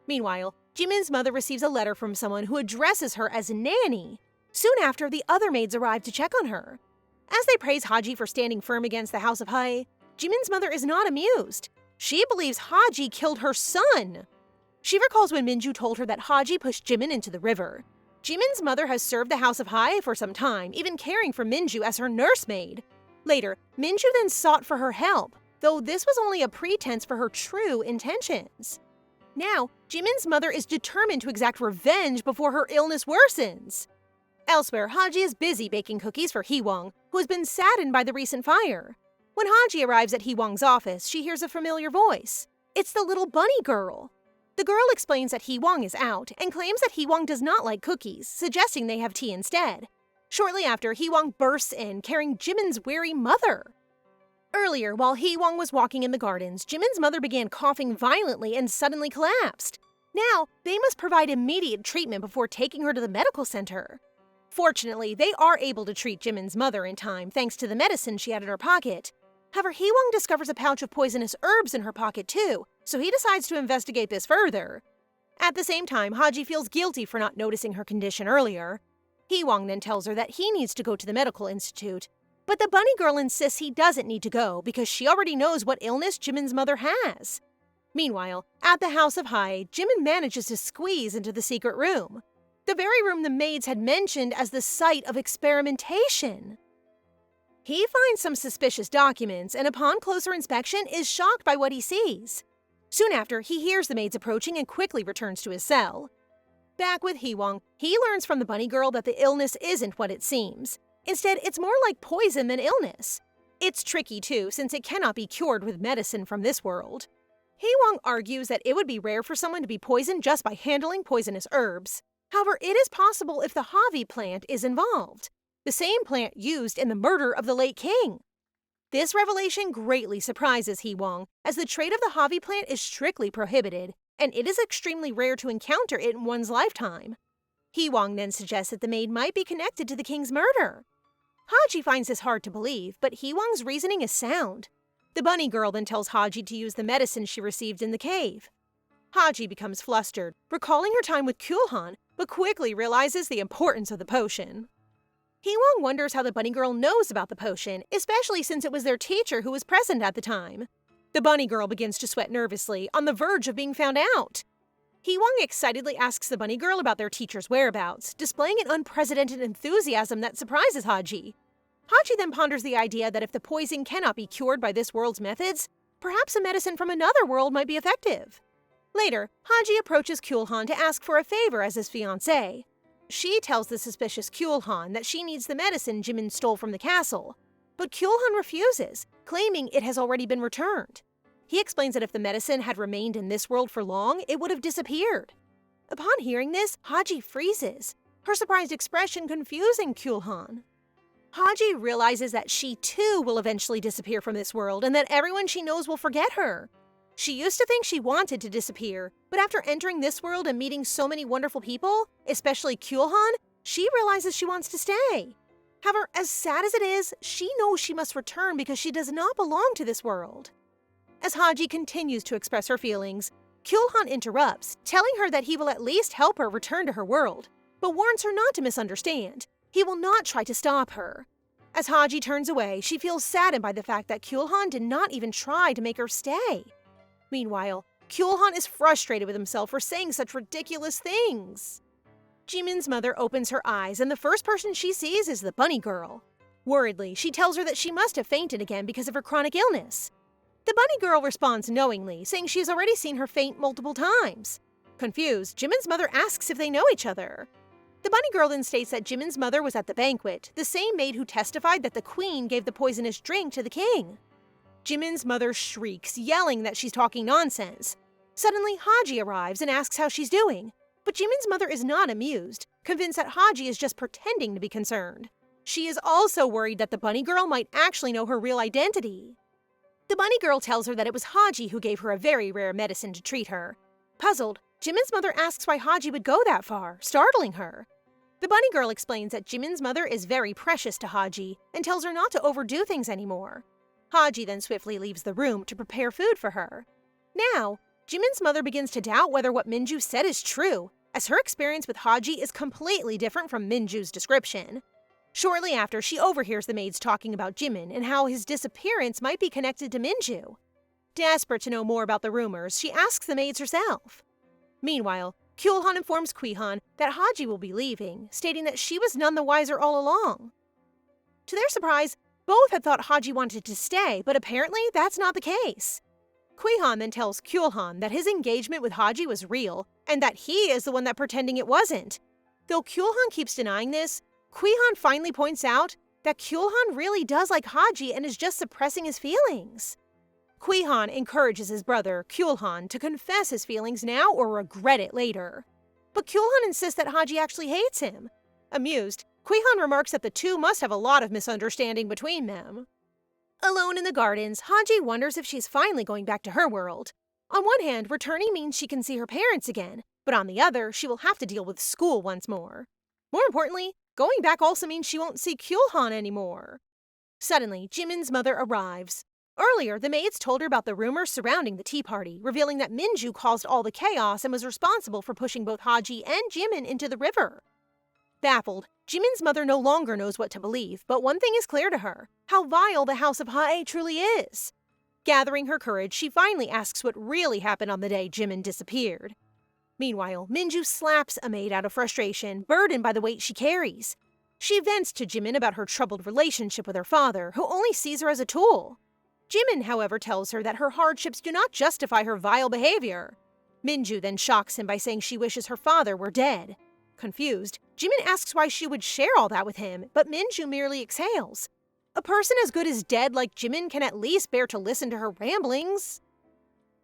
A: Meanwhile, Jimin's mother receives a letter from someone who addresses her as Nanny. Soon after, the other maids arrive to check on her. As they praise Haji for standing firm against the House of Hae, Jimin's mother is not amused. She believes Haji killed her son. She recalls when Minju told her that Haji pushed Jimin into the river. Jimin's mother has served the House of Hae for some time, even caring for Minju as her nursemaid. Later, Minju then sought for her help, though this was only a pretense for her true intentions. Now, Jimin's mother is determined to exact revenge before her illness worsens. Elsewhere, Haji is busy baking cookies for Hee-wong, who has been saddened by the recent fire. When Haji arrives at Hee-wong's office, she hears a familiar voice. It's the little bunny girl. The girl explains that Hee-wong is out and claims that Hee-wong does not like cookies, suggesting they have tea instead. Shortly after, Hee-wong bursts in, carrying Jimin's weary mother. Earlier, while Hee-wong was walking in the gardens, Jimin's mother began coughing violently and suddenly collapsed. Now, they must provide immediate treatment before taking her to the medical center. Fortunately, they are able to treat Jimin's mother in time thanks to the medicine she had in her pocket. However, Hee-wong discovers a pouch of poisonous herbs in her pocket too, so he decides to investigate this further. At the same time, Haji feels guilty for not noticing her condition earlier. Hee-wong then tells her that he needs to go to the medical institute, but the bunny girl insists he doesn't need to go because she already knows what illness Jimin's mother has. Meanwhile, at the House of Hae, Jimin manages to squeeze into the secret room. The very room the maids had mentioned as the site of experimentation. He finds some suspicious documents and upon closer inspection is shocked by what he sees. Soon after, he hears the maids approaching and quickly returns to his cell. Back with Hee-wong, he learns from the bunny girl that the illness isn't what it seems. Instead, it's more like poison than illness. It's tricky too, since it cannot be cured with medicine from this world. Hee-wong argues that it would be rare for someone to be poisoned just by handling poisonous herbs. However, it is possible if the Havi plant is involved, the same plant used in the murder of the late king. This revelation greatly surprises Hee-wong, as the trade of the Havi plant is strictly prohibited, and it is extremely rare to encounter it in one's lifetime. Hee-wong then suggests that the maid might be connected to the king's murder. Haji finds this hard to believe, but Hee-wong's reasoning is sound. The bunny girl then tells Haji to use the medicine she received in the cave. Haji becomes flustered, recalling her time with Kilhan, but quickly realizes the importance of the potion. Hee-wong wonders how the bunny girl knows about the potion, especially since it was their teacher who was present at the time. The bunny girl begins to sweat nervously, on the verge of being found out. Hee-wong excitedly asks the bunny girl about their teacher's whereabouts, displaying an unprecedented enthusiasm that surprises Haji. Haji then ponders the idea that if the poison cannot be cured by this world's methods, perhaps a medicine from another world might be effective. Later, Haji approaches Kilhan to ask for a favor as his fiancée. She tells the suspicious Kilhan that she needs the medicine Jimin stole from the castle, but Kilhan refuses, claiming it has already been returned. He explains that if the medicine had remained in this world for long, it would have disappeared. Upon hearing this, Haji freezes, her surprised expression confusing Kilhan. Haji realizes that she too will eventually disappear from this world and that everyone she knows will forget her. She used to think she wanted to disappear, but after entering this world and meeting so many wonderful people, especially Kilhan, she realizes she wants to stay. However, as sad as it is, she knows she must return because she does not belong to this world. As Haji continues to express her feelings, Kilhan interrupts, telling her that he will at least help her return to her world, but warns her not to misunderstand. He will not try to stop her. As Haji turns away, she feels saddened by the fact that Kilhan did not even try to make her stay. Meanwhile, Kilhan is frustrated with himself for saying such ridiculous things. Jimin's mother opens her eyes, and the first person she sees is the bunny girl. Worriedly, she tells her that she must have fainted again because of her chronic illness. The bunny girl responds knowingly, saying she has already seen her faint multiple times. Confused, Jimin's mother asks if they know each other. The bunny girl then states that Jimin's mother was at the banquet, the same maid who testified that the queen gave the poisonous drink to the king. Jimin's mother shrieks, yelling that she's talking nonsense. Suddenly, Haji arrives and asks how she's doing, but Jimin's mother is not amused, convinced that Haji is just pretending to be concerned. She is also worried that the bunny girl might actually know her real identity. The bunny girl tells her that it was Haji who gave her a very rare medicine to treat her. Puzzled, Jimin's mother asks why Haji would go that far, startling her. The bunny girl explains that Jimin's mother is very precious to Haji and tells her not to overdo things anymore. Haji then swiftly leaves the room to prepare food for her. Now, Jimin's mother begins to doubt whether what Minju said is true, as her experience with Haji is completely different from Minju's description. Shortly after, she overhears the maids talking about Jimin and how his disappearance might be connected to Minju. Desperate to know more about the rumors, she asks the maids herself. Meanwhile, Kilhan informs Kilhan that Haji will be leaving, stating that she was none the wiser all along. To their surprise, both had thought Haji wanted to stay, but apparently that's not the case. Kilhan then tells Kilhan that his engagement with Haji was real, and that he is the one that pretending it wasn't. Though Kilhan keeps denying this, Kilhan finally points out that Kilhan really does like Haji and is just suppressing his feelings. Kilhan encourages his brother, Kilhan, to confess his feelings now or regret it later. But Kilhan insists that Haji actually hates him. Amused, Kilhan remarks that the two must have a lot of misunderstanding between them. Alone in the gardens, Haji wonders if she's finally going back to her world. On one hand, returning means she can see her parents again, but on the other, she will have to deal with school once more. More importantly, going back also means she won't see Kilhan anymore. Suddenly, Jimin's mother arrives. Earlier, the maids told her about the rumors surrounding the tea party, revealing that Minju caused all the chaos and was responsible for pushing both Haji and Jimin into the river. Baffled, Jimin's mother no longer knows what to believe, but one thing is clear to her: how vile the house of Hae truly is. Gathering her courage, she finally asks what really happened on the day Jimin disappeared. Meanwhile, Minju slaps a maid out of frustration, burdened by the weight she carries. She vents to Jimin about her troubled relationship with her father, who only sees her as a tool. Jimin, however, tells her that her hardships do not justify her vile behavior. Minju then shocks him by saying she wishes her father were dead. Confused, Jimin asks why she would share all that with him, but Minju merely exhales. A person as good as dead like Jimin can at least bear to listen to her ramblings.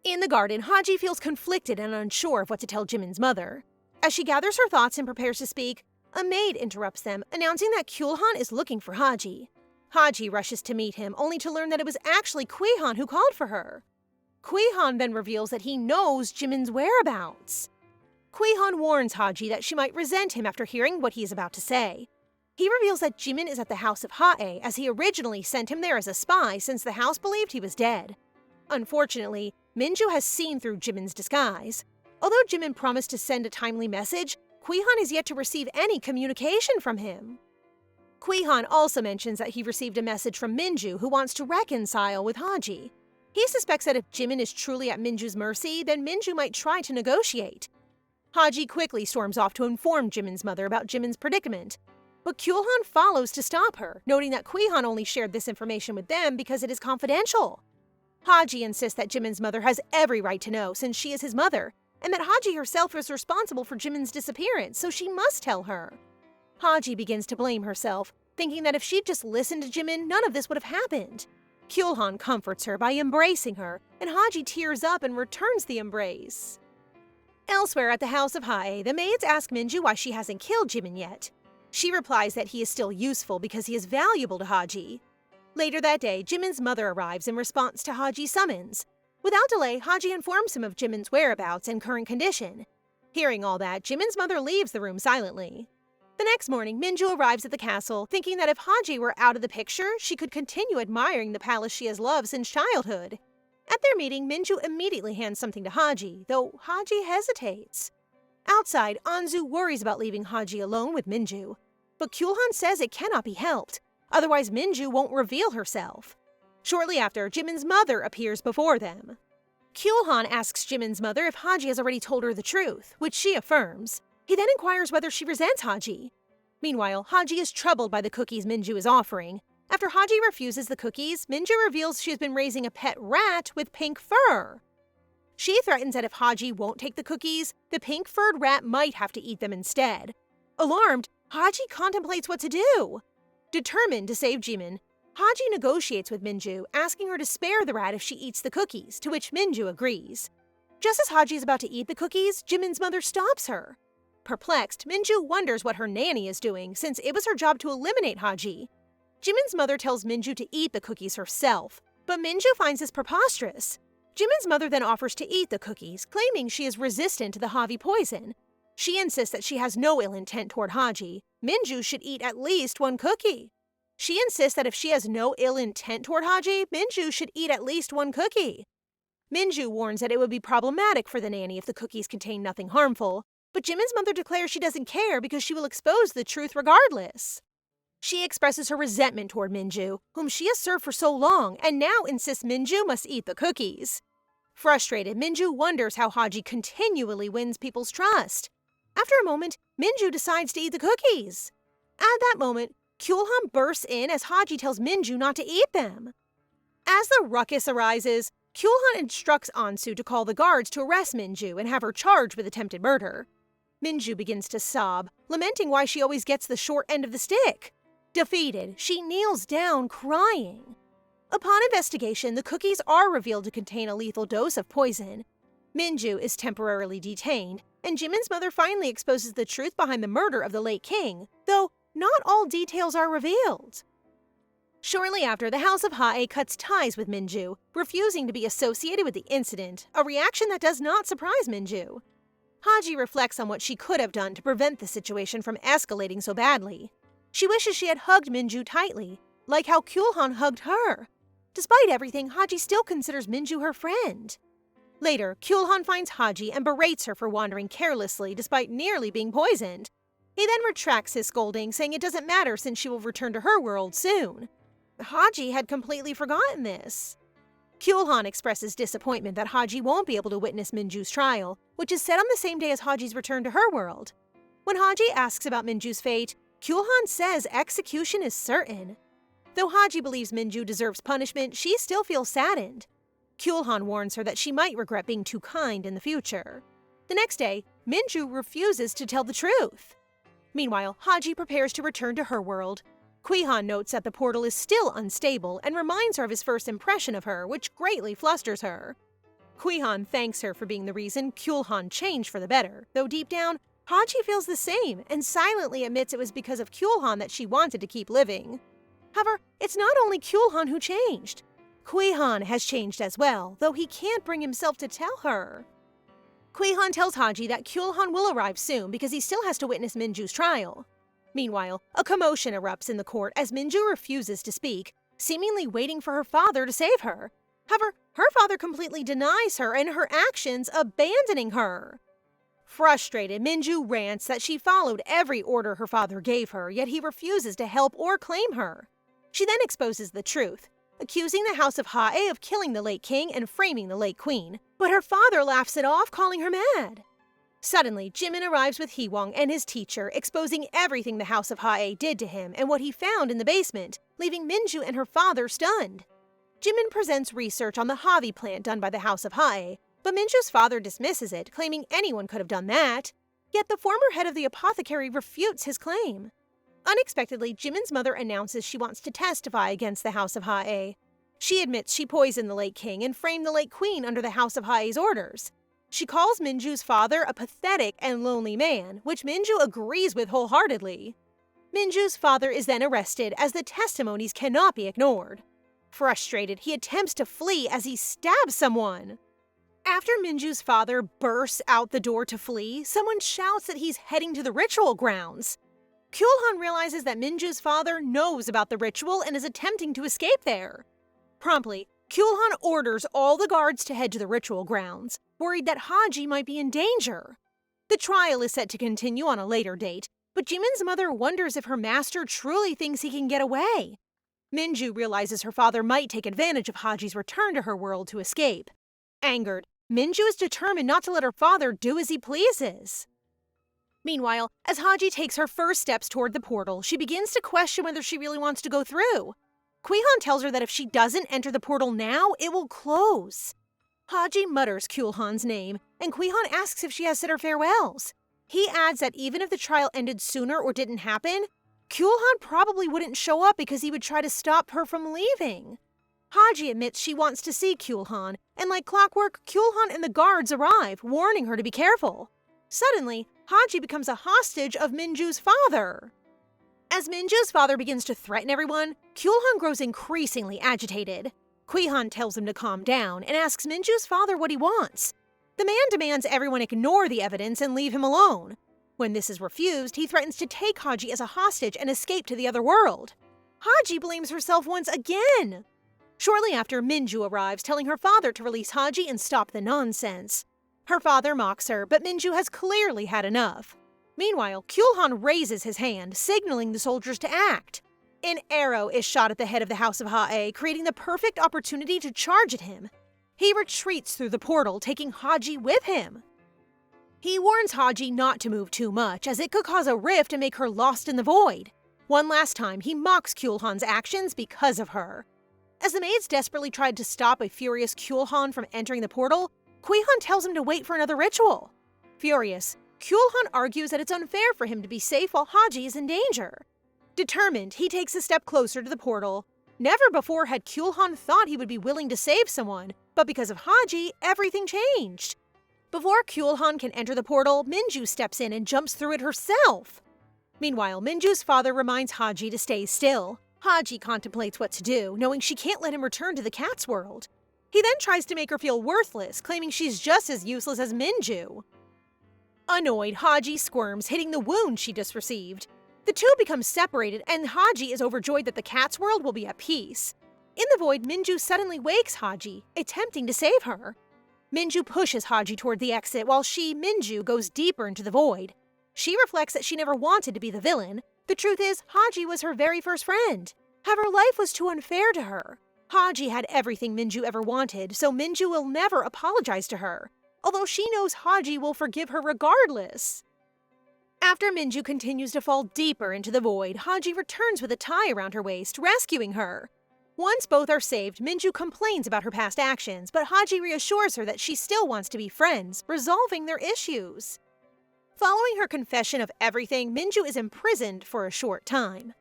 A: In the garden, Haji feels conflicted and unsure of what to tell Jimin's mother. As she gathers her thoughts and prepares to speak, a maid interrupts them, announcing that Kilhan is looking for Haji. Haji rushes to meet him, only to learn that it was actually Kilhan who called for her. Kilhan then reveals that he knows Jimin's whereabouts. Kilhan warns Haji that she might resent him after hearing what he is about to say. He reveals that Jimin is at the house of Hae, as he originally sent him there as a spy since the house believed he was dead. Unfortunately, Minju has seen through Jimin's disguise. Although Jimin promised to send a timely message, Kilhan is yet to receive any communication from him. Kilhan also mentions that he received a message from Minju who wants to reconcile with Haji. He suspects that if Jimin is truly at Minju's mercy, then Minju might try to negotiate. Haji quickly storms off to inform Jimin's mother about Jimin's predicament. But Kilhan follows to stop her, noting that Kilhan only shared this information with them because it is confidential. Haji insists that Jimin's mother has every right to know since she is his mother, and that Haji herself is responsible for Jimin's disappearance, so she must tell her. Haji begins to blame herself, thinking that if she'd just listened to Jimin, none of this would have happened. Kilhan comforts her by embracing her, and Haji tears up and returns the embrace. Elsewhere at the house of Hae, the maids ask Minju why she hasn't killed Jimin yet. She replies that he is still useful because he is valuable to Haji. Later that day, Jimin's mother arrives in response to Haji's summons. Without delay, Haji informs him of Jimin's whereabouts and current condition. Hearing all that, Jimin's mother leaves the room silently. The next morning, Minju arrives at the castle, thinking that if Haji were out of the picture, she could continue admiring the palace she has loved since childhood. At their meeting, Minju immediately hands something to Haji, though Haji hesitates. Outside, Anzu worries about leaving Haji alone with Minju, but Kilhan says it cannot be helped, otherwise Minju won't reveal herself. Shortly after, Jimin's mother appears before them. Kilhan asks Jimin's mother if Haji has already told her the truth, which she affirms. He then inquires whether she resents Haji. Meanwhile, Haji is troubled by the cookies Minju is offering. After Haji refuses the cookies, Minju reveals she has been raising a pet rat with pink fur. She threatens that if Haji won't take the cookies, the pink-furred rat might have to eat them instead. Alarmed, Haji contemplates what to do. Determined to save Jimin, Haji negotiates with Minju, asking her to spare the rat if she eats the cookies, to which Minju agrees. Just as Haji is about to eat the cookies, Jimin's mother stops her. Perplexed, Minju wonders what her nanny is doing, since it was her job to eliminate Haji. Jimin's mother tells Minju to eat the cookies herself, but Minju finds this preposterous. Jimin's mother then offers to eat the cookies, claiming she is resistant to the Havi poison. She insists that she has no ill intent toward Haji. Minju should eat at least one cookie. She insists that if she has no ill intent toward Haji, Minju should eat at least one cookie. Minju warns that it would be problematic for the nanny if the cookies contain nothing harmful, but Jimin's mother declares she doesn't care because she will expose the truth regardless. She expresses her resentment toward Minju, whom she has served for so long, and now insists Minju must eat the cookies. Frustrated, Minju wonders how Haji continually wins people's trust. After a moment, Minju decides to eat the cookies. At that moment, Kilhan bursts in as Haji tells Minju not to eat them. As the ruckus arises, Kilhan instructs Ansu to call the guards to arrest Minju and have her charged with attempted murder. Minju begins to sob, lamenting why she always gets the short end of the stick. Defeated, she kneels down, crying. Upon investigation, the cookies are revealed to contain a lethal dose of poison. Minju is temporarily detained, and Jimin's mother finally exposes the truth behind the murder of the late king, though not all details are revealed. Shortly after, the House of Hae cuts ties with Minju, refusing to be associated with the incident, a reaction that does not surprise Minju. Haji reflects on what she could have done to prevent the situation from escalating so badly. She wishes she had hugged Minju tightly, like how Kilhan hugged her. Despite everything, Haji still considers Minju her friend. Later, Kilhan finds Haji and berates her for wandering carelessly despite nearly being poisoned. He then retracts his scolding, saying it doesn't matter since she will return to her world soon. Haji had completely forgotten this. Kilhan expresses disappointment that Haji won't be able to witness Minju's trial, which is set on the same day as Haji's return to her world. When Haji asks about Minju's fate, Kilhan says execution is certain. Though Haji believes Minju deserves punishment, she still feels saddened. Kilhan warns her that she might regret being too kind in the future. The next day, Minju refuses to tell the truth. Meanwhile, Haji prepares to return to her world. Kilhan notes that the portal is still unstable and reminds her of his first impression of her, which greatly flusters her. Kilhan thanks her for being the reason Kilhan changed for the better, though deep down, Haji feels the same and silently admits it was because of Kilhan that she wanted to keep living. However, it's not only Kilhan who changed. Kilhan has changed as well, though he can't bring himself to tell her. Kilhan tells Haji that Kilhan will arrive soon because he still has to witness Minju's trial. Meanwhile, a commotion erupts in the court as Minju refuses to speak, seemingly waiting for her father to save her. However, her father completely denies her and her actions, abandoning her. Frustrated, Minju rants that she followed every order her father gave her, yet he refuses to help or claim her. She then exposes the truth, accusing the House of Hae of killing the late king and framing the late queen, but her father laughs it off, calling her mad. Suddenly, Jimin arrives with Hee-wong and his teacher, exposing everything the House of Hae did to him and what he found in the basement, leaving Minju and her father stunned. Jimin presents research on the Havi plant done by the House of Hae, but Minju's father dismisses it, claiming anyone could have done that. Yet the former head of the apothecary refutes his claim. Unexpectedly, Jimin's mother announces she wants to testify against the House of Hae. She admits she poisoned the late king and framed the late queen under the House of Hae's orders. She calls Minju's father a pathetic and lonely man, which Minju agrees with wholeheartedly. Minju's father is then arrested as the testimonies cannot be ignored. Frustrated, he attempts to flee as he stabs someone. After Minju's father bursts out the door to flee, someone shouts that he's heading to the ritual grounds. Kilhan realizes that Minju's father knows about the ritual and is attempting to escape there. Promptly, Kilhan orders all the guards to head to the ritual grounds, worried that Haji might be in danger. The trial is set to continue on a later date, but Jimin's mother wonders if her master truly thinks he can get away. Minju realizes her father might take advantage of Haji's return to her world to escape. Angered, Minju is determined not to let her father do as he pleases. Meanwhile, as Haji takes her first steps toward the portal, she begins to question whether she really wants to go through. Kilhan tells her that if she doesn't enter the portal now, it will close. Haji mutters Kilhan's name, and Kilhan asks if she has said her farewells. He adds that even if the trial ended sooner or didn't happen, Kilhan probably wouldn't show up because he would try to stop her from leaving. Haji admits she wants to see Kilhan, and like clockwork, Kilhan and the guards arrive, warning her to be careful. Suddenly, Haji becomes a hostage of Minju's father. As Minju's father begins to threaten everyone, Kilhan grows increasingly agitated. Kilhan tells him to calm down and asks Minju's father what he wants. The man demands everyone ignore the evidence and leave him alone. When this is refused, he threatens to take Haji as a hostage and escape to the other world. Haji blames herself once again. Shortly after, Minju arrives, telling her father to release Haji and stop the nonsense. Her father mocks her, but Minju has clearly had enough. Meanwhile, Kilhan raises his hand, signaling the soldiers to act. An arrow is shot at the head of the House of Ha'e, creating the perfect opportunity to charge at him. He retreats through the portal, taking Haji with him. He warns Haji not to move too much, as it could cause a rift and make her lost in the void. One last time, he mocks Kilhan's actions because of her. As the maids desperately tried to stop a furious Kilhan from entering the portal, Kilhan tells him to wait for another ritual. Furious, Kilhan argues that it's unfair for him to be safe while Haji is in danger. Determined, he takes a step closer to the portal. Never before had Kilhan thought he would be willing to save someone, but because of Haji, everything changed. Before Kilhan can enter the portal, Minju steps in and jumps through it herself. Meanwhile, Minju's father reminds Haji to stay still. Haji contemplates what to do, knowing she can't let him return to the cat's world. He then tries to make her feel worthless, claiming she's just as useless as Minju. Annoyed, Haji squirms, hitting the wound she just received. The two become separated, and Haji is overjoyed that the cat's world will be at peace. In the void, Minju suddenly wakes Haji, attempting to save her. Minju pushes Haji toward the exit, while she, Minju, goes deeper into the void. She reflects that she never wanted to be the villain. The truth is, Haji was her very first friend. However, life was too unfair to her. Haji had everything Minju ever wanted, so Minju will never apologize to her, although she knows Haji will forgive her regardless. After Minju continues to fall deeper into the void, Haji returns with a tie around her waist, rescuing her. Once both are saved, Minju complains about her past actions, but Haji reassures her that she still wants to be friends, resolving their issues. Following her confession of everything, Minju is imprisoned for a short time.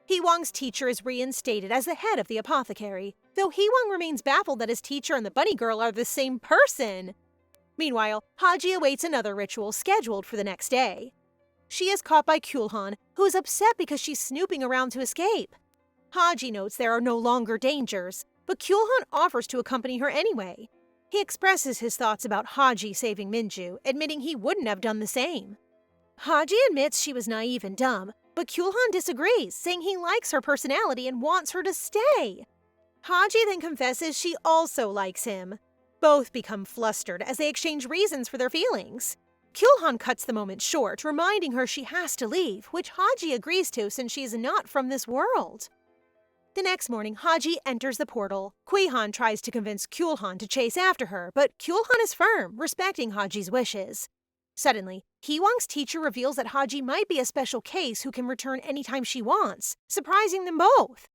A: Hee-Wong's teacher is reinstated as the head of the apothecary, though Hee-Wong remains baffled that his teacher and the bunny girl are the same person. Meanwhile, Haji awaits another ritual scheduled for the next day. She is caught by Kilhan, who is upset because she's snooping around to escape. Haji notes there are no longer dangers, but Kilhan offers to accompany her anyway. He expresses his thoughts about Haji saving Minju, admitting he wouldn't have done the same. Haji admits she was naive and dumb, but Kilhan disagrees, saying he likes her personality and wants her to stay. Haji then confesses she also likes him. Both become flustered as they exchange reasons for their feelings. Kilhan cuts the moment short, reminding her she has to leave, which Haji agrees to since she's not from this world. The next morning, Haji enters the portal. Kilhan tries to convince Kilhan to chase after her, but Kilhan is firm, respecting Haji's wishes. Suddenly, Hee-Wong's teacher reveals that Haji might be a special case who can return anytime she wants, surprising them both.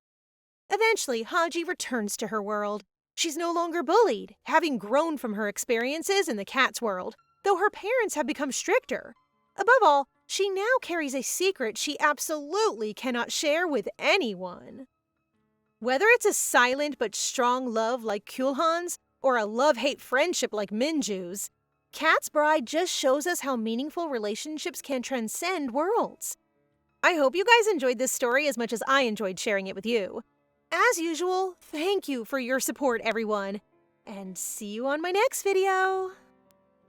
A: Eventually, Haji returns to her world. She's no longer bullied, having grown from her experiences in the cat's world, though her parents have become stricter. Above all, she now carries a secret she absolutely cannot share with anyone. Whether it's a silent but strong love like Kilhan's, or a love-hate friendship like Minju's, Cat's Bride just shows us how meaningful relationships can transcend worlds. I hope you guys enjoyed this story as much as I enjoyed sharing it with you. As usual, thank you for your support, everyone, and see you on my next video.